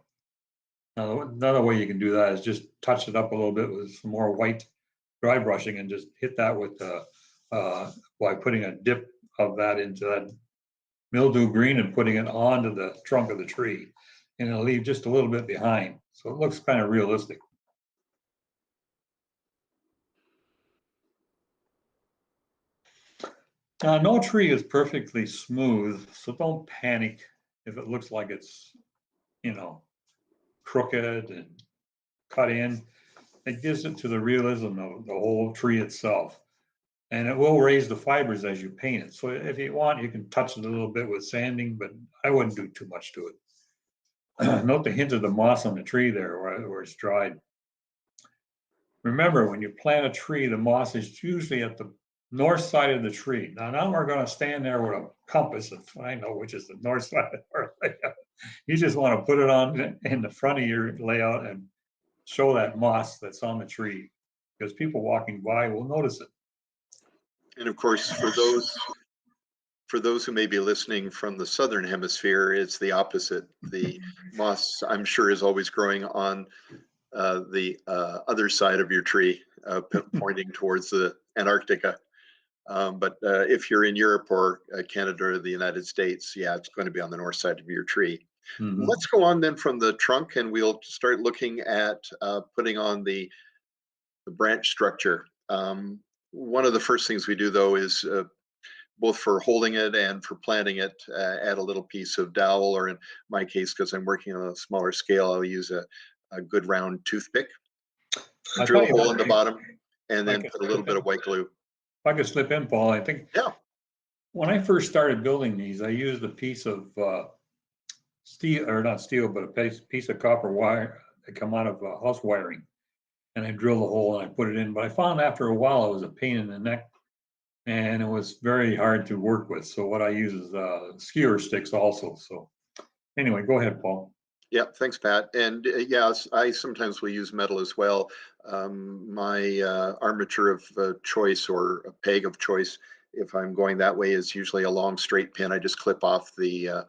Now, another way you can do that is just touch it up a little bit with some more white dry brushing and just hit that with by putting a dip of that into that mildew green and putting it onto the trunk of the tree. And it'll leave just a little bit behind. So it looks kind of realistic. No tree is perfectly smooth, so don't panic if it looks like it's, you know, crooked and cut in. It gives it to the realism of the whole tree itself. And it will raise the fibers as you paint it. So if you want, you can touch it a little bit with sanding, but I wouldn't do too much to it. Note the hint of the moss on the tree there where it's dried. Remember, when you plant a tree, the moss is usually at the north side of the tree. Now we're going to stand there with a compass and find out which is the north side of our layout. You just want to put it on in the front of your layout and show that moss that's on the tree, because people walking by will notice it. And of course, for those who may be listening from the southern hemisphere, it's the opposite. The moss, I'm sure, is always growing on the other side of your tree, pointing towards the Antarctica. But if you're in Europe or Canada or the United States, yeah, it's going to be on the north side of your tree. Mhm. Let's go on then from the trunk, and we'll start looking at putting on the branch structure. One of the first things we do, though, is both for holding it and for planting it, add a little piece of dowel, or in my case, because I'm working on a smaller scale, I'll use a good round toothpick, I drill a tell you hole what, in the bottom, and I then could put a little bit of white glue. if I could slip in, Paul, I think Yeah. when I first started building these, I used a piece of steel, or not steel, but a piece of copper wire that come out of house wiring. And I drilled a hole and I put it in. But I found after a while it was a pain in the neck and it was very hard to work with. So what I use is skewer sticks also. So anyway, go ahead, Paul. Yeah, thanks, Pat. And yes, I sometimes will use metal as well. My armature of choice, or a peg of choice, if I'm going that way, is usually a long straight pin. I just clip off the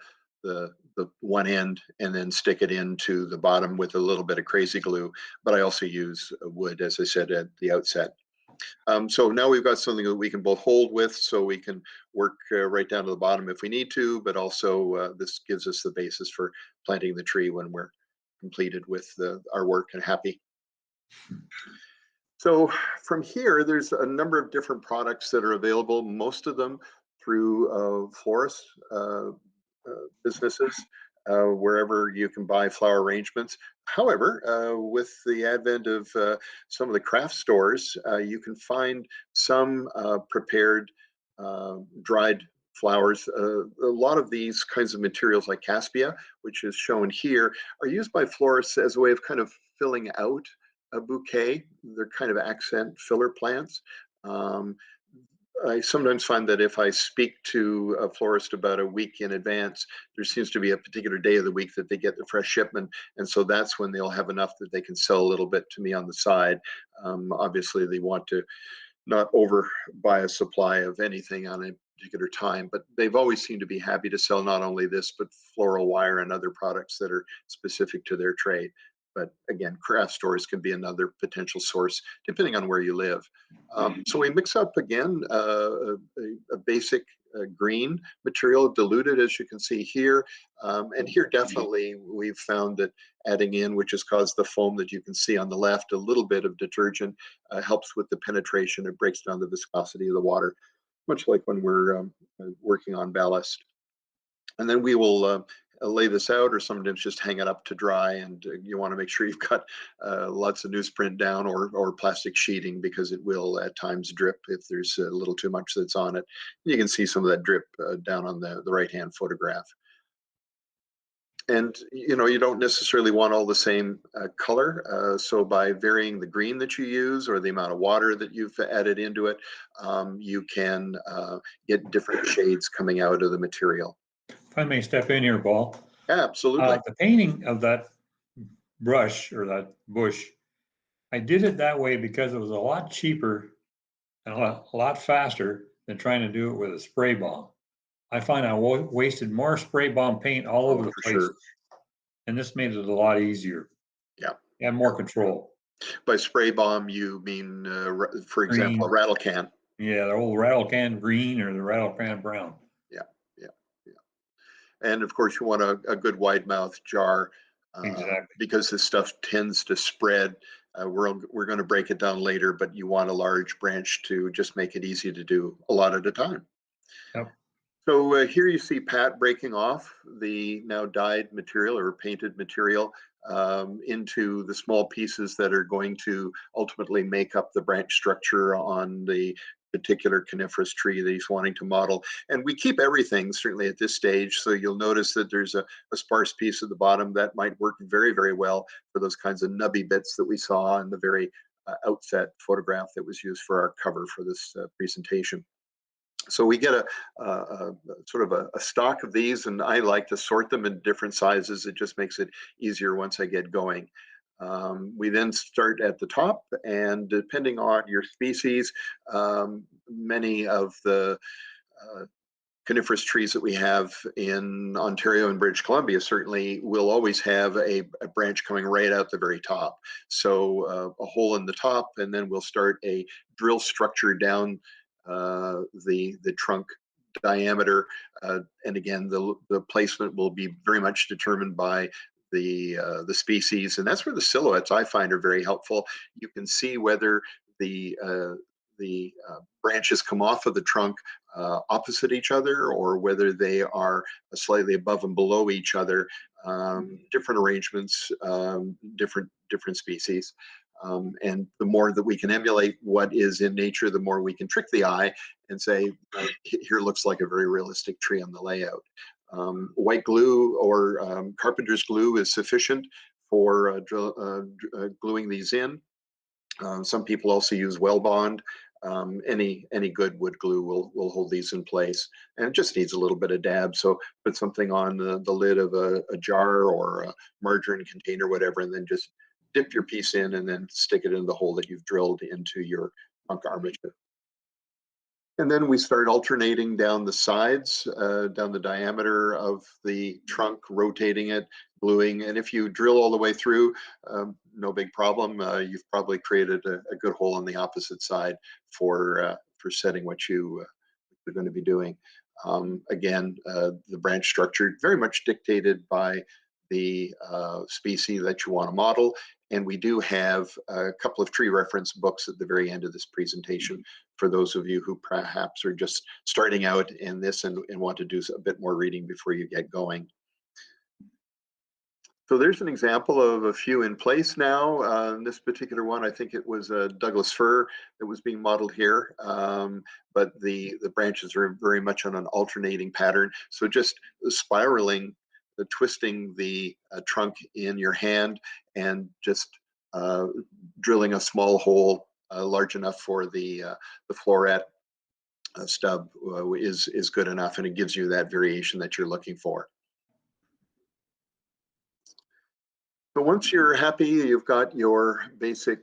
one end and then stick it into the bottom with a little bit of crazy glue. But I also use wood, as I said at the outset. So now we've got something that we can both hold with, so we can work right down to the bottom if we need to, but also this gives us the basis for planting the tree when we're completed with our work and happy. So from here, there's a number of different products that are available, most of them through florist businesses, wherever you can buy flower arrangements. However, with the advent of some of the craft stores, you can find some prepared dried flowers. A lot of these kinds of materials, like Caspia, which is shown here, are used by florists as a way of kind of filling out a bouquet. They're kind of accent filler plants. I sometimes find that if I speak to a florist about a week in advance, there seems to be a particular day of the week that they get the fresh shipment. And so that's when they'll have enough that they can sell a little bit to me on the side. Obviously, they want to not over buy a supply of anything on a particular time, but they've always seemed to be happy to sell not only this, but floral wire and other products that are specific to their trade. But again, craft stores can be another potential source depending on where you live. So we mix up again a basic green material, diluted, as you can see here. And here definitely we've found that adding in, which has caused the foam that you can see on the left, a little bit of detergent helps with the penetration. It breaks down the viscosity of the water, much like when we're working on ballast. And then we will lay this out, or sometimes just hang it up to dry. And you want to make sure you've got lots of newsprint down, or plastic sheeting, because it will at times drip if there's a little too much that's on it. You can see some of that drip down on the right-hand photograph. And you don't necessarily want all the same color. So by varying the green that you use or the amount of water that you've added into it, you can get different shades coming out of the material. If I may step in here, Paul. Yeah, absolutely. The painting of that brush or that bush, I did it that way because it was a lot cheaper and a lot faster than trying to do it with a spray bomb. I find I wasted more spray bomb paint all over the place. Sure. And this made it a lot easier. and more control. By spray bomb, you mean, for example, a Green. rattle can? Yeah, the old rattle can green or the rattle can brown. Yeah, yeah, yeah. And of course, you want a good wide mouth jar, Exactly. because this stuff tends to spread. We're going to break it down later, but you want a large branch to just make it easy to do a lot at a time. Yep. So here you see Pat breaking off the now dyed material or painted material into the small pieces that are going to ultimately make up the branch structure on the particular coniferous tree that he's wanting to model. And we keep everything certainly at this stage. So you'll notice that there's a sparse piece at the bottom that might work very, very well for those kinds of nubby bits that we saw in the very outset photograph that was used for our cover for this presentation. So we get a sort of a stock of these, and I like to sort them in different sizes. It just makes it easier once I get going. We then start at the top, and depending on your species, many of the coniferous trees that we have in Ontario and British Columbia certainly will always have a branch coming right out the very top. So a hole in the top, and then we'll start a drill structure down the trunk diameter. And again, the placement will be very much determined by the species, and that's where the silhouettes I find are very helpful. You can see whether the branches come off of the trunk opposite each other, or whether they are slightly above and below each other. Different arrangements, different species. And the more that we can emulate what is in nature, the more we can trick the eye and say, here looks like a very realistic tree on the layout. White glue or carpenter's glue is sufficient for gluing these in. Some people also use Wellbond. Any good wood glue will hold these in place, and it just needs a little bit of dab. So put something on the lid of a jar or a margarine container, whatever, and then just dip your piece in and then stick it in the hole that you've drilled into your trunk armature. And then we start alternating down the sides, down the diameter of the trunk, rotating it, gluing. And if you drill all the way through, no big problem. You've probably created a good hole on the opposite side for setting what you're going to be doing. Again, the branch structure very much dictated by the species that you want to model. And we do have a couple of tree reference books at the very end of this presentation for those of you who perhaps are just starting out in this and want to do a bit more reading before you get going. So there's an example of a few in place now. This particular one, I think it was a Douglas fir that was being modeled here, but the branches are very much on an alternating pattern. So just spiraling, twisting the trunk in your hand and just drilling a small hole large enough for the floret stub is good enough, and it gives you that variation that you're looking for. So once you're happy, you've got your basic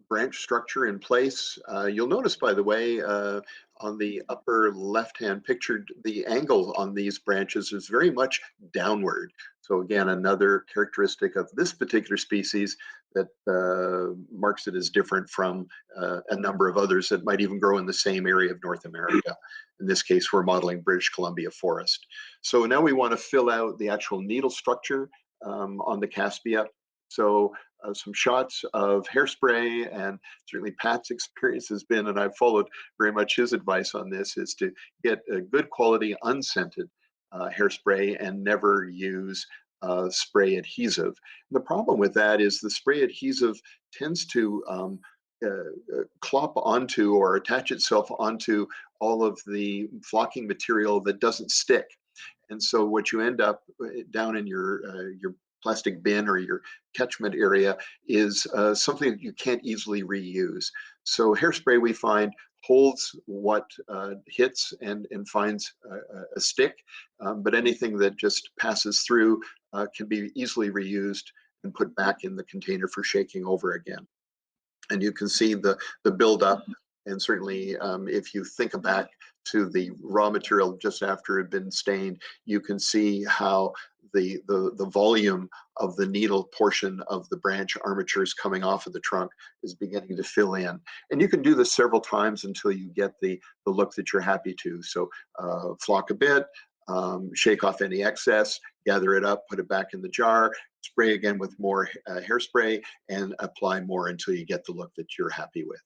branch structure in place. You'll notice, by the way, on the upper left-hand picture, the angle on these branches is very much downward. So again, another characteristic of this particular species that marks it as different from a number of others that might even grow in the same area of North America. In this case, we're modeling British Columbia forest. So now we want to fill out the actual needle structure on the Caspia. So some shots of hairspray, and certainly Pat's experience has been, and I've followed very much his advice on this, is to get a good quality unscented hairspray and never use spray adhesive. And the problem with that is the spray adhesive tends to clop onto or attach itself onto all of the flocking material that doesn't stick. And so what you end up down in your plastic bin or your catchment area is something that you can't easily reuse. So hairspray, we find, holds what hits and finds a stick, but anything that just passes through can be easily reused and put back in the container for shaking over again. And you can see the buildup. And certainly, if you think back to the raw material just after it had been stained, you can see how the volume of the needle portion of the branch armatures coming off of the trunk is beginning to fill in. And you can do this several times until you get the look that you're happy to. So flock a bit, shake off any excess, gather it up, put it back in the jar, spray again with more hairspray, and apply more until you get the look that you're happy with.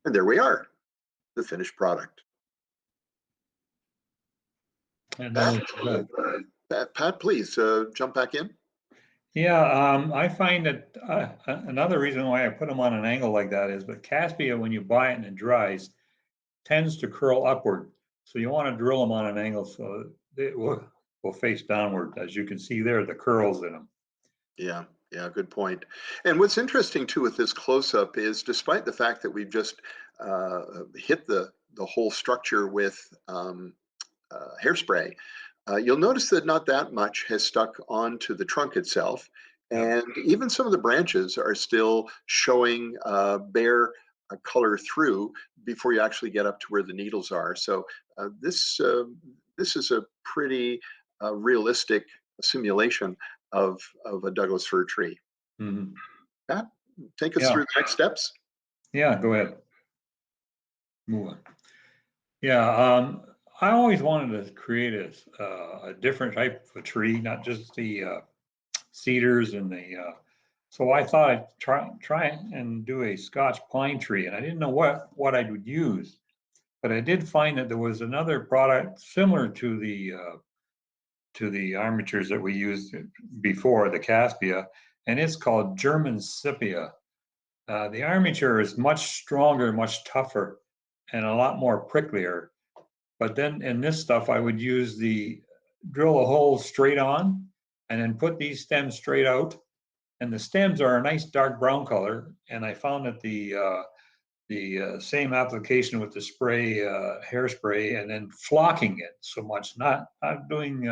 And there we are, the finished product. And that looks good. Pat, please jump back in. Yeah, I find that another reason why I put them on an angle like that is, but Caspia, when you buy it and it dries, tends to curl upward. So you want to drill them on an angle so they will face downward. As you can see there, the curls in them. Yeah, good point. And what's interesting too with this close-up is, despite the fact that we've just hit the whole structure with hairspray, you'll notice that not that much has stuck onto the trunk itself. And even some of the branches are still showing bare color through before you actually get up to where the needles are. So this is a pretty realistic simulation of a Douglas fir tree. Mm-hmm. Pat, take us through the next steps. Yeah, go ahead. Move on. Yeah, I always wanted to create a different type of tree, not just the cedars and the. So I thought I'd try and do a Scotch pine tree, and I didn't know what I would use, but I did find that there was another product similar to the armatures that we used before, the Caspia, and it's called German Sepia. The armature is much stronger, much tougher, and a lot more pricklier. But then in this stuff, I would use drill a hole straight on and then put these stems straight out. And the stems are a nice dark brown color. And I found that the same application with the hairspray, and then flocking it so much, not doing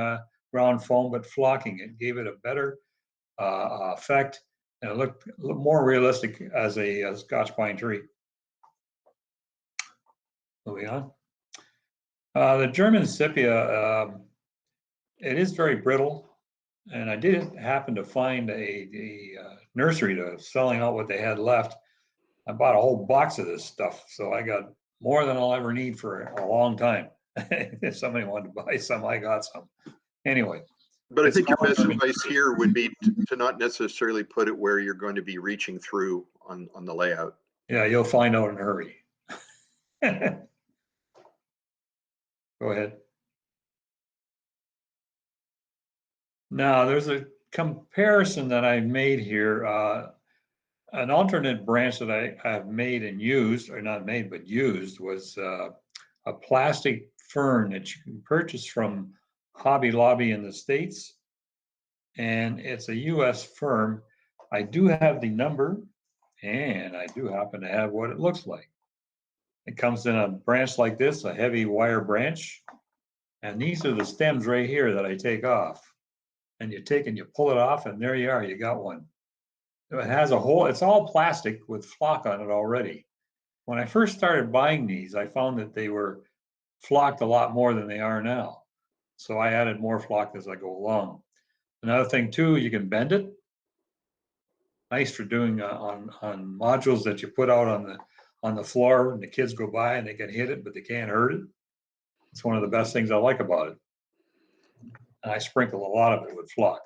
ground foam, but flocking it, gave it a better effect. And it looked more realistic as a Scotch pine tree. Moving on. The German Sepia, it is very brittle, and I did happen to find a nursery selling out what they had left. I bought a whole box of this stuff, so I got more than I'll ever need for a long time. If somebody wanted to buy some, I got some. Anyway. But I think your best advice here would be to not necessarily put it where you're going to be reaching through on the layout. Yeah, you'll find out in a hurry. Go ahead. Now, there's a comparison that I made here. An alternate branch that I have made and used, or not made, but used, was a plastic fern that you can purchase from Hobby Lobby in the States. And it's a US firm. I do have the number, and I do happen to have what it looks like. It comes in a branch like this, a heavy wire branch. And these are the stems right here that I take off. And you take and you pull it off, and there you are, you got one. It has a hole, it's all plastic with flock on it already. When I first started buying these, I found that they were flocked a lot more than they are now. So I added more flock as I go along. Another thing too, you can bend it. Nice for doing on modules that you put out on the floor, and the kids go by and they can hit it, but they can't hurt it. It's one of the best things I like about it. And I sprinkle a lot of it with flock.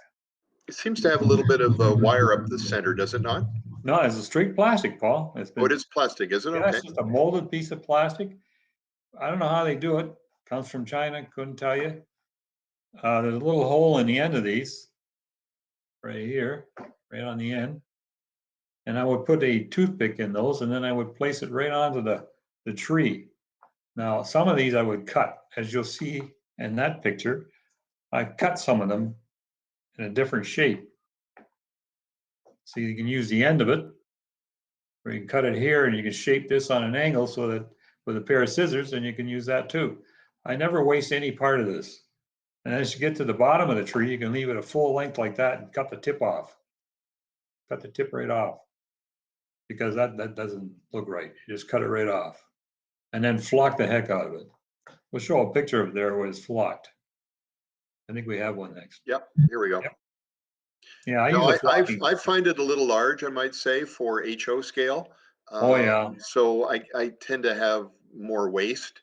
It seems to have a little bit of a wire up the center, does it not? No, it's a straight plastic, Paul. It is plastic, is it? Yeah, Okay. it's just a molded piece of plastic. I don't know how they do it. Comes from China, couldn't tell you. There's a little hole in the end of these, right here, right on the end. And I would put a toothpick in those, and then I would place it right onto the tree. Now, some of these I would cut, as you'll see in that picture. I've cut some of them in a different shape. So you can use the end of it, or you can cut it here, and you can shape this on an angle so that with a pair of scissors, and you can use that too. I never waste any part of this. And as you get to the bottom of the tree, you can leave it a full length like that and cut the tip off. Cut the tip right off, because that doesn't look right. You just cut it right off. And then flock the heck out of it. We'll show a picture of there where it's flocked. I think we have one next. Yep, here we go. Yep. Yeah, I No, use a flocking. I find it a little large, I might say, for HO scale. Oh, yeah. So I tend to have more waste.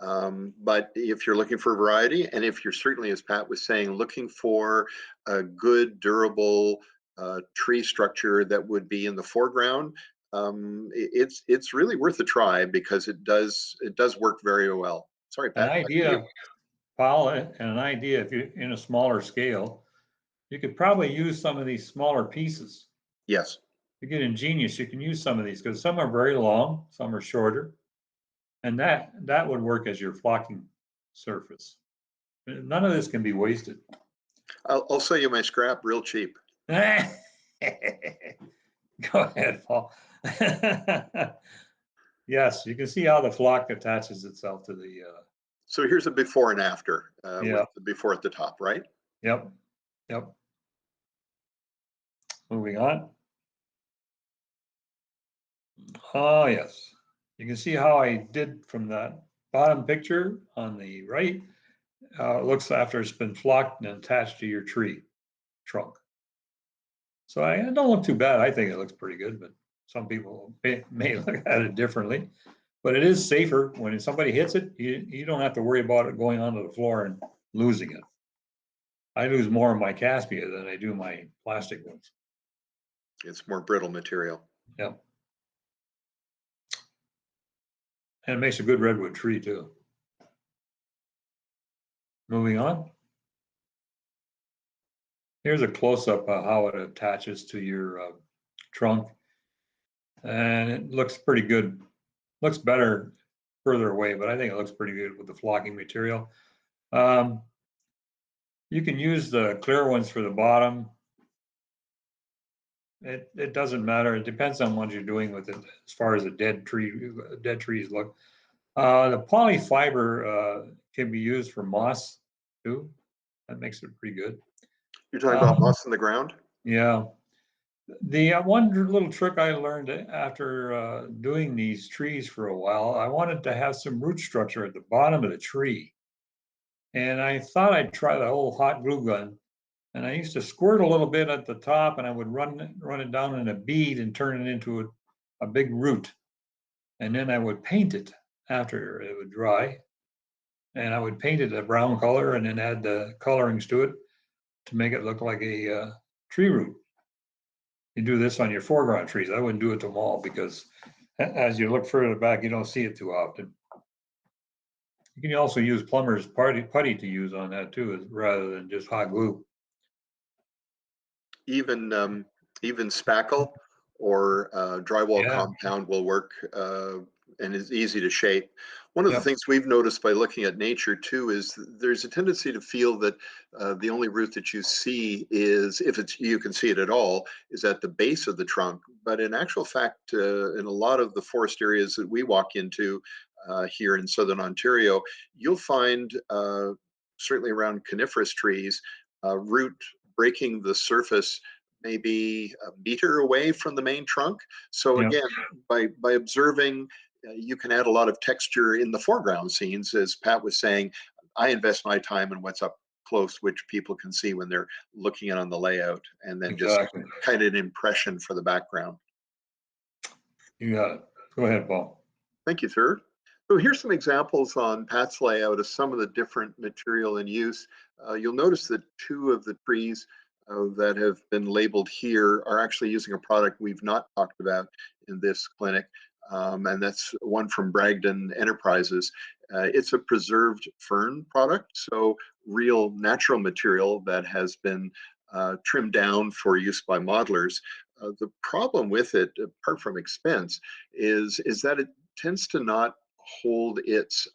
But if you're looking for variety, and if you're certainly, as Pat was saying, looking for a good, durable tree structure that would be in the foreground, it's really worth a try because it does work very well. Sorry, An Pat. back to you. idea, Paul, and an idea, if you're in a smaller scale, you could probably use some of these smaller pieces. Yes. You get ingenious, you can use some of these because some are very long, some are shorter. And that would work as your flocking surface. None of this can be wasted. I'll sell you my scrap real cheap. Go ahead, Paul. Yes, you can see how the flock attaches itself to the. So here's a before and after, Yeah. with the before at the top, right? Yep, yep. Moving on. Oh, yes. You can see how I did from that bottom picture on the right. It looks after it's been flocked and attached to your tree trunk. So I don't look too bad. I think it looks pretty good, but some people may look at it differently. But it is safer when somebody hits it. You don't have to worry about it going onto the floor and losing it. I lose more of my Caspia than I do my plastic ones. It's more brittle material. Yep. And it makes a good redwood tree too. Moving on. Here's a close-up of how it attaches to your trunk. And it looks pretty good. Looks better further away, but I think it looks pretty good with the flocking material. You can use the clear ones for the bottom. It doesn't matter. It depends on what you're doing with it as far as the dead trees look. The polyfiber can be used for moss too. That makes it pretty good. You're talking about moss in the ground? Yeah. The one little trick I learned after doing these trees for a while, I wanted to have some root structure at the bottom of the tree. And I thought I'd try the old hot glue gun. And I used to squirt a little bit at the top and I would run it down in a bead and turn it into a big root. And then I would paint it after it would dry. And I would paint it a brown color and then add the colorings to it to make it look like a tree root. You do this on your foreground trees. I wouldn't do it to them all because as you look further back, you don't see it too often. You can also use plumber's putty to use on that too, rather than just hot glue. Even spackle or drywall compound will work and is easy to shape. One of the things we've noticed by looking at nature too is there's a tendency to feel that the only root that you see is, if it's you can see it at all, is at the base of the trunk. But in actual fact, in a lot of the forest areas that we walk into here in southern Ontario, you'll find certainly around coniferous trees, root breaking the surface maybe a meter away from the main trunk. So again, by observing, you can add a lot of texture in the foreground scenes. As Pat was saying, I invest my time in what's up close, which people can see when they're looking in on the layout, and then just kind of an impression for the background. You got it. Go ahead, Paul. Thank you, sir. So here's some examples on Pat's layout of some of the different material in use. You'll notice that two of the trees that have been labeled here are actually using a product we've not talked about in this clinic, and that's one from Bragdon Enterprises. It's a preserved fern product, so real natural material that has been trimmed down for use by modelers. The problem with it, apart from expense, is that it tends to not hold its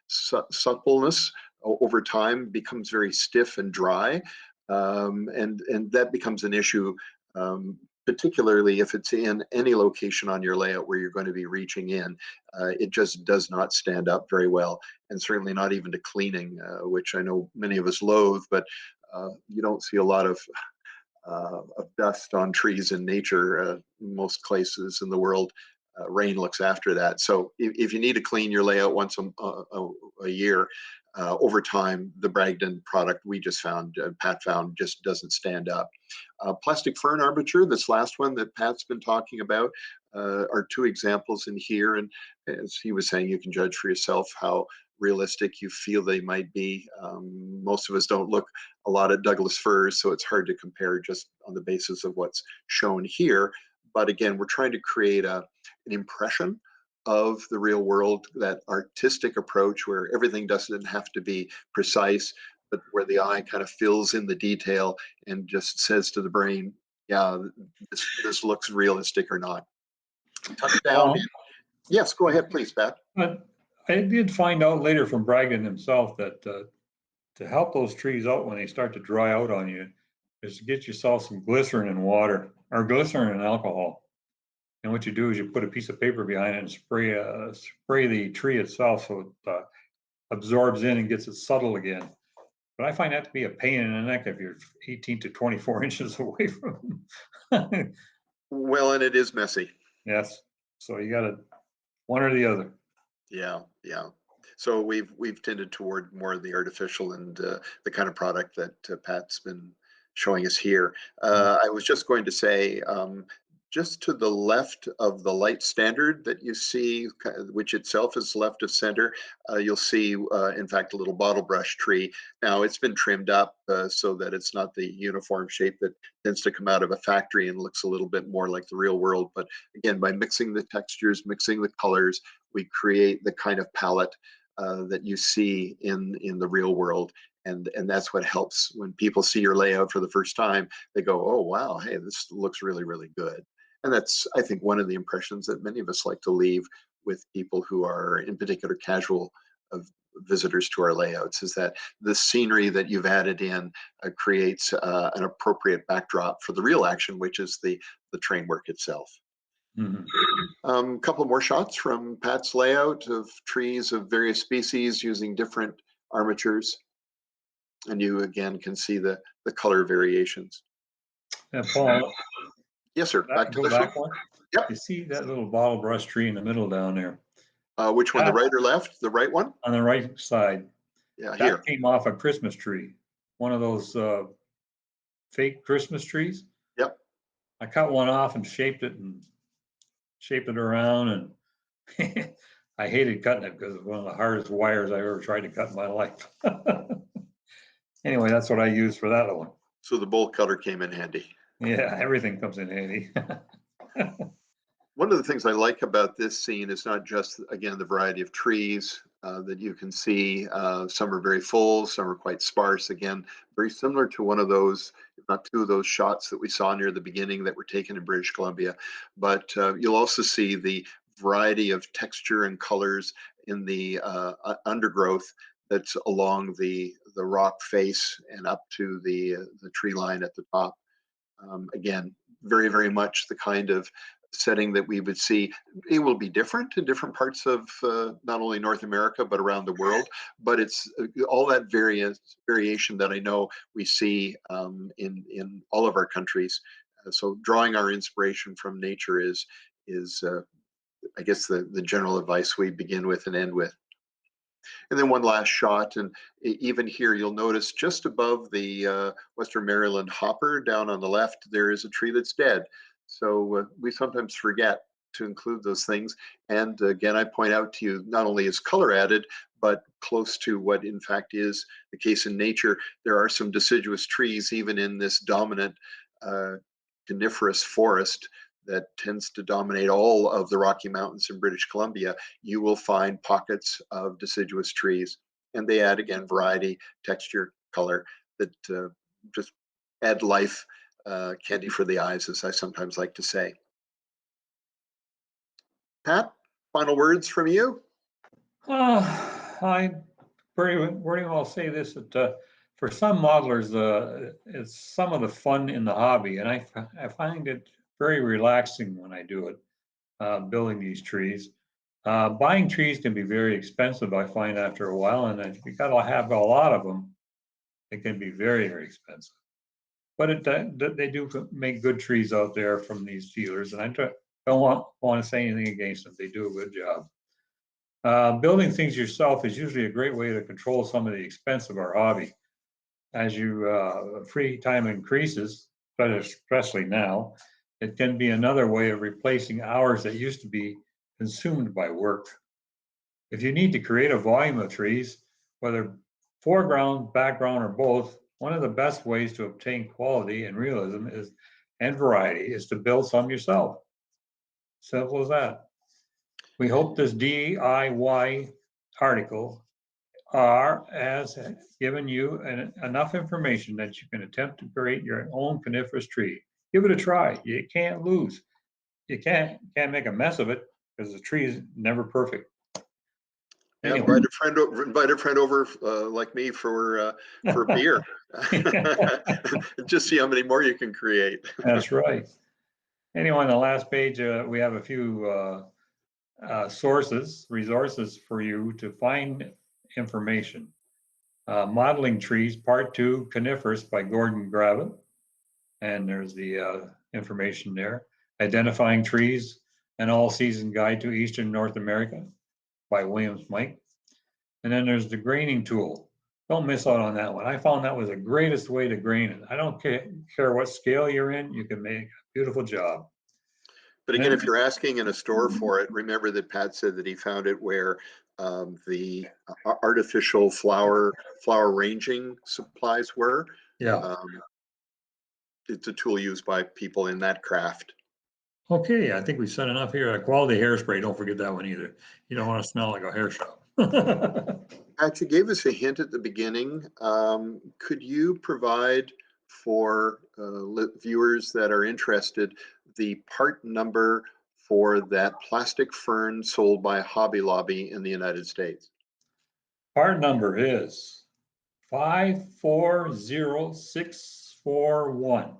suppleness over time, becomes very stiff and dry, and that becomes an issue, particularly if it's in any location on your layout where you're going to be reaching in. It just does not stand up very well, and certainly not even to cleaning, which I know many of us loathe, but you don't see a lot of dust on trees in nature. Most places in the world, rain looks after that. So if you need to clean your layout once a year, over time, the Bragdon product we just found, Pat found, just doesn't stand up. Plastic fern armature, this last one that Pat's been talking about, are two examples in here. And as he was saying, you can judge for yourself how realistic you feel they might be. Most of us don't look a lot at Douglas firs, so it's hard to compare just on the basis of what's shown here. But again, we're trying to create an impression of the real world, that artistic approach where everything doesn't have to be precise, but where the eye kind of fills in the detail and just says to the brain, yeah, this looks realistic or not. Tuck down. Yes, go ahead, please, Pat. But I did find out later from Bragdon himself that to help those trees out when they start to dry out on you is to get yourself some glycerin and water, or glycerin and alcohol. And what you do is you put a piece of paper behind it and spray the tree itself so it absorbs in and gets it subtle again. But I find that to be a pain in the neck if you're 18 to 24 inches away from them. Well, and it is messy. Yes. So you got to one or the other. Yeah, yeah. So we've tended toward more of the artificial and the kind of product that Pat's been showing us here. I was just going to say, just to the left of the light standard that you see, which itself is left of center, you'll see, in fact, a little bottle brush tree. Now, it's been trimmed up so that it's not the uniform shape that tends to come out of a factory and looks a little bit more like the real world. But again, by mixing the textures, mixing the colors, we create the kind of palette that you see in the real world. And that's what helps when people see your layout for the first time. They go, oh, wow, hey, this looks really, really good. And that's, I think, one of the impressions that many of us like to leave with people who are, in particular, casual visitors to our layouts, is that the scenery that you've added in creates an appropriate backdrop for the real action, which is the train work itself. A couple more shots from Pat's layout of trees of various species using different armatures. And you, again, can see the color variations. And Paul, yes, sir. Back to this back one. one. Yep. You see that little bottle brush tree in the middle down there? Which one, the right or left? The right one? On the right side. Yeah, that here. Came off a Christmas tree. One of those fake Christmas trees. Yep. I cut one off and shaped it around, and I hated cutting it because it was one of the hardest wires I ever tried to cut in my life. Anyway, that's what I used for that one. So the bolt cutter came in handy. Yeah, everything comes in handy. One of the things I like about this scene is not just, again, the variety of trees that you can see. Some are very full, some are quite sparse. Again, very similar to one of those, if not two of those shots that we saw near the beginning that were taken in British Columbia. But you'll also see the variety of texture and colors in the undergrowth that's along the rock face and up to the tree line at the top. Again, very, very much the kind of setting that we would see. It will be different in different parts of not only North America, but around the world. But it's all that variation that I know we see in all of our countries. So drawing our inspiration from nature is I guess, the general advice we begin with and end with. And then one last shot, and even here you'll notice just above the Western Maryland hopper down on the left, there is a tree that's dead. So we sometimes forget to include those things. And again, I point out to you, not only is color added, but close to what in fact is the case in nature, there are some deciduous trees even in this dominant coniferous forest that tends to dominate all of the Rocky Mountains in British Columbia. You will find pockets of deciduous trees, and they add, again, variety, texture, color that just add life, candy for the eyes, as I sometimes like to say. Pat, final words from you? I pretty well say this, that for some modelers, it's some of the fun in the hobby, and I find it very relaxing when I do it, building these trees. Buying trees can be very expensive, I find, after a while, and if you got to have a lot of them, it can be very, very expensive. But they do make good trees out there from these dealers, and I don't want to say anything against them. They do a good job. Building things yourself is usually a great way to control some of the expense of our hobby. As you free time increases, but especially now, it can be another way of replacing hours that used to be consumed by work. If you need to create a volume of trees, whether foreground, background, or both, one of the best ways to obtain quality and realism and variety is to build some yourself. Simple as that. We hope this DIY article has given you enough information that you can attempt to create your own coniferous tree. Give it a try. You can't lose. You can't make a mess of it because the tree is never perfect. Yeah, Anyway. invite a friend over like me for beer. Just see how many more you can create. That's right. Anyway, on the last page, we have a few resources for you to find information. Modeling Trees, Part 2, Coniferous by Gordon Gravitt. And there's the information there. Identifying Trees, an all-season guide to Eastern North America by Williams Mike. And then there's the graining tool. Don't miss out on that one. I found that was the greatest way to grain it. I don't care what scale you're in, you can make a beautiful job. But again, if you're asking in a store for it, remember that Pat said that he found it where the artificial flower ranging supplies were. Yeah. It's a tool used by people in that craft. Okay, I think we said enough here. Quality hairspray, don't forget that one either. You don't want to smell like a hair shop. Pat, you gave us a hint at the beginning. Could you provide for viewers that are interested the part number for that plastic fern sold by Hobby Lobby in the United States? Part number is 540641.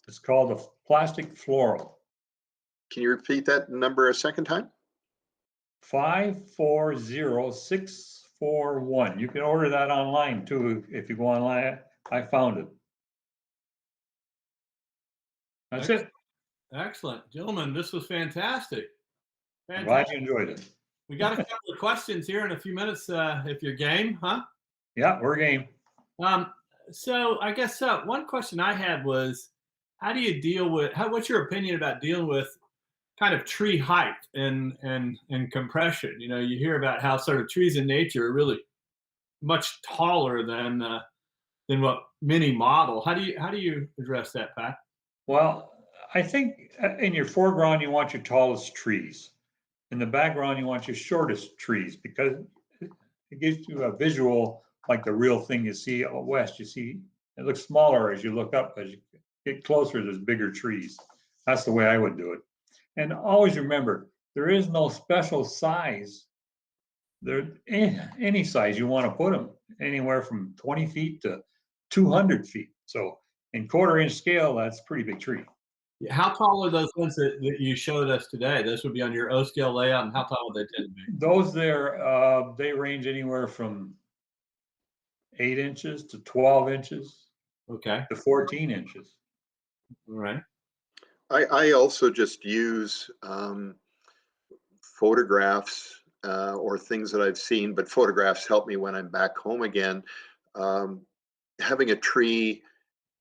It's called a plastic floral. Can you repeat that number a second time? 540641. You can order that online too. If you go online, I found it. That's it. Excellent. Gentlemen, this was fantastic. I'm glad you enjoyed it. We got a couple of questions here in a few minutes, if you're game, huh? Yeah, we're game. So I guess one question I had was, how do you deal with, what's your opinion about dealing with kind of tree height and compression? You know, you hear about how sort of trees in nature are really much taller than what many model. How do you address that, Pat? Well, I think in your foreground, you want your tallest trees. In the background, you want your shortest trees because it gives you a visual like the real thing you see out west. You see it looks smaller as you look up. As you get closer, there's bigger trees. That's the way I would do it. And always remember, there is no special size. There any size you want to put them, anywhere from 20 feet to 200 feet. So in quarter-inch scale, that's a pretty big tree. How tall are those ones that you showed us today? Those would be on your O-scale layout, and how tall would they tend to be? Those there, they range anywhere from 8 inches to 12 inches. Okay. To 14 inches. All right. I also just use photographs or things that I've seen, but photographs help me when I'm back home again. Having a tree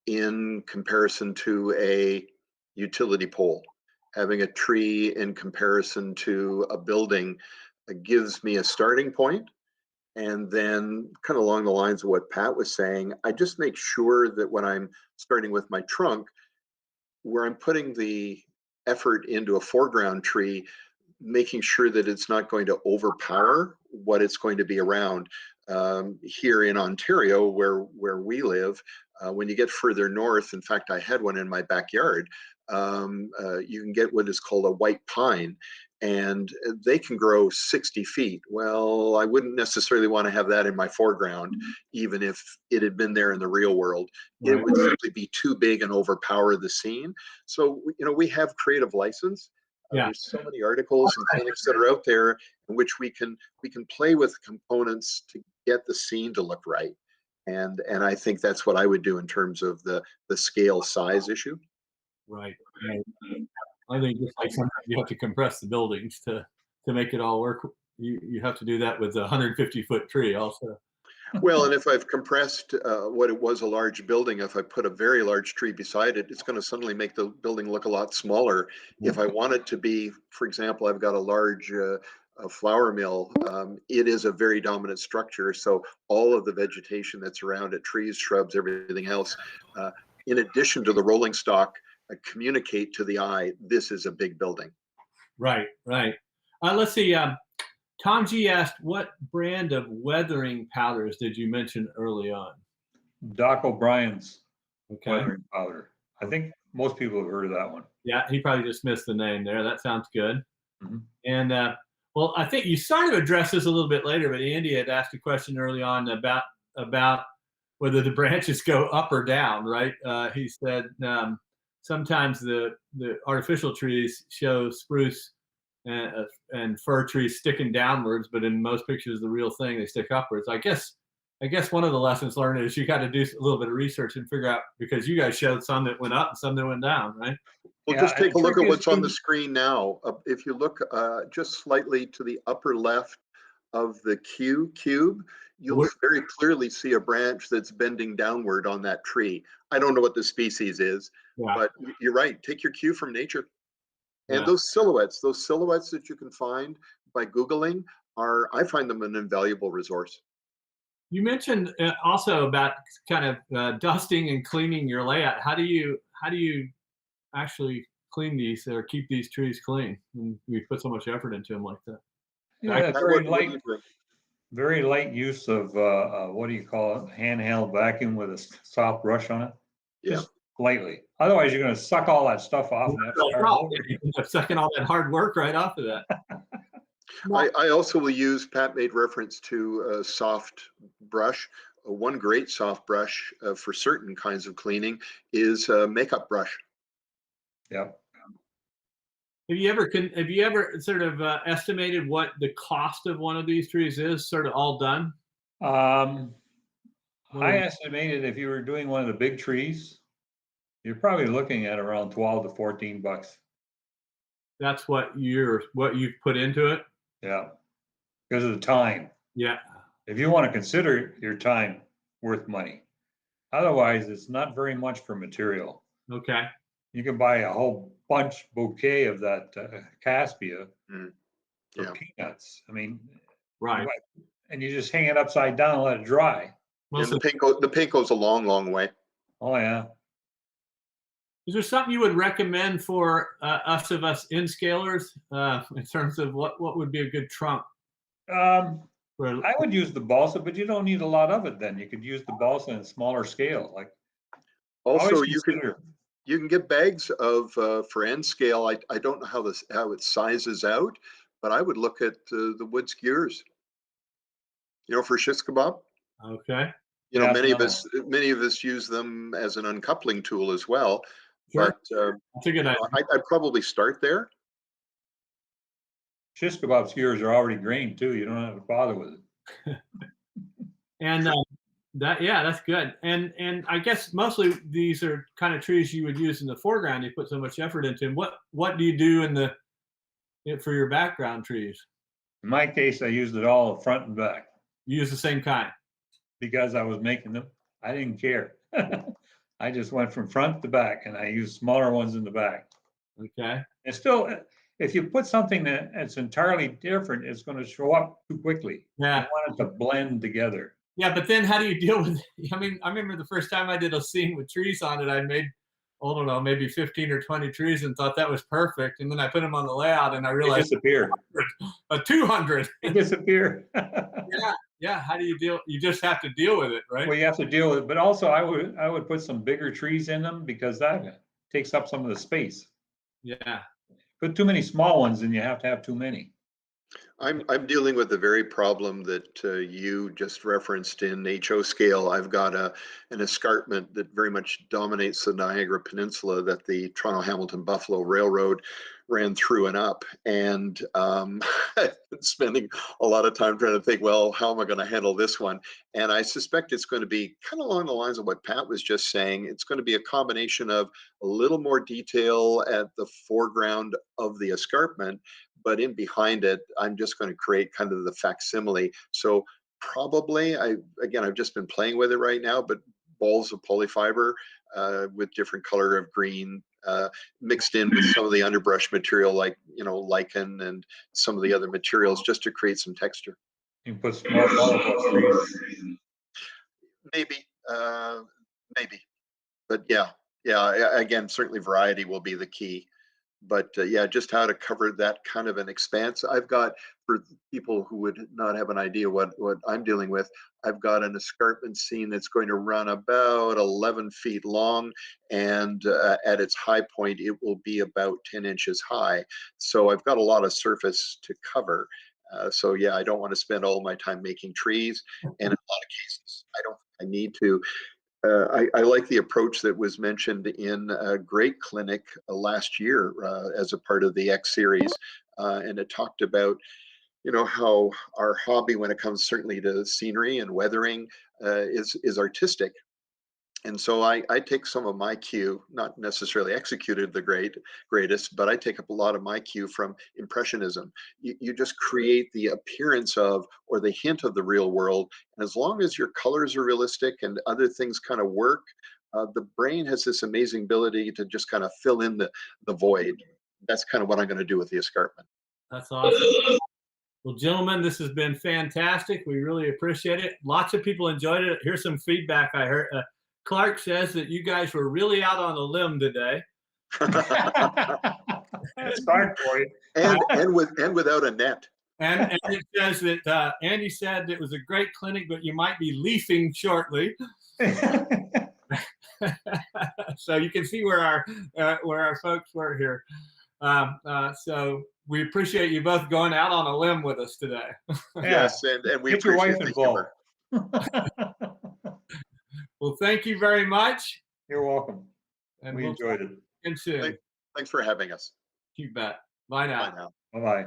in comparison to a utility pole, having a tree in comparison to a building gives me a starting point. And then kind of along the lines of what Pat was saying, I just make sure that when I'm starting with my trunk, where I'm putting the effort into a foreground tree, making sure that it's not going to overpower what it's going to be around. Here in Ontario, where we live, when you get further north, in fact, I had one in my backyard, you can get what is called a white pine, and they can grow 60 feet. Well, I wouldn't necessarily want to have that in my foreground, even if it had been there in the real world. It would simply be too big and overpower the scene. So, you know, we have creative license. There's so many articles and clinics that are out there in which we can play with components to get the scene to look right. And I think that's what I would do in terms of the scale size issue. Right. I think just like sometimes you have to compress the buildings to make it all work you have to do that with a 150-foot tree also. Well, and if I've compressed what it was a large building, if I put a very large tree beside it, it's going to suddenly make the building look a lot smaller. If I want it to be, for example, I've got a large a flour mill. It is a very dominant structure, so all of the vegetation that's around it, trees, shrubs, everything else, in addition to the rolling stock, communicate to the eye, this is a big building. Right, right. Let's see. Tom G asked, what brand of weathering powders did you mention early on? Doc O'Brien's Okay. weathering powder. I think most people have heard of that one. Yeah, he probably just missed the name there. That sounds good. Mm-hmm. And well, I think you sort of addressed this a little bit later, but Andy had asked a question early on about whether the branches go up or down, right? He said sometimes the artificial trees show spruce and fir trees sticking downwards, but in most pictures, the real thing, they stick upwards. I guess one of the lessons learned is you got to do a little bit of research and figure out, because you guys showed some that went up and some that went down, right? Well, Yeah, just take a look at what's on the is- screen now. If you look just slightly to the upper left of the cube, you'll very clearly see a branch that's bending downward on that tree. I don't know what the species is, but you're right. Take your cue from nature. And those silhouettes that you can find by Googling I find them an invaluable resource. You mentioned also about kind of dusting and cleaning your layout. How do you actually clean these or keep these trees clean when we put so much effort into them like that? Yeah, Pat, very what do you light, think? very light use of what do you call it? Handheld vacuum with a soft brush on it. Yeah. Just lightly. Otherwise, you're going to suck all that stuff off. And have to start over. You end up sucking all that hard work right off of that. I also will use, Pat made reference to a soft brush. One great soft brush for certain kinds of cleaning is a makeup brush. Yep. Have you ever sort of estimated what the cost of one of these trees is, sort of all done? I estimated if you were doing one of the big trees, you're probably looking at around 12 to 14 bucks. That's what you've put into it? Yeah. Because of the time. Yeah. If you want to consider your time worth money. Otherwise, it's not very much for material. Okay. You can buy a whole bouquet of that Caspia for peanuts. I mean, right. And you just hang it upside down and let it dry. And the paint goes a long, long way. Oh, yeah. Is there something you would recommend for us N-scalers in terms of what would be a good trunk? I would use the balsa, but you don't need a lot of it then. You could use the balsa in a smaller scale. Like also, you can get bags of for N scale. I don't know how it sizes out, but I would look at the wood skewers. For shish kebab. Okay. Many of us use them as an uncoupling tool as well. Sure. But that's a good idea. I'd probably start there. Shish kebab skewers are already grained too. You don't have to bother with it. And that's good. And I guess mostly these are kind of trees you would use in the foreground. You put so much effort into them. What do you do for your background trees? In my case, I used it all front and back. You use the same kind? Because I was making them. I didn't care. I just went from front to back, and I used smaller ones in the back. Okay. And still, if you put something that's entirely different, it's going to show up too quickly. Yeah. You want it to blend together. Yeah, but then how do you deal with it? I mean, I remember the first time I did a scene with trees on it, I made, I don't know, maybe 15 or 20 trees and thought that was perfect. And then I put them on the layout and I realized they disappear. 200. They disappear. Yeah. How do you deal? You just have to deal with it, right? Well, you have to deal with it, but also I would put some bigger trees in them because that takes up some of the space. Yeah. Put too many small ones and you have to have too many. I'm dealing with the very problem that you just referenced in HO scale. I've got an escarpment that very much dominates the Niagara Peninsula that the Toronto Hamilton Buffalo Railroad ran through and up. And spending a lot of time trying to think, well, how am I going to handle this one? And I suspect it's going to be kind of along the lines of what Pat was just saying. It's going to be a combination of a little more detail at the foreground of the escarpment, but in behind it, I'm just going to create kind of the facsimile. So probably, I've just been playing with it right now, but balls of polyfiber with different color of green, mixed in with some of the underbrush material like, lichen and some of the other materials, just to create some texture. You can put small butterfly trees. Maybe, but yeah, again, certainly variety will be the key. But yeah, just how to cover that kind of an expanse. I've got, for people who would not have an idea what I'm dealing with, I've got an escarpment scene that's going to run about 11 feet long, and at its high point, it will be about 10 inches high. So I've got a lot of surface to cover. So yeah, I don't want to spend all my time making trees, and in a lot of cases, I need to. I like the approach that was mentioned in a great clinic last year as a part of the X series, and it talked about, how our hobby, when it comes certainly to scenery and weathering, is artistic. And so I take some of my cue, not necessarily executed the greatest, but I take up a lot of my cue from Impressionism. You just create the appearance of, or the hint of, the real world. And as long as your colors are realistic and other things kind of work, the brain has this amazing ability to just kind of fill in the void. That's kind of what I'm going to do with the escarpment. That's awesome. Well, gentlemen, this has been fantastic. We really appreciate it. Lots of people enjoyed it. Here's some feedback I heard. Clark says that you guys were really out on a limb today. It's hard for you. And without a net. And it says that Andy said it was a great clinic, but you might be leafing shortly. So you can see where our folks were here. So we appreciate you both going out on a limb with us today. Yes, and we Get your appreciate wife the humor. involved. Well, thank you very much. You're welcome. And We enjoyed it. And soon. Thanks for having us. You bet. Bye now. Bye now. Bye-bye.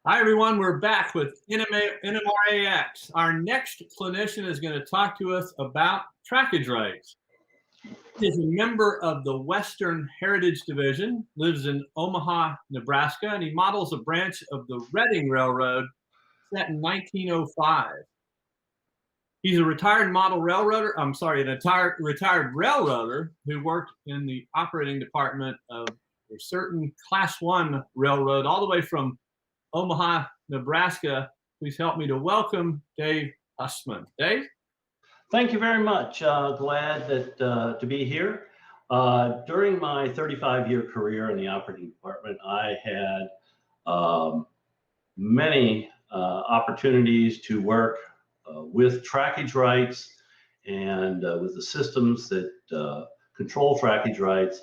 Hi, everyone. We're back with NMRAx. Our next clinician is going to talk to us about trackage rights. He is a member of the Western Heritage Division, lives in Omaha, Nebraska, and he models a branch of the Reading Railroad set in 1905. He's a retired model railroader, retired railroader who worked in the operating department of a certain Class 1 railroad all the way from Omaha, Nebraska. Please help me to welcome Dave Hussman. Dave? Thank you very much. Glad to be here. During my 35-year career in the operating department, I had many opportunities to work with trackage rights and with the systems that control trackage rights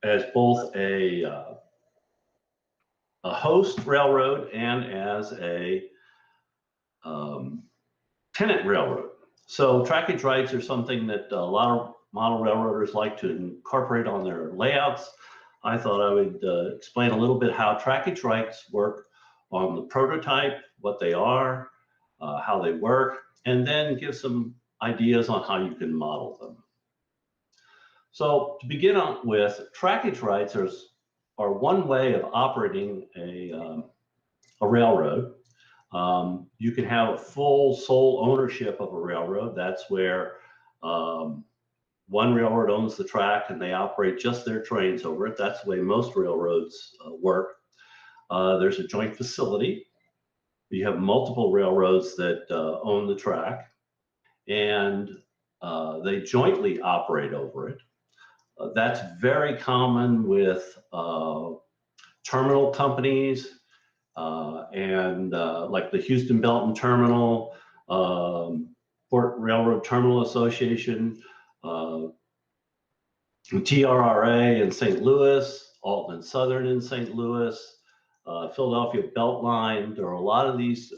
as both a host railroad and as a tenant railroad. So trackage rights are something that a lot of model railroaders like to incorporate on their layouts. I thought I would explain a little bit how trackage rights work on the prototype, what they are, how they work, and then give some ideas on how you can model them. So to begin on with, trackage rights are one way of operating a railroad. You can have a full sole ownership of a railroad. That's where one railroad owns the track and they operate just their trains over it. That's the way most railroads work. There's a joint facility. You have multiple railroads that own the track, and they jointly operate over it. That's very common with terminal companies and like the Houston Belton Terminal, Port Railroad Terminal Association, TRRA in St. Louis, Alton and Southern in St. Louis, Philadelphia Beltline. There are a lot of these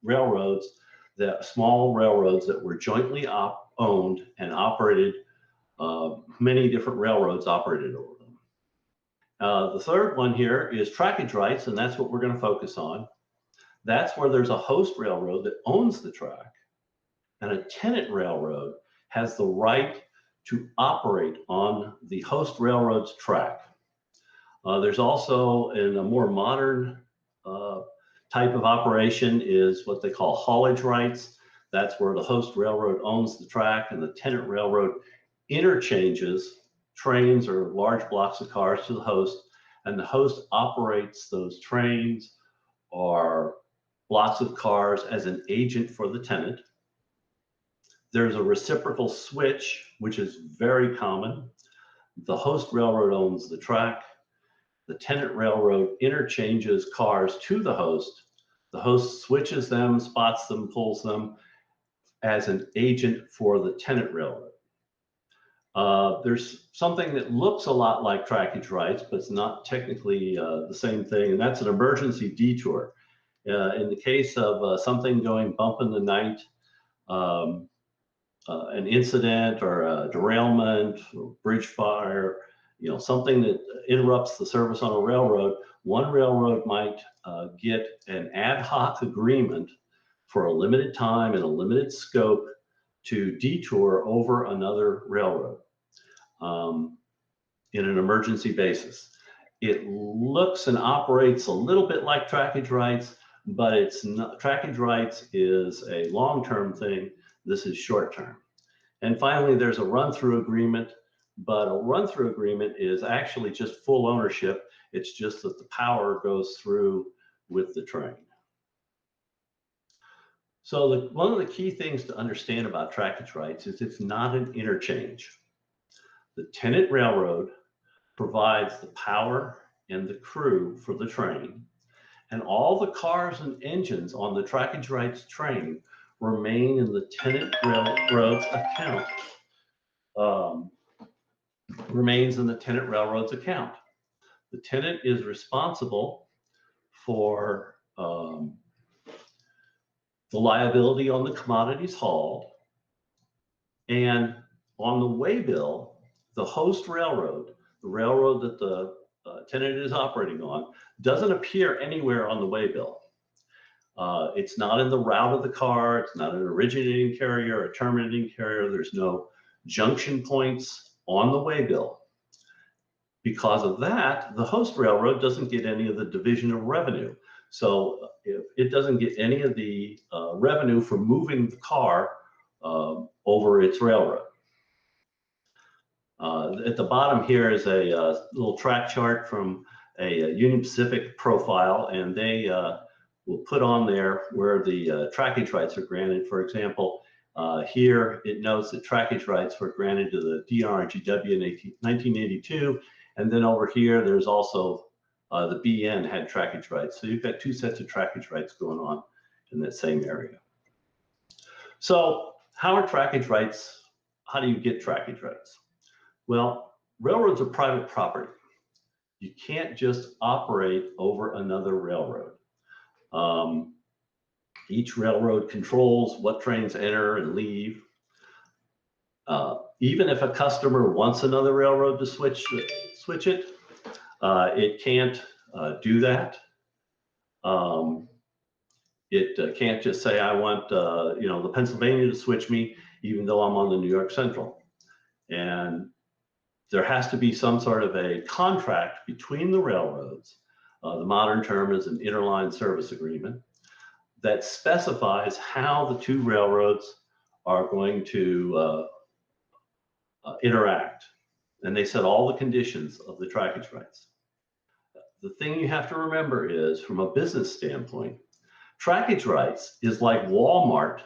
railroads, small railroads that were jointly owned and operated. Many different railroads operated over them. The third one here is trackage rights, and that's what we're going to focus on. That's where there's a host railroad that owns the track, and a tenant railroad has the right to operate on the host railroad's track. There's also, in a more modern type of operation, is what they call haulage rights. That's where the host railroad owns the track and the tenant railroad interchanges trains or large blocks of cars to the host, and the host operates those trains or blocks of cars as an agent for the tenant. There's a reciprocal switch, which is very common. The host railroad owns the track. The tenant railroad interchanges cars to the host. The host switches them, spots them, pulls them as an agent for the tenant railroad. There's something that looks a lot like trackage rights, but it's not technically the same thing, and that's an emergency detour. In the case of something going bump in the night, an incident or a derailment, or bridge fire, something that interrupts the service on a railroad, one railroad might get an ad hoc agreement for a limited time and a limited scope to detour over another railroad in an emergency basis. It looks and operates a little bit like trackage rights, but it's not. Trackage rights is a long-term thing. This is short-term. And finally, there's a run-through agreement, but a run-through agreement is actually just full ownership. It's just that the power goes through with the train. So one of the key things to understand about trackage rights is it's not an interchange. The tenant railroad provides the power and the crew for the train, and all the cars and engines on the trackage rights train remain in the tenant railroad's account. Remains in the tenant railroad's account. The tenant is responsible for the liability on the commodities hauled, and on the waybill, the host railroad, the railroad that the tenant is operating on doesn't appear anywhere on the waybill. It's not in the route of the car. It's not an originating carrier, a terminating carrier. There's no junction points on the waybill. Because of that, the host railroad doesn't get any of the division of revenue. So if it doesn't get any of the revenue for moving the car over its railroad. At the bottom here is a little track chart from a Union Pacific profile, and they will put on there where the trackage rights are granted. For example, here it notes that trackage rights were granted to the DRGW in 1982, and then over here there's also the BN had trackage rights. So you've got two sets of trackage rights going on in that same area. So how are trackage rights? How do you get trackage rights? Well, railroads are private property. You can't just operate over another railroad. Each railroad controls what trains enter and leave. Even if a customer wants another railroad to switch it, it can't do that. It can't just say, I want the Pennsylvania to switch me, even though I'm on the New York Central. And there has to be some sort of a contract between the railroads. The modern term is an interline service agreement that specifies how the two railroads are going to interact. And they set all the conditions of the trackage rights. The thing you have to remember is, from a business standpoint, trackage rights is like Walmart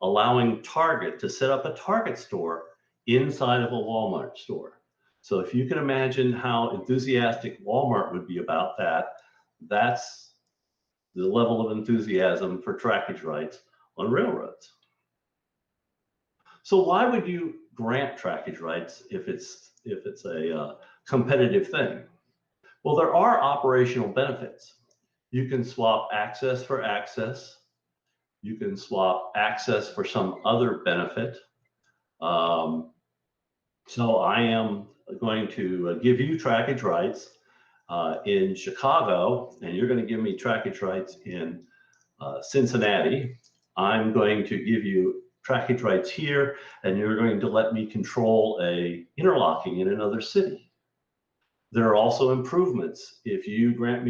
allowing Target to set up a Target store inside of a Walmart store. So if you can imagine how enthusiastic Walmart would be about that, that's the level of enthusiasm for trackage rights on railroads. So why would you grant trackage rights if it's a competitive thing? Well, there are operational benefits. You can swap access for access. You can swap access for some other benefit. So I am going to give you trackage rights in Chicago, and you're going to give me trackage rights in Cincinnati. I'm going to give you trackage rights here, and you're going to let me control a interlocking in another city. There are also improvements. If you let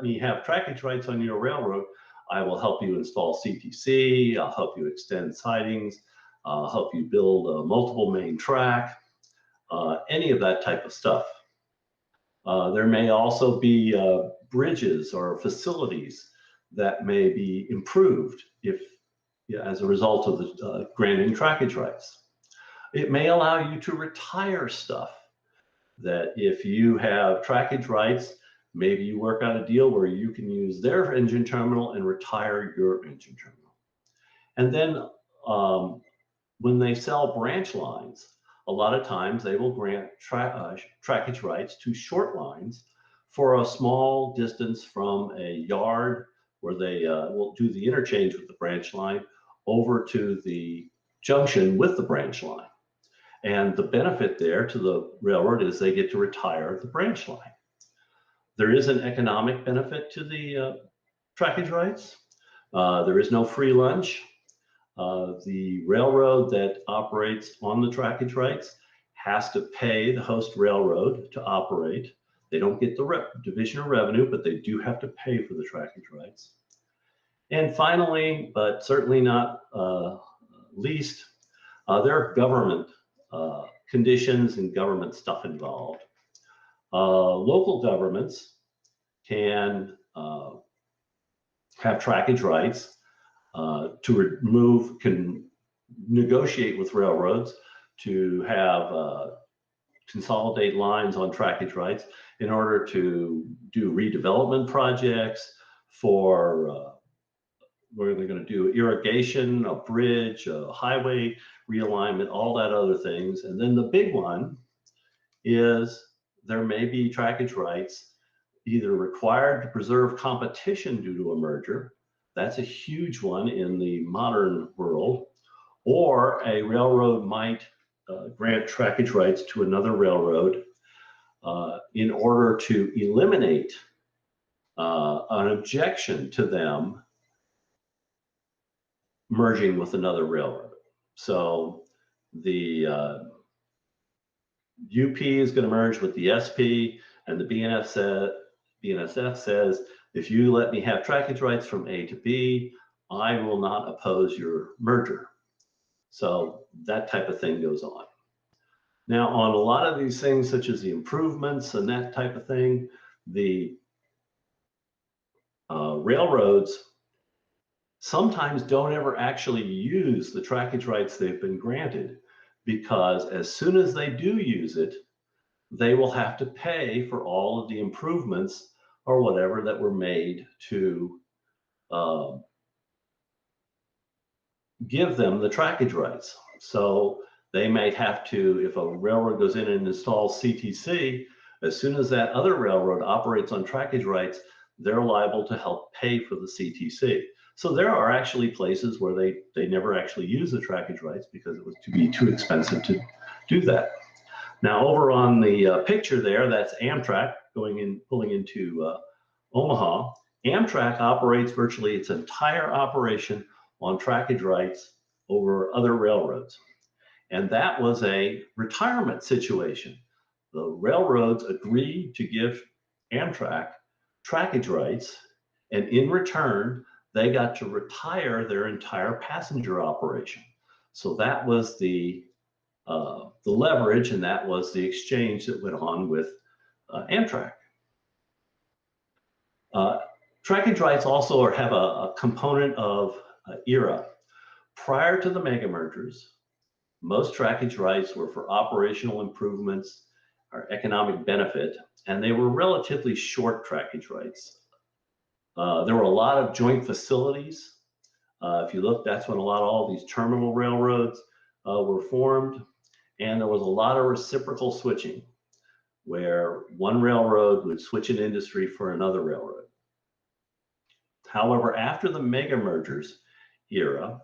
me have trackage rights on your railroad, I will help you install CTC, I'll help you extend sidings, I'll help you build a multiple main track, any of that type of stuff. There may also be bridges or facilities that may be improved as a result of the granting trackage rights. It may allow you to retire stuff that if you have trackage rights, maybe you work out a deal where you can use their engine terminal and retire your engine terminal. And then when they sell branch lines, a lot of times they will grant trackage rights to short lines for a small distance from a yard where they will do the interchange with the branch line over to the junction with the branch line. And the benefit there to the railroad is they get to retire the branch line. There is an economic benefit to the trackage rights. There is no free lunch. The railroad that operates on the trackage rights has to pay the host railroad to operate. They don't get the division of revenue, but they do have to pay for the trackage rights. And finally, but certainly not least, there are government conditions and government stuff involved. Local governments can have trackage rights can negotiate with railroads to have consolidate lines on trackage rights in order to do redevelopment projects for where they're going to do irrigation, a bridge, a highway realignment, all that other things. And then the big one is there may be trackage rights either required to preserve competition due to a merger. That's a huge one in the modern world. Or a railroad might grant trackage rights to another railroad in order to eliminate an objection to them merging with another railroad. So the UP is going to merge with the SP, and the BNSF says, if you let me have trackage rights from A to B, I will not oppose your merger. So that type of thing goes on. Now, on a lot of these things, such as the improvements and that type of thing, the railroads sometimes don't ever actually use the trackage rights they've been granted, because as soon as they do use it, they will have to pay for all of the improvements or whatever that were made to give them the trackage rights. So they may have to, if a railroad goes in and installs CTC, as soon as that other railroad operates on trackage rights, they're liable to help pay for the CTC. So there are actually places where they never actually use the trackage rights because it was too expensive to do that. Now over on the picture there, that's Amtrak pulling into Omaha. Amtrak operates virtually its entire operation on trackage rights over other railroads. And that was a retirement situation. The railroads agreed to give Amtrak trackage rights, and in return, they got to retire their entire passenger operation. So that was the leverage, and that was the exchange that went on with Amtrak. Trackage rights also have a component of era. Prior to the mega mergers, most trackage rights were for operational improvements or economic benefit, and they were relatively short trackage rights. There were a lot of joint facilities. If you look, that's when all these terminal railroads were formed, and there was a lot of reciprocal switching, where one railroad would switch an industry for another railroad. However, after the mega mergers era,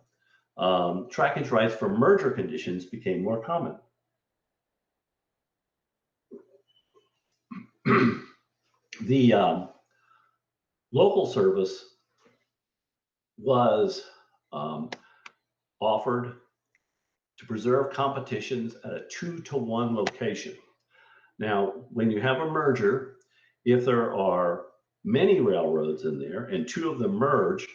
trackage rights for merger conditions became more common. The local service was offered to preserve competitions at a 2-to-1 location. Now, when you have a merger, if there are many railroads in there and 2 of them merge,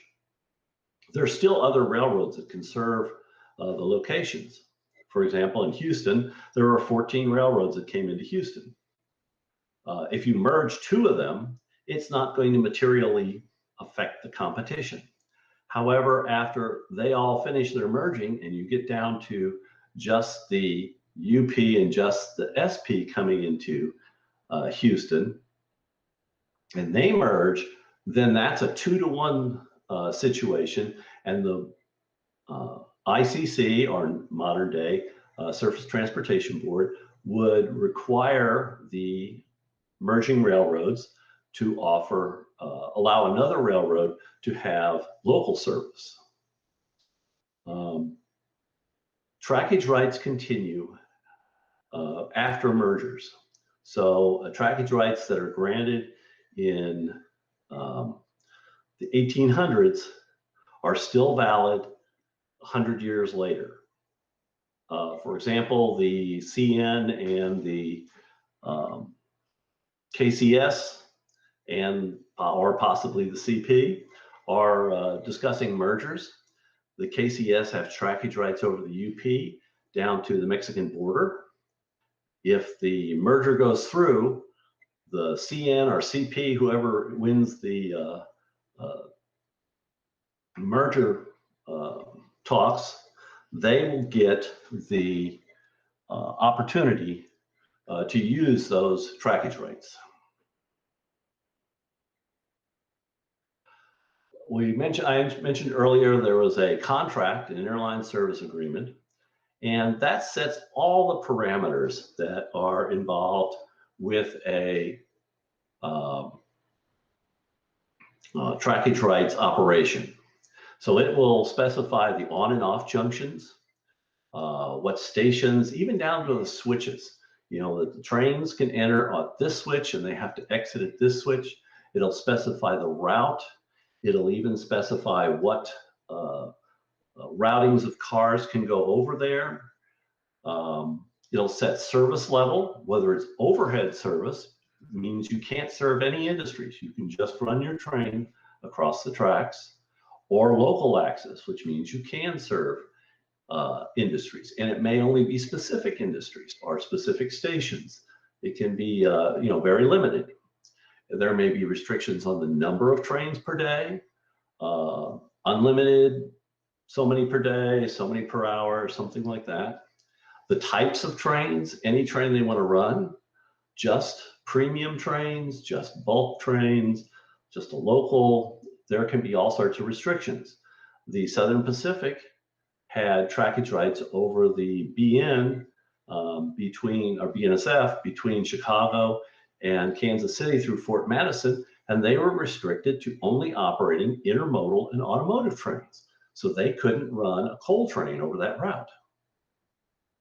there are still other railroads that can serve the locations. For example, in Houston, there were 14 railroads that came into Houston. If you merge 2 of them, it's not going to materially affect the competition. However, after they all finish their merging and you get down to just the UP and just the SP coming into Houston, and they merge, then that's a 2-to-1 situation, and the ICC, or modern day Surface Transportation Board, would require the merging railroads to offer, allow another railroad to have local service. Trackage rights continue after mergers. So trackage rights that are granted in the 1800s are still valid 100 years later. For example, the CN and the KCS and or possibly the CP are discussing mergers. The KCS have trackage rights over the UP down to the Mexican border. If the merger goes through, the CN or CP, whoever wins the merger talks, they will get the opportunity to use those trackage rights. I mentioned earlier there was a contract, an airline service agreement, and that sets all the parameters that are involved with a trackage rights operation. So it will specify the on and off junctions, what stations, even down to the switches. that the trains can enter at this switch and they have to exit at this switch. It'll specify the route. It'll even specify what routings of cars can go over there. It'll set service level, whether it's overhead service, means you can't serve any industries. You can just run your train across the tracks, or local access, which means you can serve industries, and it may only be specific industries or specific stations. It can be, very limited. There may be restrictions on the number of trains per day, unlimited, so many per day, so many per hour, something like that. The types of trains, any train they want to run, just premium trains, just bulk trains, just a local, there can be all sorts of restrictions. The Southern Pacific had trackage rights over the BN BNSF between Chicago and Kansas City through Fort Madison, and they were restricted to only operating intermodal and automotive trains. So they couldn't run a coal train over that route.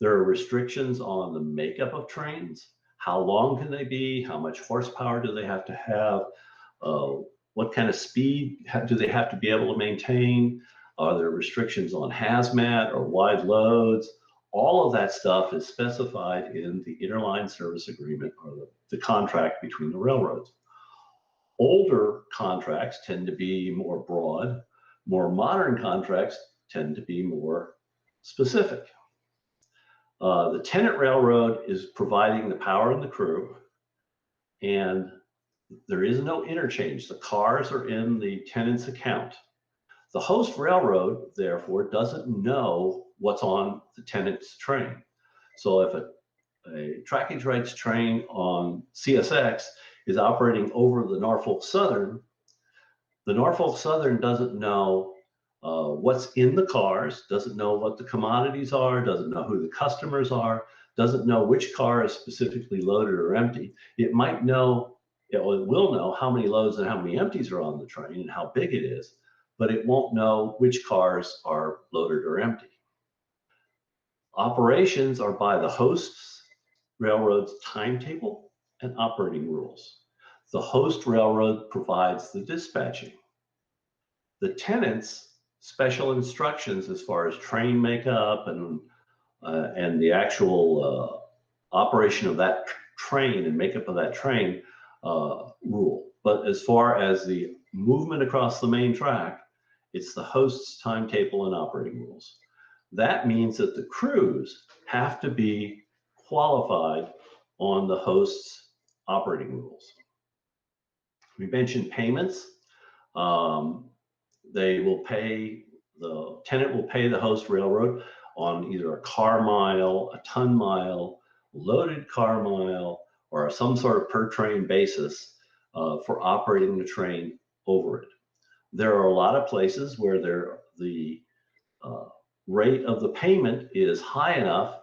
There are restrictions on the makeup of trains. How long can they be? How much horsepower do they have to have? What kind of speed do they have to be able to maintain? Are there restrictions on hazmat or wide loads? All of that stuff is specified in the interline service agreement, or the contract between the railroads. Older contracts tend to be more broad. More modern contracts tend to be more specific. The tenant railroad is providing the power and the crew, and there is no interchange. The cars are in the tenant's account. The host railroad, therefore, doesn't know what's on the tenant's train. So if a trackage rights train on CSX is operating over the Norfolk Southern doesn't know what's in the cars, doesn't know what the commodities are, doesn't know who the customers are, doesn't know which car is specifically loaded or empty. It will know how many loads and how many empties are on the train and how big it is, but it won't know which cars are loaded or empty. Operations are by the host's railroad's timetable and operating rules. The host railroad provides the dispatching. The tenant's special instructions as far as train makeup and the actual operation of that train and makeup of that train rule. But as far as the movement across the main track, it's the host's timetable and operating rules. That means that the crews have to be qualified on the host's operating rules. We mentioned payments. The tenant will pay the host railroad on either a car mile, a ton mile, loaded car mile, or some sort of per train basis for operating the train over it. There are a lot of places where the rate of the payment is high enough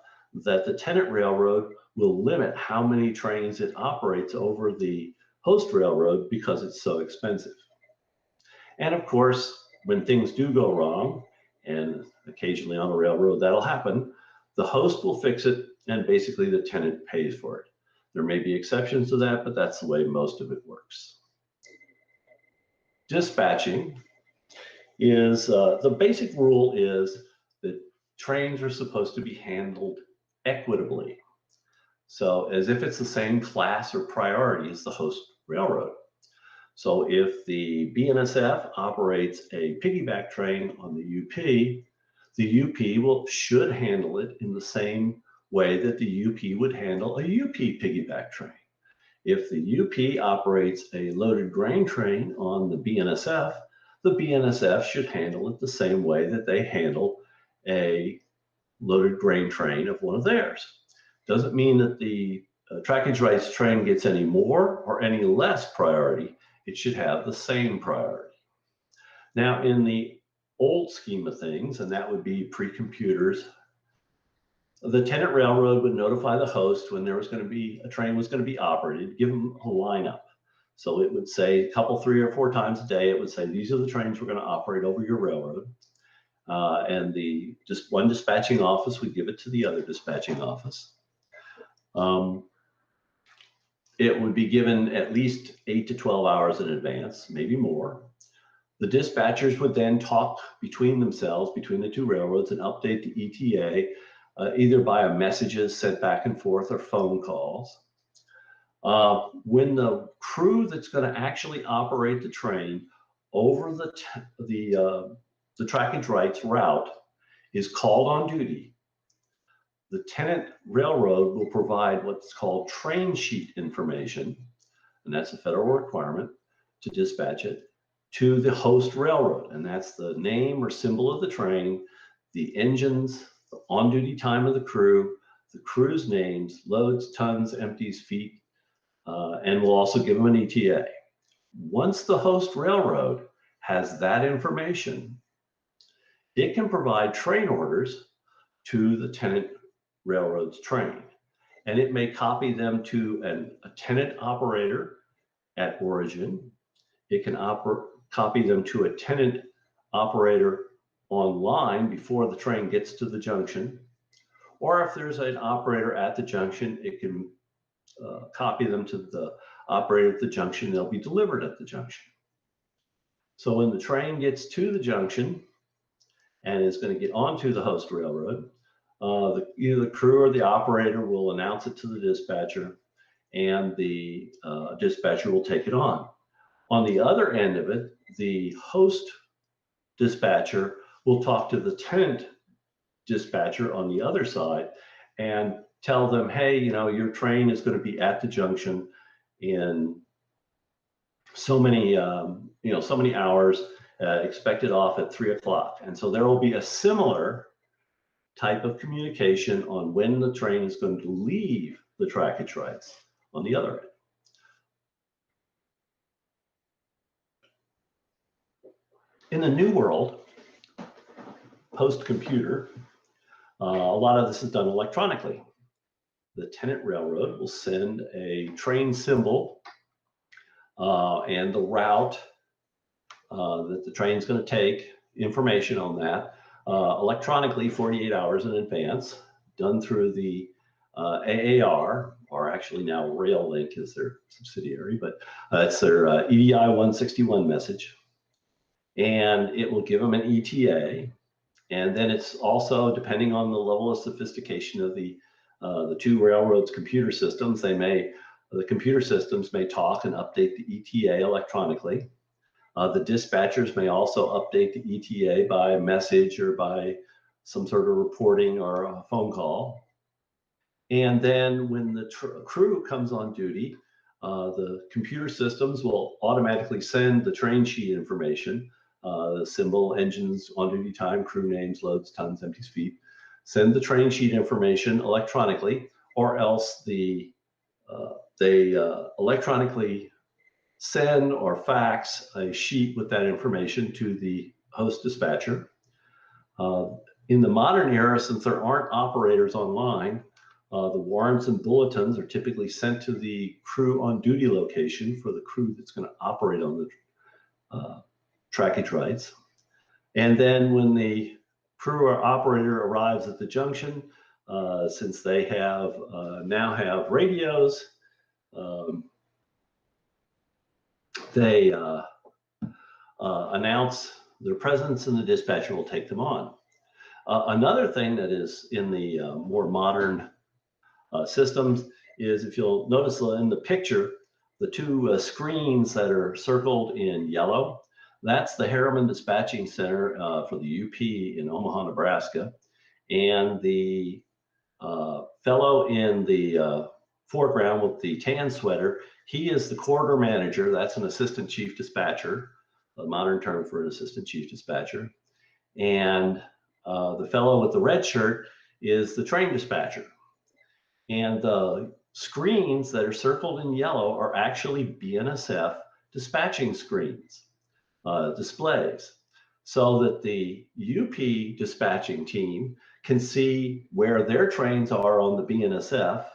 that the tenant railroad will limit how many trains it operates over the host railroad because it's so expensive. And of course, when things do go wrong, and occasionally on a railroad that'll happen, the host will fix it and basically the tenant pays for it. There may be exceptions to that, but that's the way most of it works. Dispatching is, the basic rule is that trains are supposed to be handled equitably. So as if it's the same class or priority as the host railroad. So if the BNSF operates a piggyback train on the UP should handle it in the same way that the UP would handle a UP piggyback train. If the UP operates a loaded grain train on the BNSF should handle it the same way that they handle a loaded grain train of one of theirs. Doesn't mean that the trackage rights train gets any more or any less priority. It should have the same priority. Now, in the old scheme of things, and that would be pre-computers, the tenant railroad would notify the host when a train was going to be operated, give them a lineup. So it would say a couple, 3 or 4 times a day, it would say, these are the trains we're going to operate over your railroad. And one dispatching office would give it to the other dispatching office. It would be given at least 8 to 12 hours in advance, maybe more. The dispatchers would then talk between themselves, between the two railroads, and update the ETA, either via messages sent back and forth or phone calls. When the crew that's going to actually operate the train over the trackage rights route is called on duty, the tenant railroad will provide what's called train sheet information, and that's a federal requirement to dispatch it, to the host railroad. And that's the name or symbol of the train, the engines, the on-duty time of the crew's names, loads, tons, empties, feet, and we'll also give them an ETA. Once the host railroad has that information, it can provide train orders to the tenant railroad's train, and it may copy them to a tenant operator at origin. It can copy them to a tenant operator online before the train gets to the junction, or if there's an operator at the junction, it can copy them to the operator at the junction. They'll be delivered at the junction. So when the train gets to the junction and is going to get onto the host railroad, either the crew or the operator will announce it to the dispatcher, and the dispatcher will take it on. On the other end of it, the host dispatcher will talk to the tenant dispatcher on the other side and tell them, hey, your train is going to be at the junction in so many, so many hours, expected off at 3 o'clock. And so there will be a similar type of communication on when the train is going to leave the trackage rights on the other end. In the new world, post-computer, a lot of this is done electronically. The tenant railroad will send a train symbol and the route that the train is going to take, information on that, electronically 48 hours in advance, done through the AAR, or actually now RailLink is their subsidiary, but it's their EDI 161 message. And it will give them an ETA. And then it's also, depending on the level of sophistication of the two railroads' computer systems, the computer systems may talk and update the ETA electronically. The dispatchers may also update the ETA by message or by some sort of reporting or a phone call. And then when the crew comes on duty, the computer systems will automatically send the train sheet information, the symbol, engines, on-duty time, crew names, loads, tons, empties, feet, send the train sheet information electronically, or else they electronically send or fax a sheet with that information to the host dispatcher. In the modern era, since there aren't operators online, the warrants and bulletins are typically sent to the crew on duty location for the crew that's going to operate on the trackage rights. And then when the crew or operator arrives at the junction, since they now have radios, they announce their presence and the dispatcher will take them on. Another thing that is in the more modern systems is, if you'll notice in the picture, the two screens that are circled in yellow, that's the Harriman Dispatching Center for the UP in Omaha, Nebraska. And the fellow in the foreground with the tan sweater, he is the corridor manager. That's an assistant chief dispatcher, a modern term for an assistant chief dispatcher. And the fellow with the red shirt is the train dispatcher. And the screens that are circled in yellow are actually BNSF dispatching screens, displays, so that the UP dispatching team can see where their trains are on the BNSF,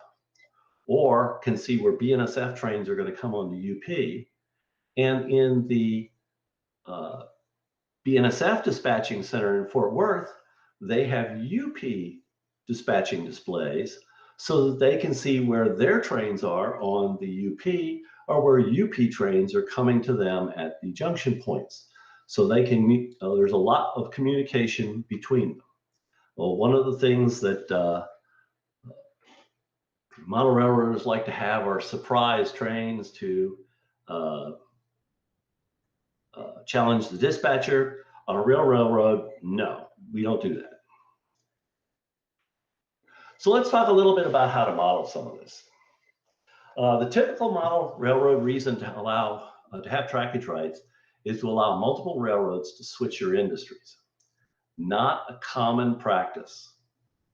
or can see where BNSF trains are going to come on the UP. And in the BNSF dispatching center in Fort Worth, they have UP dispatching displays, so that they can see where their trains are on the UP or where UP trains are coming to them at the junction points. So they can meet, there's a lot of communication between them. Well, one of the things that model railroaders like to have are surprise trains to challenge the dispatcher. On a real railroad, no, we don't do that. So let's talk a little bit about how to model some of this. The typical model railroad reason to allow to have trackage rights is to allow multiple railroads to switch your industries. Not a common practice.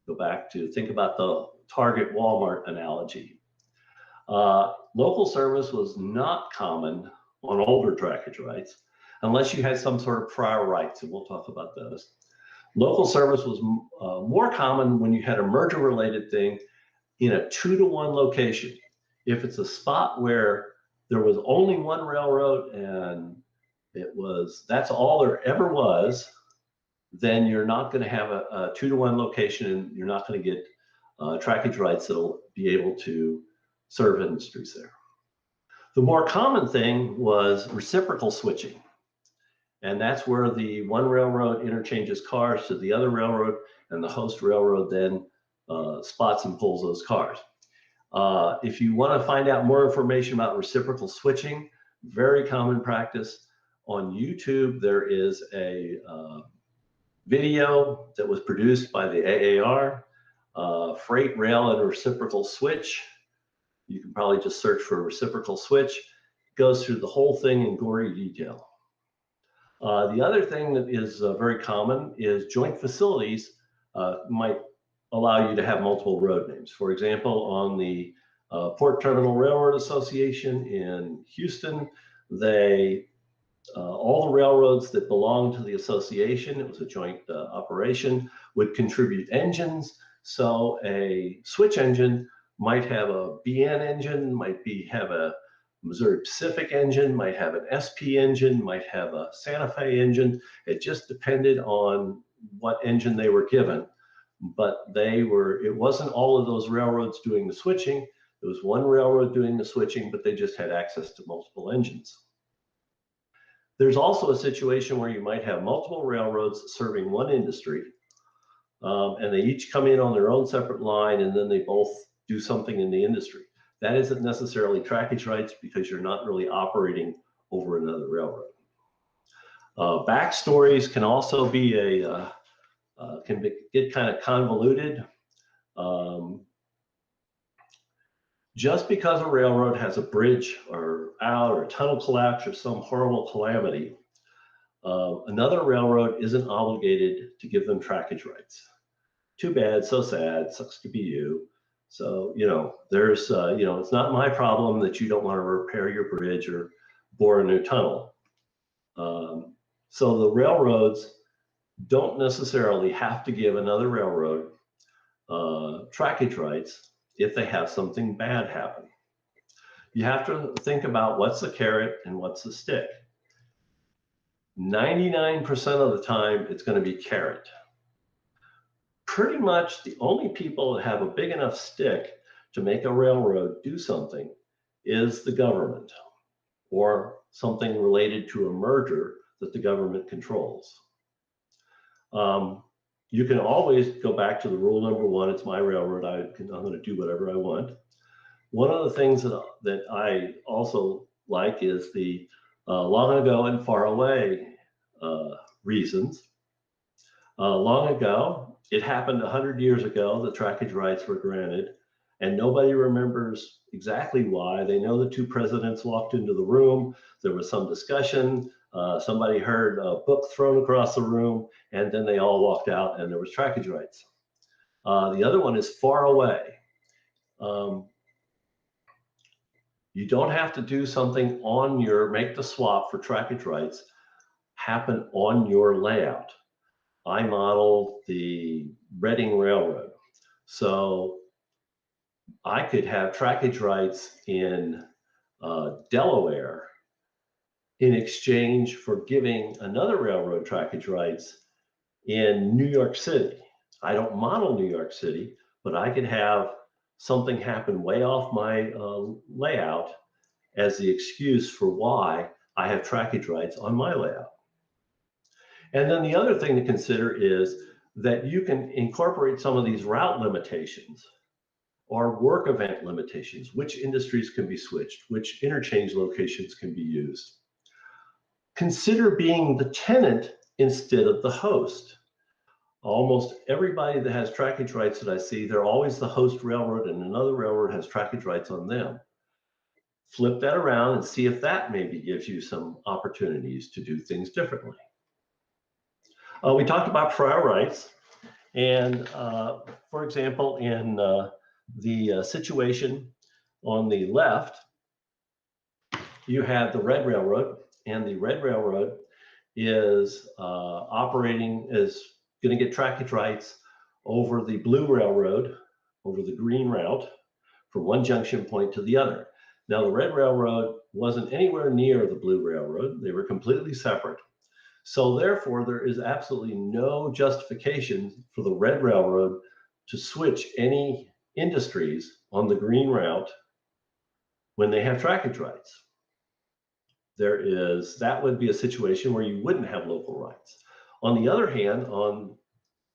Go back to think about the Target Walmart analogy. Local service was not common on older trackage rights unless you had some sort of prior rights, and we'll talk about those. Local service was more common when you had a merger related thing in a 2-to-1 location. If it's a spot where there was only one railroad and that's all there ever was, then you're not going to have a 2-to-1 location, and you're not going to get trackage rights that'll be able to serve industries there. The more common thing was reciprocal switching. And that's where the one railroad interchanges cars to the other railroad, and the host railroad then spots and pulls those cars. If you want to find out more information about reciprocal switching, very common practice. On YouTube, there is a video that was produced by the AAR, freight rail and reciprocal switch. You can probably just search for reciprocal switch. It goes through the whole thing in gory detail. The other thing that is very common is joint facilities might allow you to have multiple road names. For example, on the Port Terminal Railroad Association in Houston, all the railroads that belong to the association, it was a joint operation, would contribute engines. So a switch engine might have a BN engine, might have a Missouri Pacific engine, might have an SP engine, might have a Santa Fe engine. It just depended on what engine they were given. But it wasn't all of those railroads doing the switching. There was one railroad doing the switching, but they just had access to multiple engines. There's also a situation where you might have multiple railroads serving one industry, and they each come in on their own separate line, and then they both do something in the industry. That isn't necessarily trackage rights because you're not really operating over another railroad. Backstories can also be get kind of convoluted. Just because a railroad has a bridge or a tunnel collapse or some horrible calamity, another railroad isn't obligated to give them trackage rights. Too bad, so sad, sucks to be you. So, there's, it's not my problem that you don't want to repair your bridge or bore a new tunnel. So the railroads don't necessarily have to give another railroad trackage rights if they have something bad happen. You have to think about what's the carrot and what's the stick. 99% of the time, it's going to be carrot. Pretty much the only people that have a big enough stick to make a railroad do something is the government or something related to a merger that the government controls. You can always go back to the rule number one, it's my railroad, I'm going to do whatever I want. One of the things that I also like is the long ago and far away reasons. Long ago, it happened 100 years ago, the trackage rights were granted, and nobody remembers exactly why. They know the two presidents walked into the room, there was some discussion, somebody heard a book thrown across the room, and then they all walked out and there was trackage rights. The other one is far away. You don't have to do something make the swap for trackage rights happen on your layout. I modeled the Reading Railroad. So I could have trackage rights in Delaware in exchange for giving another railroad trackage rights in New York City. I don't model New York City, but I could have something happened way off my layout as the excuse for why I have trackage rights on my layout. And then the other thing to consider is that you can incorporate some of these route limitations or work event limitations, which industries can be switched, which interchange locations can be used. Consider being the tenant instead of the host. Almost everybody that has trackage rights that I see, they're always the host railroad, and another railroad has trackage rights on them. Flip that around and see if that maybe gives you some opportunities to do things differently. We talked about prior rights, and for example, in the situation on the left, you have the red railroad, and the red railroad is going to get trackage rights over the blue railroad, over the green route, from one junction point to the other. Now, the red railroad wasn't anywhere near the blue railroad. They were completely separate. So therefore, there is absolutely no justification for the red railroad to switch any industries on the green route when they have trackage rights. That would be a situation where you wouldn't have local rights. On the other hand, on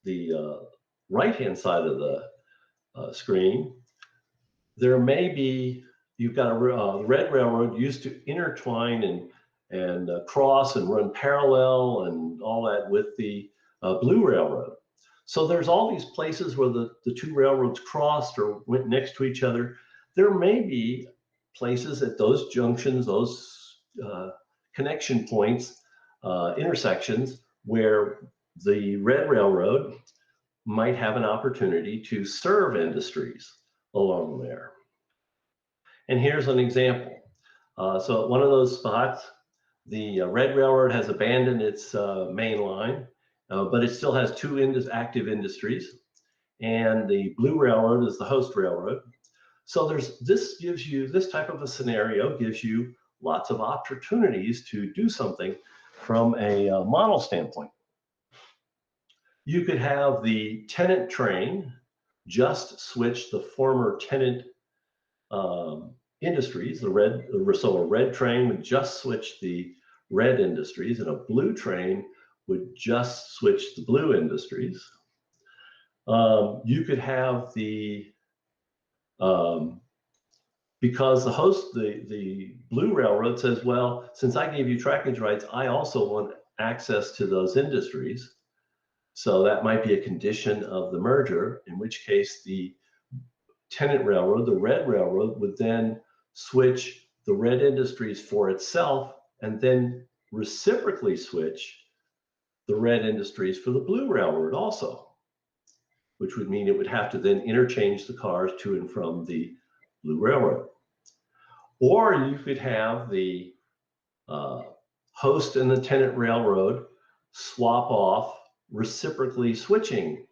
the right-hand side of the screen, there may be, you've got a red railroad used to intertwine and cross and run parallel and all that with the blue railroad. So there's all these places where the two railroads crossed or went next to each other. There may be places at those junctions, those connection points, intersections, where the red railroad might have an opportunity to serve industries along there. And here's an example. So at one of those spots, the red railroad has abandoned its main line, but it still has two active industries, and the blue railroad is the host railroad. So this type of a scenario gives you lots of opportunities to do something from a model standpoint. You could have the tenant train just switch the former tenant industries. So a red train would just switch the red industries, and a blue train would just switch the blue industries. You could have because the blue railroad says, well, since I gave you trackage rights, I also want access to those industries. So that might be a condition of the merger, in which case the tenant railroad, the red railroad, would then switch the red industries for itself and then reciprocally switch the red industries for the blue railroad also, which would mean it would have to then interchange the cars to and from the blue railroad. Or you could have the host and the tenant railroad swap off, reciprocally switching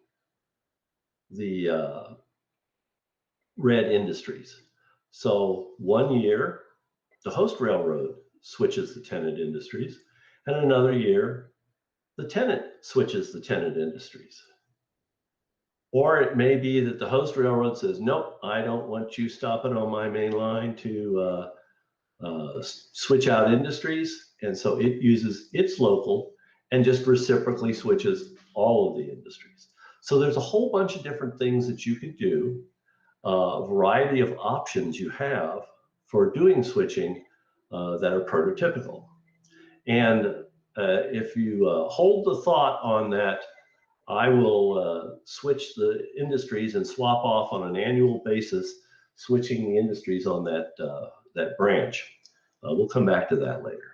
the red industries. So 1 year, the host railroad switches the tenant industries, and another year, the tenant switches the tenant industries. Or it may be that the host railroad says, nope, I don't want you stopping on my main line to switch out industries. And so it uses its local and just reciprocally switches all of the industries. So there's a whole bunch of different things that you could do, a variety of options you have for doing switching that are prototypical. And if you hold the thought on that, I will switch the industries and swap off on an annual basis, switching the industries on that branch. We'll come back to that later.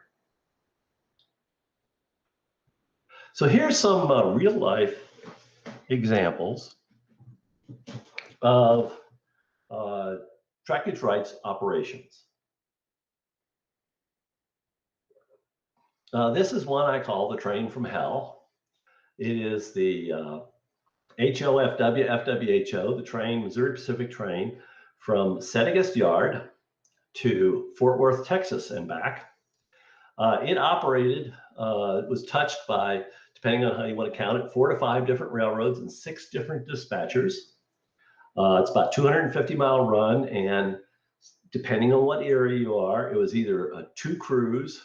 So here's some real life examples of trackage rights operations. This is one I call the train from hell. It is the FWHO, the train, Missouri Pacific train, from Settegast Yard to Fort Worth, Texas and back. It operated, was touched by, depending on how you want to count it, 4 to 5 different railroads and 6 different dispatchers. It's about 250-mile run, and depending on what area you are, it was either 2 crews,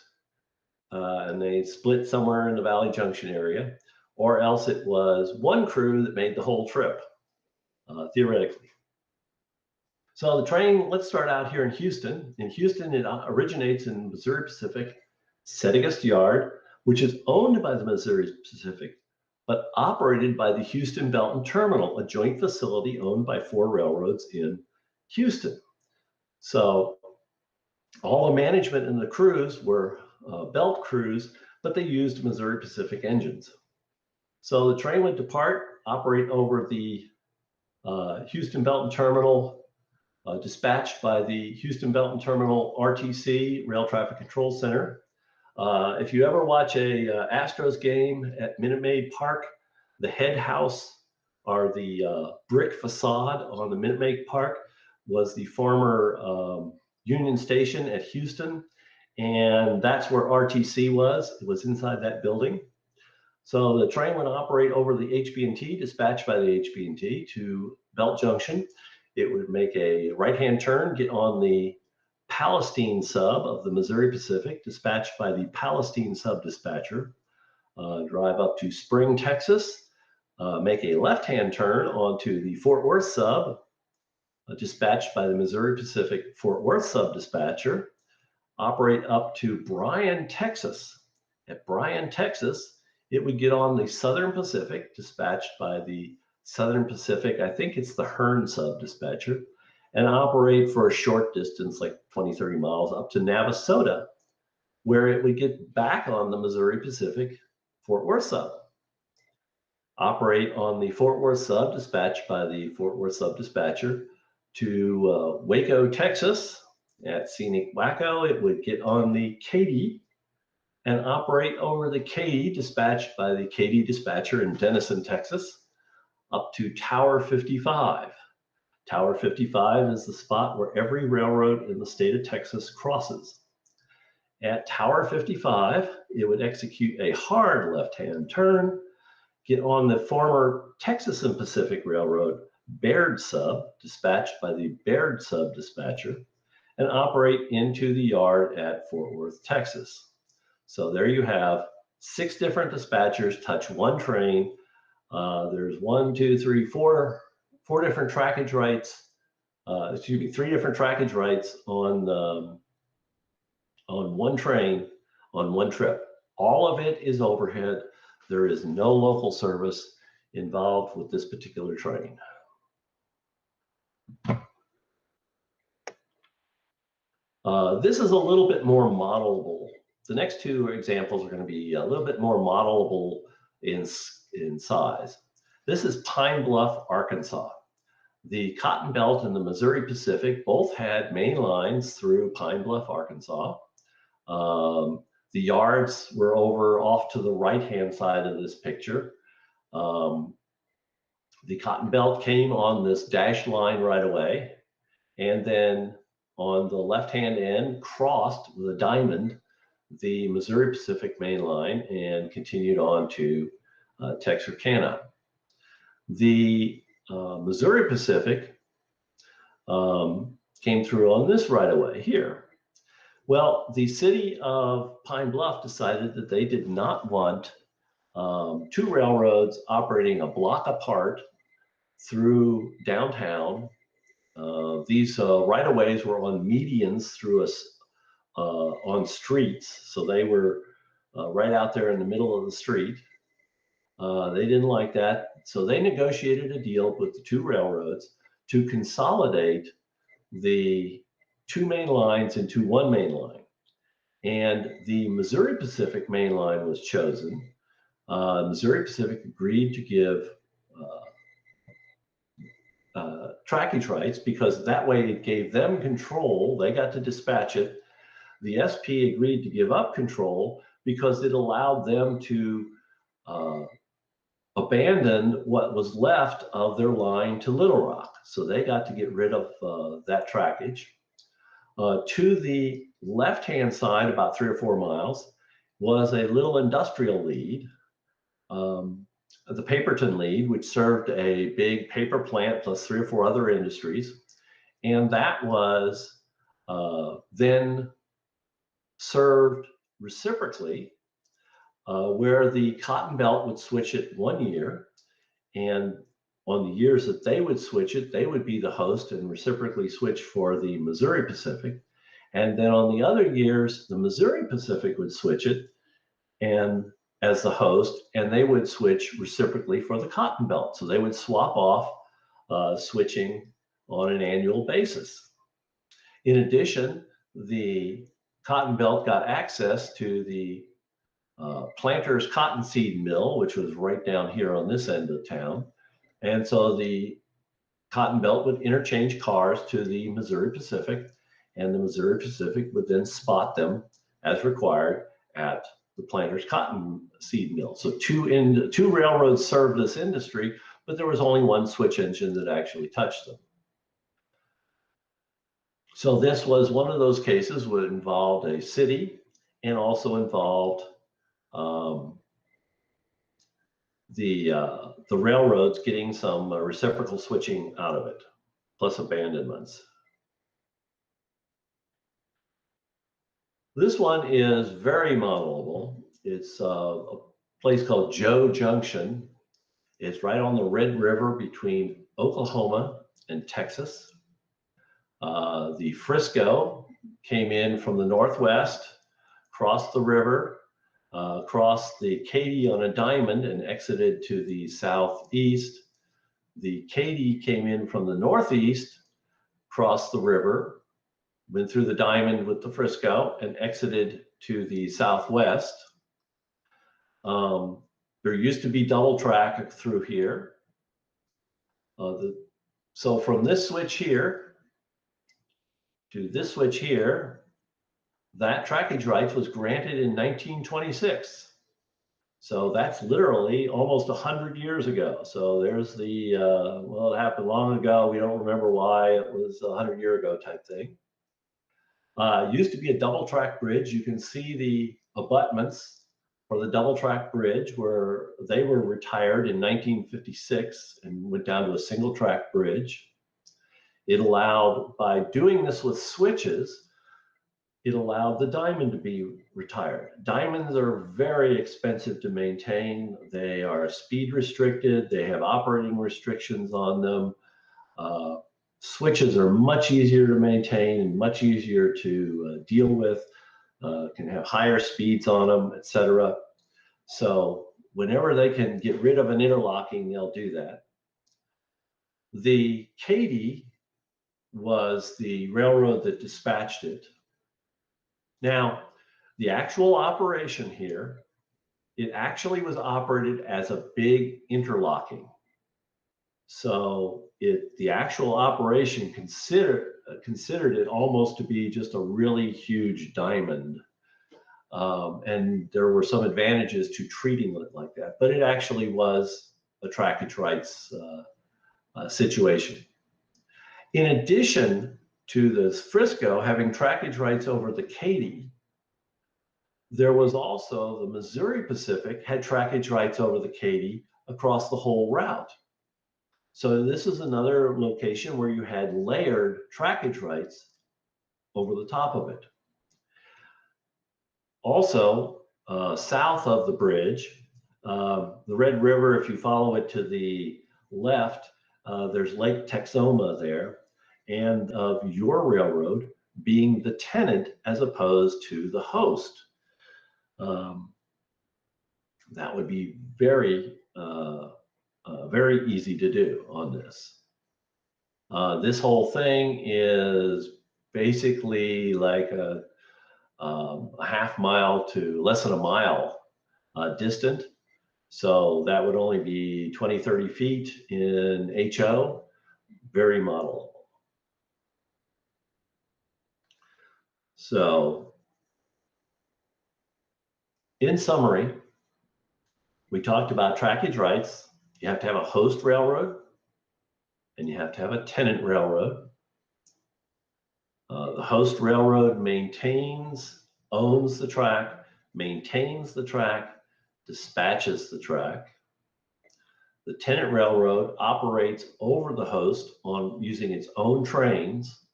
and they split somewhere in the Valley Junction area, or else it was 1 crew that made the whole trip, theoretically. So the train, let's start out here in Houston. In Houston, it originates in Missouri Pacific, Settegast Yard, which is owned by the Missouri Pacific, but operated by the Houston Belton Terminal, a joint facility owned by 4 railroads in Houston. So all the management and the crews were Belt crews, but they used Missouri Pacific engines. So the train would depart, operate over the Houston Belton Terminal, dispatched by the Houston Belton Terminal RTC, Rail Traffic Control Center. If you ever watch a Astros game at Minute Maid Park, the head house or the brick facade on the Minute Maid Park was the former Union Station at Houston, and that's where RTC was. It was inside that building. So the train would operate over the HB&T, dispatched by the HB&T to Belt Junction. It would make a right-hand turn, get on the Palestine sub of the Missouri Pacific, dispatched by the Palestine sub dispatcher, drive up to Spring, Texas, make a left-hand turn onto the Fort Worth sub, dispatched by the Missouri Pacific Fort Worth sub dispatcher, operate up to Bryan, Texas. At Bryan, Texas, it would get on the Southern Pacific, dispatched by the Southern Pacific, I think it's the Hearn sub dispatcher, and operate for a short distance, like 20, 30 miles, up to Navasota, where it would get back on the Missouri Pacific Fort Worth sub. Operate on the Fort Worth sub, dispatched by the Fort Worth sub dispatcher to Waco, Texas. At Scenic Waco, it would get on the Katy and operate over the Katy, dispatched by the Katy dispatcher in Denison, Texas, up to Tower 55. Tower 55 is the spot where every railroad in the state of Texas crosses. At Tower 55, it would execute a hard left-hand turn, get on the former Texas and Pacific Railroad Baird sub, dispatched by the Baird sub dispatcher, and operate into the yard at Fort Worth, Texas. So there you have 6 different dispatchers touch 1 train. There's 1, 2, 3, 4 different trackage rights. 3 different trackage rights on 1 train on 1 trip. All of it is overhead. There is no local service involved with this particular train. This is a little bit more modelable. The next 2 examples are going to be a little bit more modelable in size. This is Pine Bluff, Arkansas. The Cotton Belt and the Missouri Pacific both had main lines through Pine Bluff, Arkansas. The yards were over off to the right-hand side of this picture. The Cotton Belt came on this dashed line right away, and then on the left-hand end crossed with a diamond the Missouri Pacific main line and continued on to Texarkana. The Missouri Pacific came through on this right away here. Well, the city of Pine Bluff decided that they did not want 2 railroads operating a block apart through downtown. These right-of-ways were on medians through on streets, so they were right out there in the middle of the street. They didn't like that, so they negotiated a deal with the 2 railroads to consolidate the 2 main lines into 1 main line. And the Missouri Pacific main line was chosen. Missouri Pacific agreed to give trackage rights because that way it gave them control. They got to dispatch it. The SP agreed to give up control because it allowed them to abandon what was left of their line to Little Rock. So they got to get rid of that trackage. To the left-hand side, about 3 or 4 miles, was a little industrial lead. the Paperton lead, which served a big paper plant plus 3 or 4 other industries. And that was then served reciprocally, where the Cotton Belt would switch it 1 year. And on the years that they would switch it, they would be the host and reciprocally switch for the Missouri Pacific. And then on the other years, the Missouri Pacific would switch it and as the host, and they would switch reciprocally for the Cotton Belt. So they would swap off switching on an annual basis. In addition, the Cotton Belt got access to the Planters Cottonseed Mill, which was right down here on this end of town. And so the Cotton Belt would interchange cars to the Missouri Pacific, and the Missouri Pacific would then spot them as required at the Planters Cottonseed Mill. So two railroads served this industry, but there was only one switch engine that actually touched them. So this was one of those cases where it involved a city and also involved the railroads getting some reciprocal switching out of it, plus abandonments. This one is very modelable. It's a place called Joe Junction. It's right on the Red River between Oklahoma and Texas. The Frisco came in from the northwest, crossed the river, crossed the Katy on a diamond and exited to the southeast. The Katy came in from the northeast, crossed the river, went through the diamond with the Frisco and exited to the southwest. There used to be double track through here. So from this switch here to this switch here, that trackage rights was granted in 1926. So that's literally almost 100 years ago. So there's the, well, it happened long ago. We don't remember why it was 100 years ago type thing. Used to be a double track bridge. You can see the abutments for the double track bridge where they were retired in 1956 and went down to a single track bridge. It allowed, by doing this with switches, it allowed the diamond to be retired. Diamonds are very expensive to maintain. They are speed restricted. They have operating restrictions on them. Switches are much easier to maintain and much easier to deal with, can have higher speeds on them, etc. So whenever they can get rid of an interlocking, they'll do that. The Katy was the railroad that dispatched it. Now, the actual operation here, it actually was operated as a big interlocking. So the actual operation considered it almost to be just a really huge diamond. And there were some advantages to treating it like that, but it actually was a trackage rights situation. In addition to the Frisco having trackage rights over the Katy, there was also the Missouri Pacific had trackage rights over the Katy across the whole route. So this is another location where you had layered trackage rights over the top of it. Also, south of the bridge, the Red River, if you follow it to the left, there's Lake Texoma there, and of your railroad being the tenant as opposed to the host. That would be very easy to do on this. This whole thing is basically like a half mile to less than a mile distant. So that would only be 20, 30 feet in HO, very modelable. So in summary, we talked about trackage rights. You have to have a host railroad and you have to have a tenant railroad. The host railroad owns the track, maintains the track, dispatches the track. The tenant railroad operates over the host on using its own trains,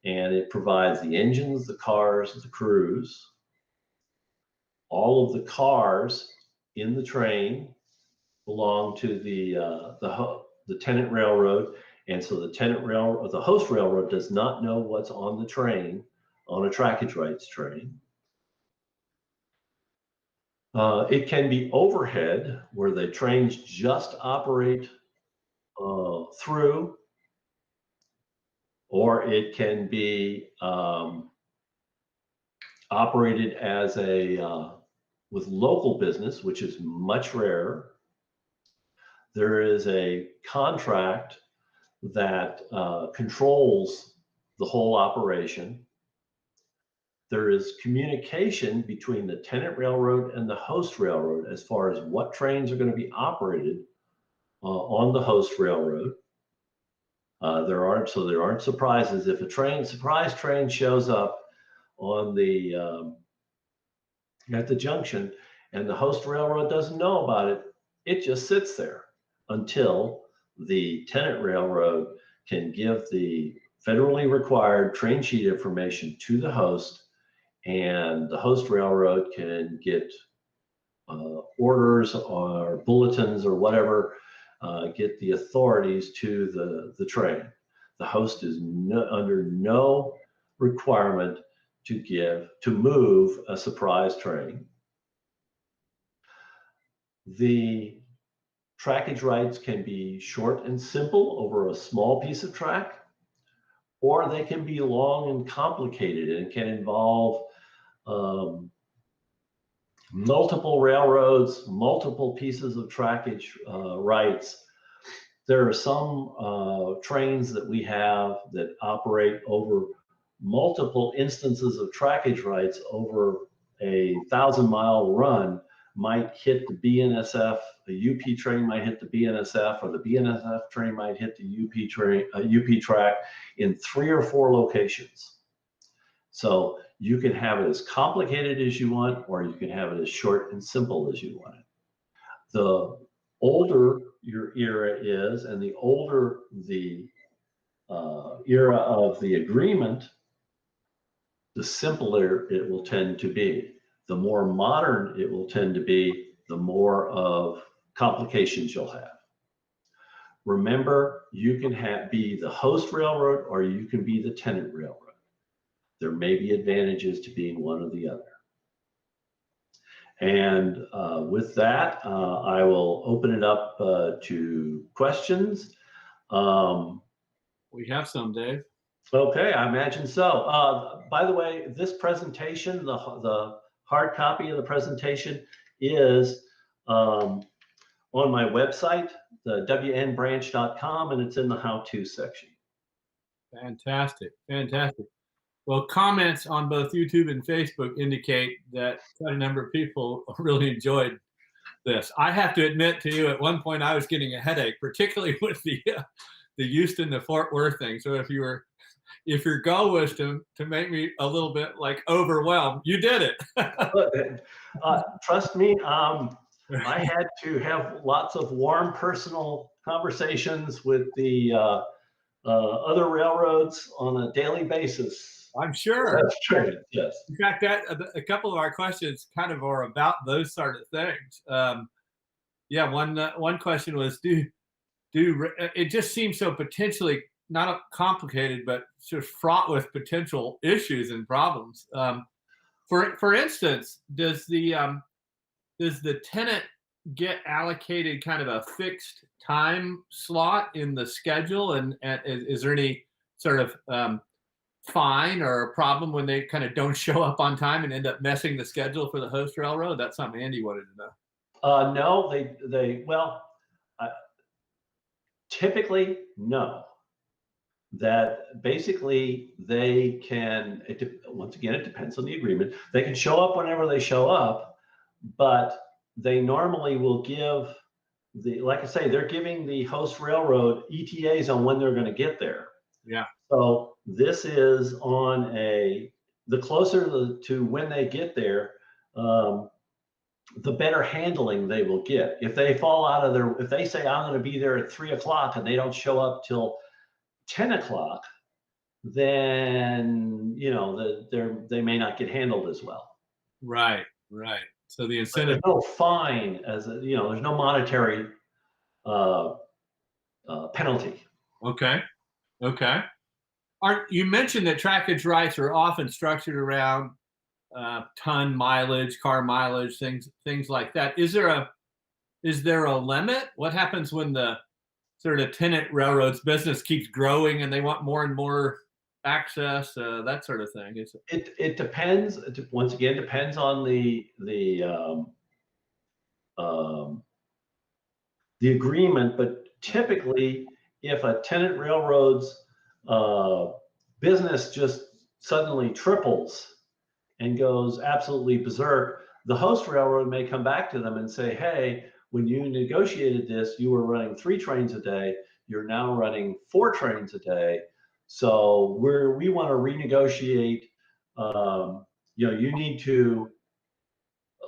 and it provides the engines, the cars, the crews. All of the cars in the train belong to the tenant railroad, and so the host railroad does not know what's on the train on a trackage rights train. It can be overhead, where the trains just operate through, or it can be operated as with local business, which is much rarer. There is a contract that controls the whole operation. There is communication between the tenant railroad and the host railroad as far as what trains are going to be operated on the host railroad. There aren't surprises. If a surprise train shows up on at the junction and the host railroad doesn't know about it, it just sits there until the tenant railroad can give the federally required train sheet information to the host, and the host railroad can get orders or bulletins or whatever, get the authorities to the train. The host is under no requirement to move a surprise train. The trackage rights can be short and simple over a small piece of track, or they can be long and complicated and can involve multiple railroads, multiple pieces of trackage rights. There are some trains that we have that operate over multiple instances of trackage rights over a 1,000-mile run. Might hit the BNSF, the UP train might hit the BNSF, or the BNSF train might hit the UP track in 3 or 4 locations. So you can have it as complicated as you want, or you can have it as short and simple as you want it. The older your era is, and the older the era of the agreement, the simpler it will tend to be. The more modern it will tend to be, the more of complications you'll have. Remember, you can be the host railroad, or you can be the tenant railroad. There may be advantages to being one or the other. And with that, I will open it up to questions. We have some, Dave. Okay, I imagine so. By the way, this presentation, the hard copy of the presentation is on my website, the wnbranch.com, and it's in the how-to section. Fantastic, fantastic. Well, comments on both YouTube and Facebook indicate that quite a number of people really enjoyed this. I have to admit to you, at one point I was getting a headache, particularly with the Houston to Fort Worth thing. So if your goal was to make me a little bit like overwhelmed, you did it. Trust me, I had to have lots of warm personal conversations with the other railroads on a daily basis. I'm sure. That's true. Yes. In fact, a couple of our questions kind of are about those sort of things. Yeah, one question was, do it just seems so potentially not complicated, but sort of fraught with potential issues and problems. For instance, does the tenant get allocated kind of a fixed time slot in the schedule, and is there any sort of fine or a problem when they kind of don't show up on time and end up messing the schedule for the host railroad? That's something Andy wanted to know. No, typically no. That basically they can, once again, it depends on the agreement. They can show up whenever they show up, but they normally will give like I say, they're giving the host railroad ETAs on when they're going to get there. Yeah. So this is on the closer to when they get there, the better handling they will get. If they fall out of their, if they say I'm going to be there at 3 o'clock and they don't show up till 10 o'clock, then they may not get handled as well. Right. So the But incentive. there's no fine there's no monetary penalty. Okay. You mentioned that trackage rights are often structured around ton mileage, car mileage, things like that. Is there a limit? What happens when the sort of tenant railroads business keeps growing and they want more and more access, that sort of thing? It depends. Once again, depends on the agreement. But typically, if a tenant railroad's business just suddenly triples and goes absolutely berserk, the host railroad may come back to them and say, hey, when you negotiated this, you were running 3 trains a day. You're now running 4 trains a day. So we want to renegotiate. You need to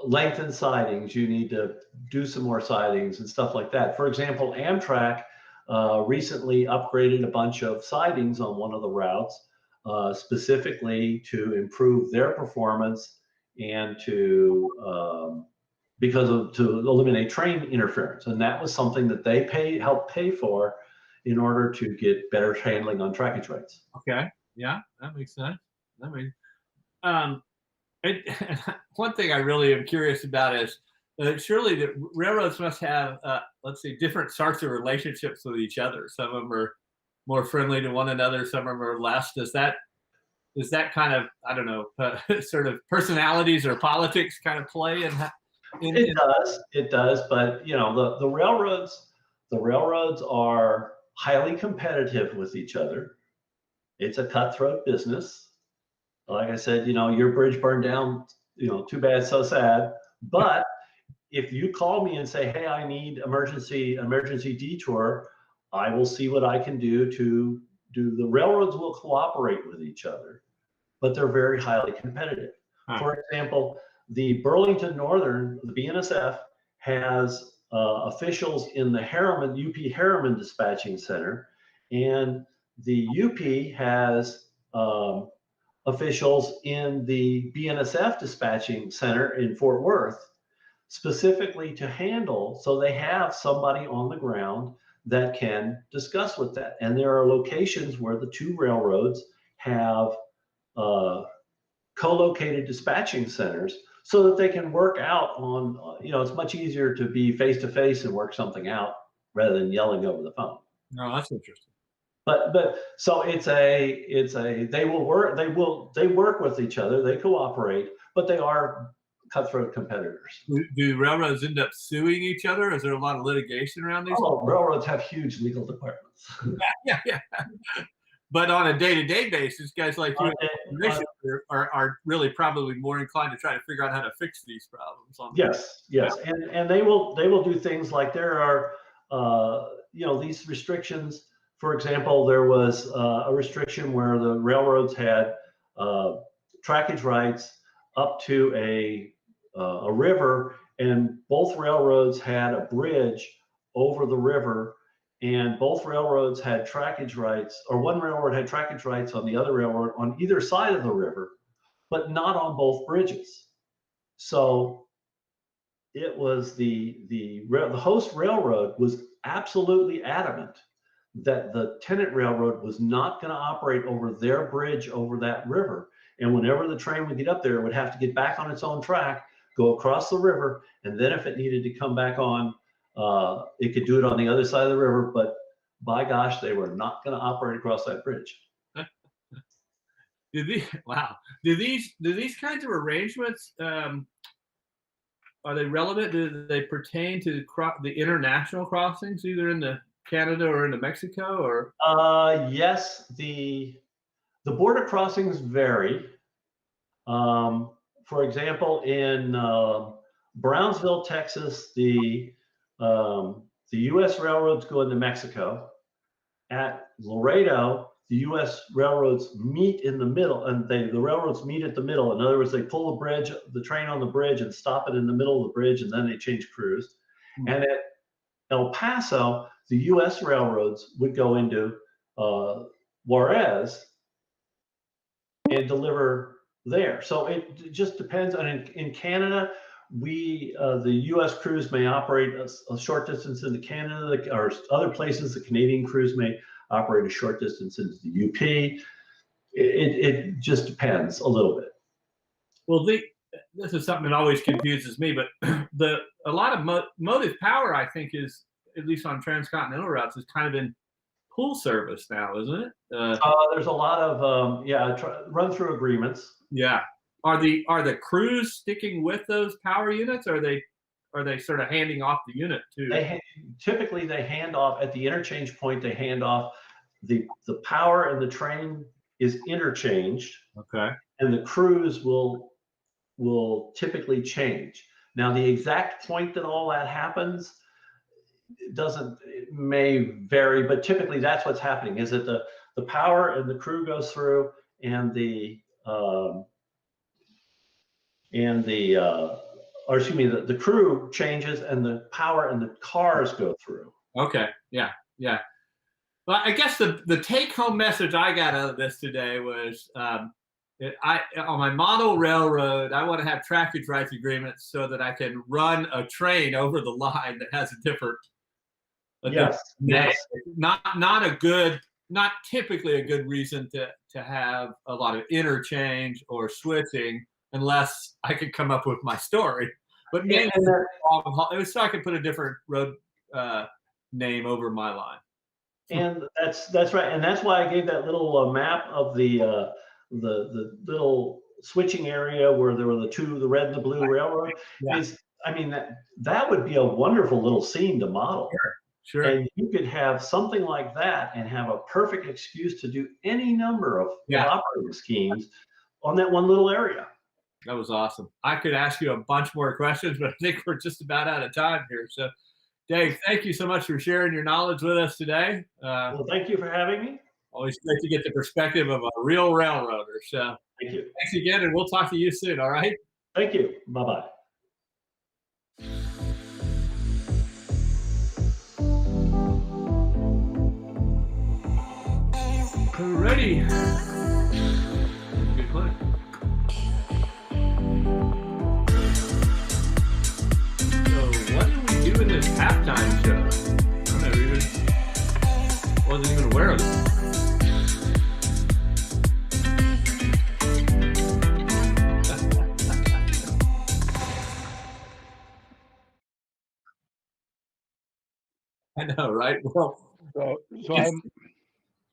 lengthen sidings. You need to do some more sidings and stuff like that. For example, Amtrak recently upgraded a bunch of sidings on one of the routes, specifically to improve their performance and to eliminate train interference. And that was something that they helped pay for in order to get better handling on trackage rights. Okay, yeah, that makes sense. One thing I really am curious about is surely the railroads must have, let's say, different sorts of relationships with each other. Some of them are more friendly to one another, some of them are less. Does that kind of, I don't know, sort of personalities or politics kind of play in? It does. But the railroads are highly competitive with each other. It's a cutthroat business. Like I said, your bridge burned down, too bad, so sad. But if you call me and say, hey, I need emergency detour, I will see what I can do to do. The railroads will cooperate with each other, but they're very highly competitive. For example, the Burlington Northern, the BNSF, has officials in the UP Harriman Dispatching Center, and the UP has officials in the BNSF Dispatching Center in Fort Worth, specifically to handle, so they have somebody on the ground that can discuss with that. And there are locations where the 2 railroads have co-located dispatching centers so that they can work out on, it's much easier to be face-to-face and work something out rather than yelling over the phone. No, that's interesting. But so they work with each other, they cooperate, but they are cutthroat competitors. Do railroads end up suing each other? Is there a lot of litigation around these? Oh, railroads have huge legal departments. Yeah. But on a day-to-day basis, guys like you are really probably more inclined to try to figure out how to fix these problems. Yes. And they will do things like there are these restrictions. For example, there was a restriction where the railroads had trackage rights up to a river, and both railroads had a bridge over the river, and both railroads had trackage rights, or one railroad had trackage rights on the other railroad on either side of the river, but not on both bridges. So it was the host railroad was absolutely adamant that the tenant railroad was not going to operate over their bridge over that river. And whenever the train would get up there, it would have to get back on its own track, go across the river, and then if it needed to come back on, it could do it on the other side of the river. But by gosh, they were not going to operate across that bridge. Do these kinds of arrangements, are they relevant? Do they pertain to the international crossings, either into Canada or into Mexico? Or yes, the border crossings vary. For example, in Brownsville, Texas, the U.S. railroads go into Mexico. At Laredo, the U.S. railroads meet in the middle, and the railroads meet at the middle. In other words, they pull the train on the bridge and stop it in the middle of the bridge, and then they change crews. And at El Paso, the U.S. railroads would go into Juarez and deliver there. So it just depends. And in Canada, the U.S. crews may operate a short distance into Canada, or other places the Canadian crews may operate a short distance into the UP. It just depends a little bit. Well, this is something that always confuses me, but a lot of motive power, I think, is, at least on transcontinental routes, is kind of in pool service now, isn't it? There's a lot of run through agreements. Yeah. Are the crews sticking with those power units, or are they sort of handing off the unit too? Typically they hand off at the interchange point. They hand off the power, and the train is interchanged. Okay. And the crews will typically change. Now, the exact point that all that happens it may vary, but typically that's what's happening, is that the power and the crew goes through, and the crew changes, and the power and the cars go through. Okay. Yeah. Well, I guess the take-home message I got out of this today was, on my model railroad, I want to have trackage rights agreements so that I can run a train over the line that has a different name. Not typically a good reason to have a lot of interchange or switching, unless I could come up with my story. But maybe so I could put a different road name over my line. And that's right, and that's why I gave that little map of the little switching area where there were the red and the blue railroad. Yeah. That would be a wonderful little scene to model. Sure. And you could have something like that and have a perfect excuse to do any number of operating schemes on that one little area. That was awesome. I could ask you a bunch more questions, but I think we're just about out of time here. So, Dave, thank you so much for sharing your knowledge with us today. Well, thank you for having me. Always great to get the perspective of a real railroader. So thank you. Thanks again, and we'll talk to you soon, all right? Thank you. Bye-bye. Alrighty. Good clip. So what did we do in this halftime show? I don't know, wasn't even aware of it. I know, right? Well, so I'm a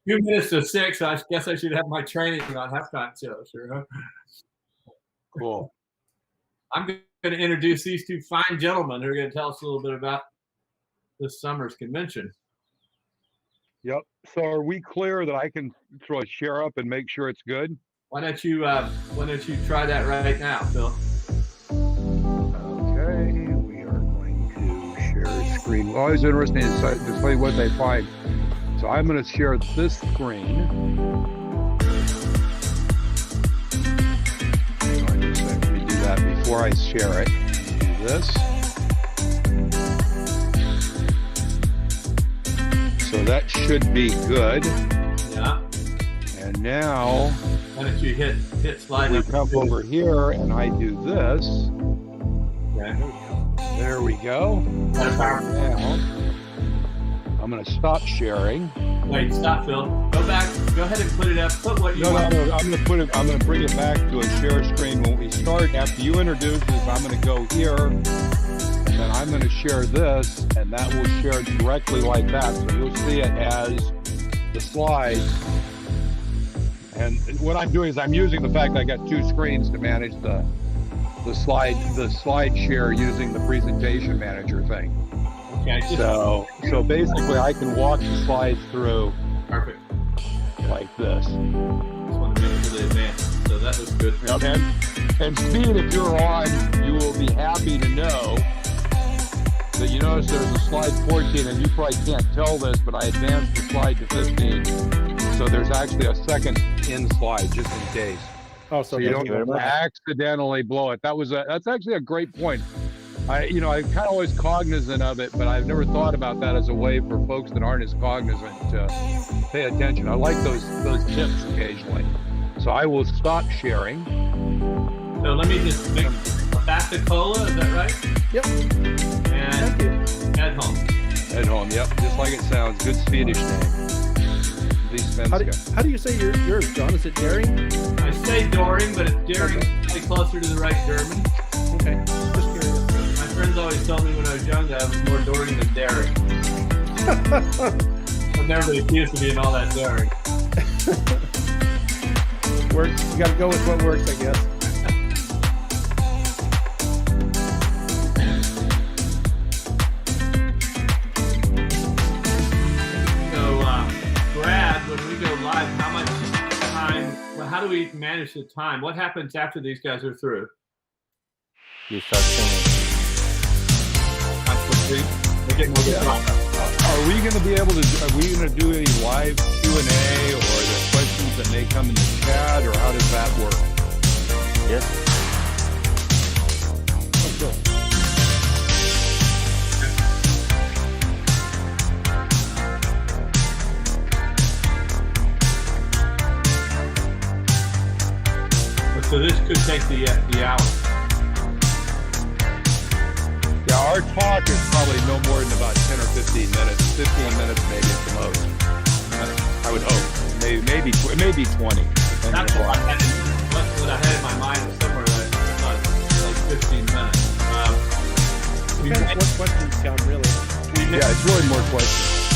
few minutes to 6. I guess I should have my training on halftime show. Sure. Huh? Cool. I'm going to introduce these two fine gentlemen who are going to tell us a little bit about this summer's convention. Yep. So are we clear that I can throw a share up and make sure it's good? Why don't you try that right now, Phil? Okay. We are going to share a screen. Well, it's interesting to display what they find. So I'm going to share this screen. So I just have to do that before I share it. Do this. So that should be good. Yeah. And now, why don't you hit slide? We come over here and I do this. Okay. There we go. Now, I'm going to stop sharing. Wait, stop, Phil. Go back. Go ahead and put it up. Put what you want. No, I'm going to bring it back to a share screen when we start. After you introduce this, I'm going to go here, and then I'm going to share this, and that will share directly like that. So you'll see it as the slides. And what I'm doing is I'm using the fact that I got two screens to manage the slide share using the presentation manager thing. Okay. So basically I can walk the slides through. Perfect. Like this. Just want to make it really advanced. So that was good. Okay. And Speed, if you're on, you will be happy to know that you notice there's a slide 14, and you probably can't tell this, but I advanced the slide to 15. So there's actually a second in slide just in case. Oh, So you don't accidentally blow it. That's actually a great point. I'm kind of always cognizant of it, but I've never thought about that as a way for folks that aren't as cognizant to pay attention. I like those tips occasionally. So I will stop sharing. So let me just make back to cola, is that right? Yep. And head home. Head home, yep. Just like it sounds. Good Swedish name. How do you say yours, John? Is it daring? I say Doring, but it's daring slightly closer to the right German. Okay, just curious. My friends always told me when I was young that I was more Doring than daring. I've never been accused of being all that daring. You got to go with what works, I guess. When we go live, how much time, how do we manage the time? What happens after these guys are through? You start singing. Are we going to be able to, are we going to do any live Q&A, or are there questions that may come in the chat, or how does that work? Yes. Let's go. So this could take the hour. Yeah, our talk is probably no more than about 10 or 15 minutes. 15 minutes maybe at the most. I would hope. Maybe 20. That's what I had in my mind was somewhere like 15 minutes. What questions count, really? Yeah, it's really more questions.